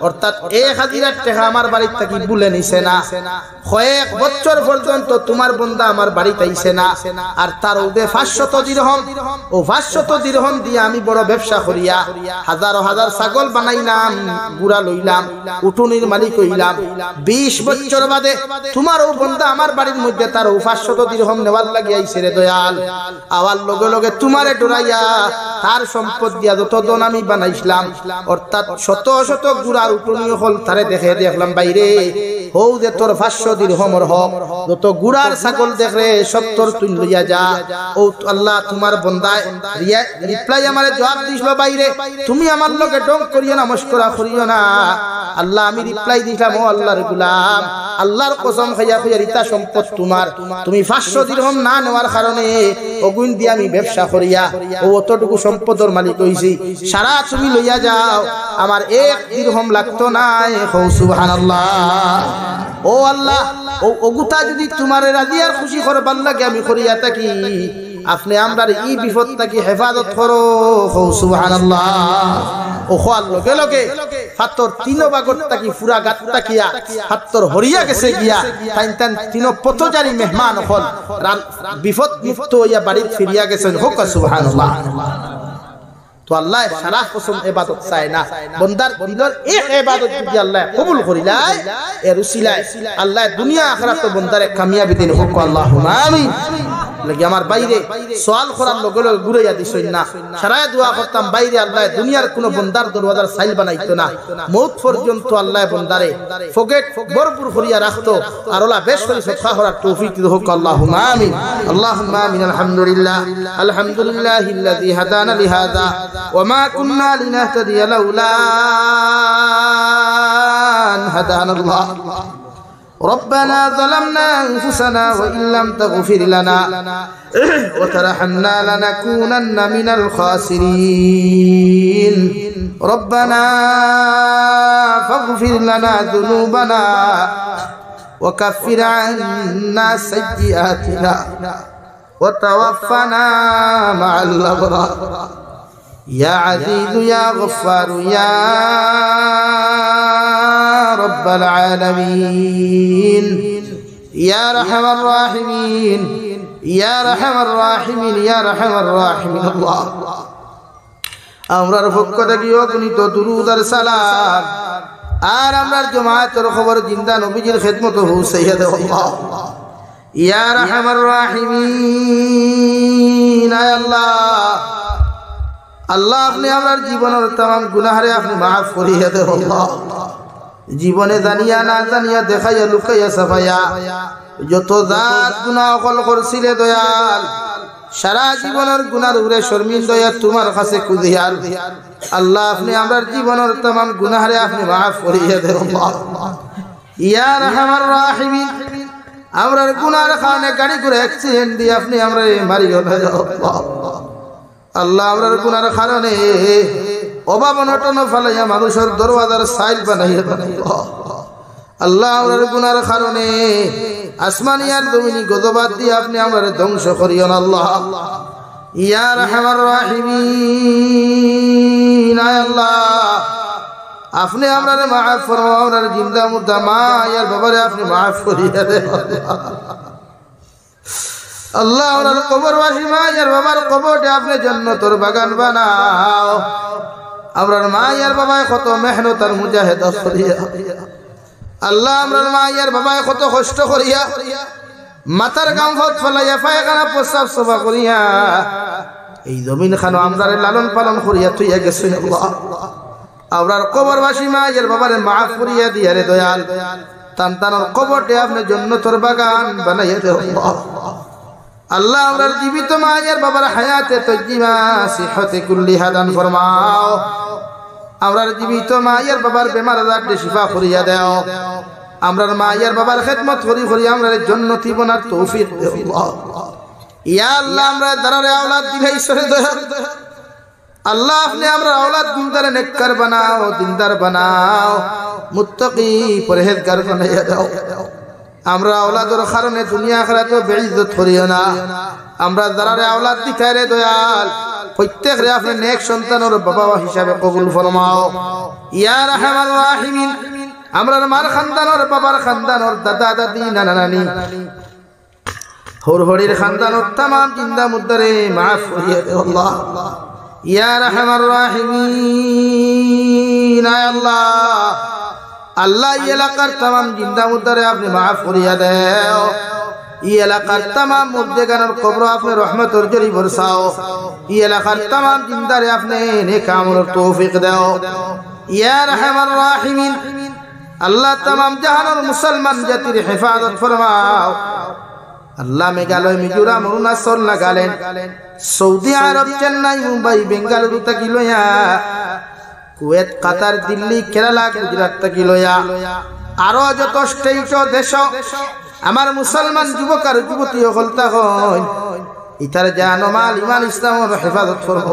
S1: অর্থাৎ 1000 টাকা আমার বাড়িতে থাকি বুলে নিছে না কয়েক বছর পর্যন্ত তোমার বান্দা আমার বাড়িতে আইছে না আর তার ওদে 500 দিরহম ও 500 দিরহম দিয়ে আমি বড় ব্যবসা করিয়া হাজার হাজার ছাগল বানাইলাম গুড়া লইলাম উটুনির মালিক হইলাম 20 বছর বাদে তোমার ও বান্দা আমার বাড়ির মধ্যে তার ও 500 দিরহম নেওয়ার লাগি আইছে রে দয়াল আওয়ার লগে লগে তোমারে ডরাইয়া তার সম্পদ দিয়া যত দন আমি বানাইছিলাম অর্থাৎ শত শত গুড়ার উটুনি হল তারে দেখলাম বাইরে হৌ যে তোর 500 দিরহমর হক যত গুড়ার ছাগল দেখরে 70 তুই লইয়া যা ও আল্লাহ তোমার বান্দায় রিপ্লাই আমারে জবাব দিছিল বাইরে তুমি আমার লগে ডং করিও না মশকরা করিও না আল্লাহ আমি রিপ্লাই দিলাম ও আল্লাহর গোলাম আল্লাহর কসম খাইয়া কইয়া রিতা সম্পদ তোমার তুমি 500 দিরহম না নেওয়ার কারণে অগুন দিয়ে আমি ব্যবসা করিয়া ও অতটুকু সম্পদের মালিক হইছি সারা তুমি লইয়া যাও আমার 1 দিরহম লাগতো না সুবহানাল্লাহ ও আল্লাহ ও ওগুতা যদি তোমারে রাজি আর খুশি করবার লাগে আমি করিয়া থাকি আপনি আমরার এই বিপদ থেকে হেফাজত করো সুবহানাল্লাহ ও খোয়ার লগে লগে ফাত্তর 3 ভাগত থাকি পুরা গাত তাকিয়া ফাত্তর হরিয়া গেছে গিয়া তাইন তিন পথচারী মেহমান হল বিপদ মুক্ত হইয়া বাড়ি ফিরিয়া গেছেন হোক সুবহানাল্লাহ তো আল্লাহ সারা কসম ইবাদত চায় না বান্দার দিলের এক ইবাদত যদি আল্লাহ কবুল করিলাই এর উসিলায় আল্লাহ দুনিয়া আখিরাতে বান্দারে কামিয়াবি দিন হোক আল্লাহুম্মা আমিন লাগি আমার বাইরে সওয়াল করার লগে লগে ঘুরাইয়া দিছই না সারায় দোয়া করতাম বাইরে আল্লাহ দুনিয়ার কোন বান্দার দরওয়াজার সাইল বানাইতো না মওত পর্যন্ত আল্লাহ বান্দারে ফকেট ভরপুর করিয়া রাখতো আর আল্লাহ বেশ করে সফা করার তৌফিক দিন হোক আল্লাহুম্মা আমিন আল্লাহুম্মা আমিন আলহামদুলিল্লাহিল্লাযী হাদানা লিহাযা وما كنا لنهتدي لولا أن هدانا الله ربنا ظلمنا أنفسنا وإن لم تغفر لنا وترحمنا لنكونن من الخاسرين ربنا فاغفر لنا ذنوبنا وكفر عنا سيئاتنا وتوفنا مع الأبرار يا عزيز يا غفار يا رب العالمين يا أرحم الراحمين ইয়া রাহমার রাহিমিন ইয়া রাহমার রাহিমিন আল্লাহ আমরার পক্ষ থেকে অগণিত দুরূদ আর সালাম আর আমরার জামাতের খবর জিন্দা নবীজির খিদমত পৌঁছাইয়া দাও আল্লাহ ইয়া রাহমার রাহিমিন আল্লাহ আল্লাহ আপনি আমরার জীবনের तमाम গুনাহরে আপনি maaf করিয়া দাও আল্লাহ জীবনে জানিয়া না জানিয়া দেখাইয়া লুকাইয়া সাফাইয়া যত জাত গুনাহ অকল করছিলে দয়াল সারা জীবনের গুনার উপরে শর্মিন্দা হইয়া তোমার কাছে কুদিয়াল আল্লাহ আপনি আমরার জীবনের तमाम গুনাহরে আপনি maaf করিয়া দাও আল্লাহ ইয়া রাহমার রাহিমিন আমরার গুনার কারণে গাড়ি করে অ্যাক্সিডেন্ট দিয়ে আপনি আমরারে মারিও না আল্লাহ আল্লাহ আমরার গুনার কারণে অভাব অনটন ফালাইয়া মানুষের দরওয়াজার সাইল বানাইয়া দাও আল্লাহ আমরার গুনার কারণে আসমানি আর জমিনি গজবাত দিয়ে আপনি আমরারে ধ্বংস করিও না আল্লাহ ইয়া রাহমার রাহিমিন আল্লাহ আপনি আমরারে maaf ফরমাও আমরার জিন্দা মুর্দা মা আর বাবারে আপনি maaf করিয়া দেন আল্লাহ আমরার কবরবাসী মা আর বাবার কবরটা আপনি জান্নাতের বাগান বানাও আমরার মা আর বাবায় কত মেহনত আর মুজাহিদত করিয়া আল্লাহ আমরার মা আর বাবায় কত কষ্ট করিয়া মাথার গাম ফত ফলাইয়া পায়খানা প্রস্রাব সভা করিয়া এই জমিন খানো আমরারে লালন পালন করিয়া তুইয়া গেছে আল্লাহ আমরার কবরবাসী মা আর বাবারে maaf করিয়া দিয়া রে দয়াল তান্তানোর কবরটা আপনি জান্নাতের বাগান বানাইয়া দাও আল্লাহ আমরার জীবিত মা আর বাবার হায়াতে তজ্জিমা সিহতে কুল্লিহা দান ফরমাও আমরার জীবিত মা আর বাবার বেমার আজারকে শিফা করিয়া দাও আমরার মা আর বাবার খিদমত করি করি আমরার জান্নাতি বনার তৌফিক দাও ইয়া আল্লাহ আমরা দারারে আওলাদ দিলাইছরে দয়াল আল্লাহ আপনি আমরা আওলাদ দিনদার নেককার বানাও দিনদার বানাও মুত্তাকি পরহেজগার বানাইয়া দাও আমরা আওলাদের কারণে দুনিয়া আখিরাতে বেইজ্জত করিও না আমরা যারারে আওলাদ দিতাই রে দয়াল প্রত্যেকরে আপনি নেক সন্তানের বাবা হিসাবে কবুল ফরমাও ইয়া রাহমার রাহিমিন আমরার মার খানদানের বাবার খানদানের দাদা দাদি নানা নানি হরহরির খানদানের तमाम জিন্দা মুদ্দারে maaf করিয়া দাও আল্লাহ ইয়া রাহমার রাহিমিন আল্লাহ আল্লাহ এই এলাকার तमाम জিন্দা মুদ্দারে আপনি maaf করিয়া দাও এই এলাকার तमाम মুদ্দেগানের কবর আপনি রহমতের জরি বরসাও এই এলাকার तमाम জিন্দারে আপনি নেক আমলের তৌফিক দাও ইয়া রাহমার রাহিমিন আল্লাহ तमाम জাহানের মুসলমান জাতির হেফাজত ফরমাও আল্লাহ মেঘালয় মিজোরাম অরুণাচল নাগাল্যান্ড সৌদি আরব চেন্নাই মুম্বাই বেঙ্গালুরু থেকে লইয়া কুয়েত কাতার দিল্লি কেরালা গুজরাট থেকে লইয়া আরো যত স্টেট দেশ আমার মুসলমান যুবক আর যুবতী হল তখন ইতার জান মাল ইমান ইসলামের হেফাজত করবো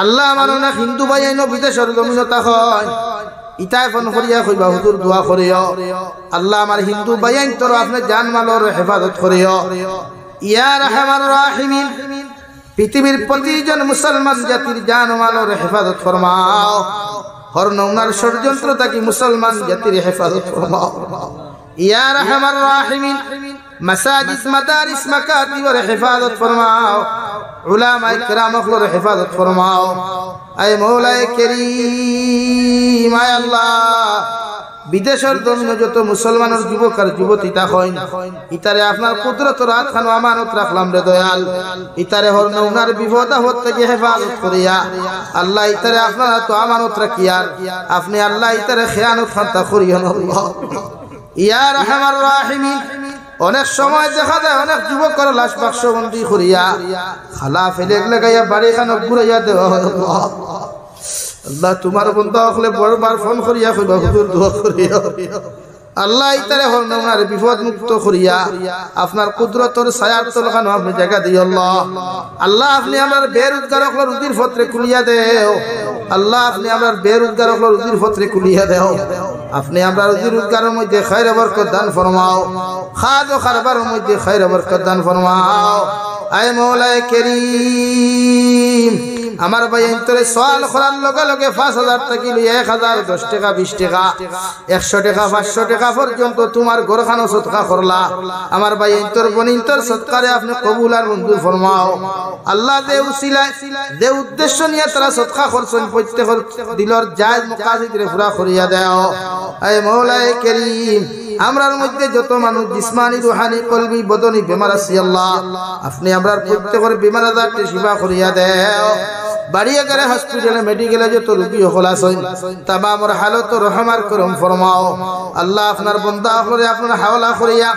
S1: আল্লাহ আমার অনেক হিন্দু ভাই আইন বিদেশের জমিন তখন ইতায় ফোন করিয়া কইবা হুজুর দোয়া করিও আল্লাহ আমার হিন্দু ভাই আইন তোর আপনি জান মালের হেফাজত করিও ইয়া রাহমার রাহিমিন পৃথিবীর প্রতিজন মুসলমান জাতির জান মালের হেফাজত ফরমাও হর নওনার ষড়যন্ত্র থেকে মুসলমান জাতির হেফাজত ফরমাও ইয়া রাহমার রাহিমিন মাসাজিদ মাদারিস মাকাতিবের হেফাজত ফরমাও উলামা ইকরামগুলোর হেফাজত ফরমাও আয় মওলায়ে কারীম আয় আল্লাহ বিদেশের জন্য যত মুসলমানের যুবক আর যুবতী তাকইন ইতারে আপনার কুদরতের হাতখানো আমানত রাখলাম রে দয়াল ইতারে হর নওনার বিপদ আপদ থেকে হেফাজত করিয়া আল্লাহ ইতারে আপনার তো আমানত রাখিয়া আপনি আল্লাহ ইতারে খেয়ানত খাতা করিয়া আল্লাহ ইয়া রাহমার রাহিমিন অনেক সময় দেখা যায় অনেক যুবকের লাশ বাক্সবন্দি করিয়া খালা ফেলে লাগাইয়া বাড়ি খানো ঘুরাইয়া দেওয়া হয় আল্লাহ তোমার বন্ধু হলে বড়বার ফোন করিয়া কইবা হুজুর দোয়া করিয়া আল্লাহ ইতারে হল নওনার বিপদ মুক্ত করিয়া আপনার কুদরতের ছায়ার তলখানো আপনি জায়গা দিও আল্লাহ আল্লাহ আপনি আমার বেরোজগার হল রুজির পত্রে খুলিয়া দেও আল্লাহ আপনি আমার বেরোজগার হল রুজির পত্রে খুলিয়া দেও আপনি আমরা রুজি রোজগারের মধ্যে খায়র বরকত দান ফরমাও খাদ ও খারবারের মধ্যে খায়র বরকত দান ফরমাও আয় মওলায়ে কারীম আমার ভাই অন্তরে সওয়াল করার লগে লগে 5000 টাকা লই 1000 10 টাকা 20 টাকা 100 টাকা 500 টাকা পর্যন্ত তোমার ঘরখানো সদকা করলা আমার ভাই অন্তর বনিন্তর সদকারে আপনি কবুল আর মঞ্জুর ফরমাও আল্লাহ দে উসিলায় দে উদ্দেশ্য নিয়ে তারা সদকা করছেন প্রত্যেকের দিলর জায়েজ মাকাসিদ রে পুরা করিয়া দাও হে মওলায়ে করিম আমরার মধ্যে যত মানুষ জিসমানি রুহানি কলবি বদনি বেমার আছে আল্লাহ আপনি আমরার প্রত্যেকের বেমার আজারকে শিফা করিয়া দাও বাড়িয়া করে হসপিটালে মেডিকেলে যত রোগী হল আছেন তামামর হালত রহমার করম ফরমাও আল্লাহ আপনার বান্দা হলে আপনার হাওলা করিয়া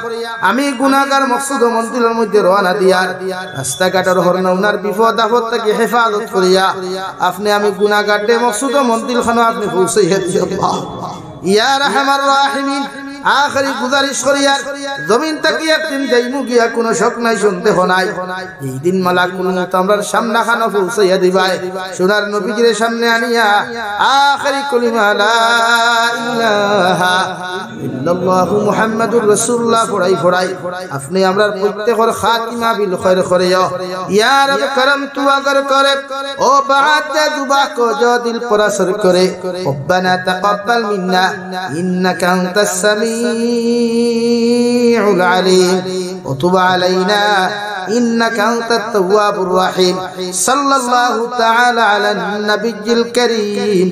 S1: আমি গুনাহগার মকসুদ মন্দিরের মধ্যে রওনা দিয়ার রাস্তাঘাটের হরনা উনার বিপদ আপদ থেকে হেফাজত করিয়া আপনি আমি গুনাহগার দে মকসুদ মন্দিরখানে আপনি পৌঁছাইয়া দিও আল্লাহ ইয়া রাহমার রাহিমিন আখরি গুজারিশ করিয়া জমিন থেকে একদিন যাইমু গিয়া কোনো শক নাই সন্দেহ নাই এই দিন মালাকুল মউত আমরার সামনে খানা পৌঁছাইয়া দিবাই সোনার নবীজির সামনে আনিয়া আখরি কলিমা লা ইলাহা ইল্লাল্লাহু মুহাম্মাদুর রাসূলুল্লাহ পড়াই আপনি আমরার প্রত্যেকের খাতিমা বিল খায়র করিও ইয়া রব করম তু আগর করে ও বাত দুবা কো जो दिल पर असर करे रब्बना तक़ब्बल मिन्ना इन्नका अंतस समीउल अलीम वतुब अलैना इन्नका अंतत तव्वाबुर रहीम सल्लल्लाहु तआला अला नबिय्यिल करीम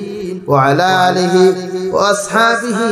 S1: व अला आलिहि व अस्हाबिहि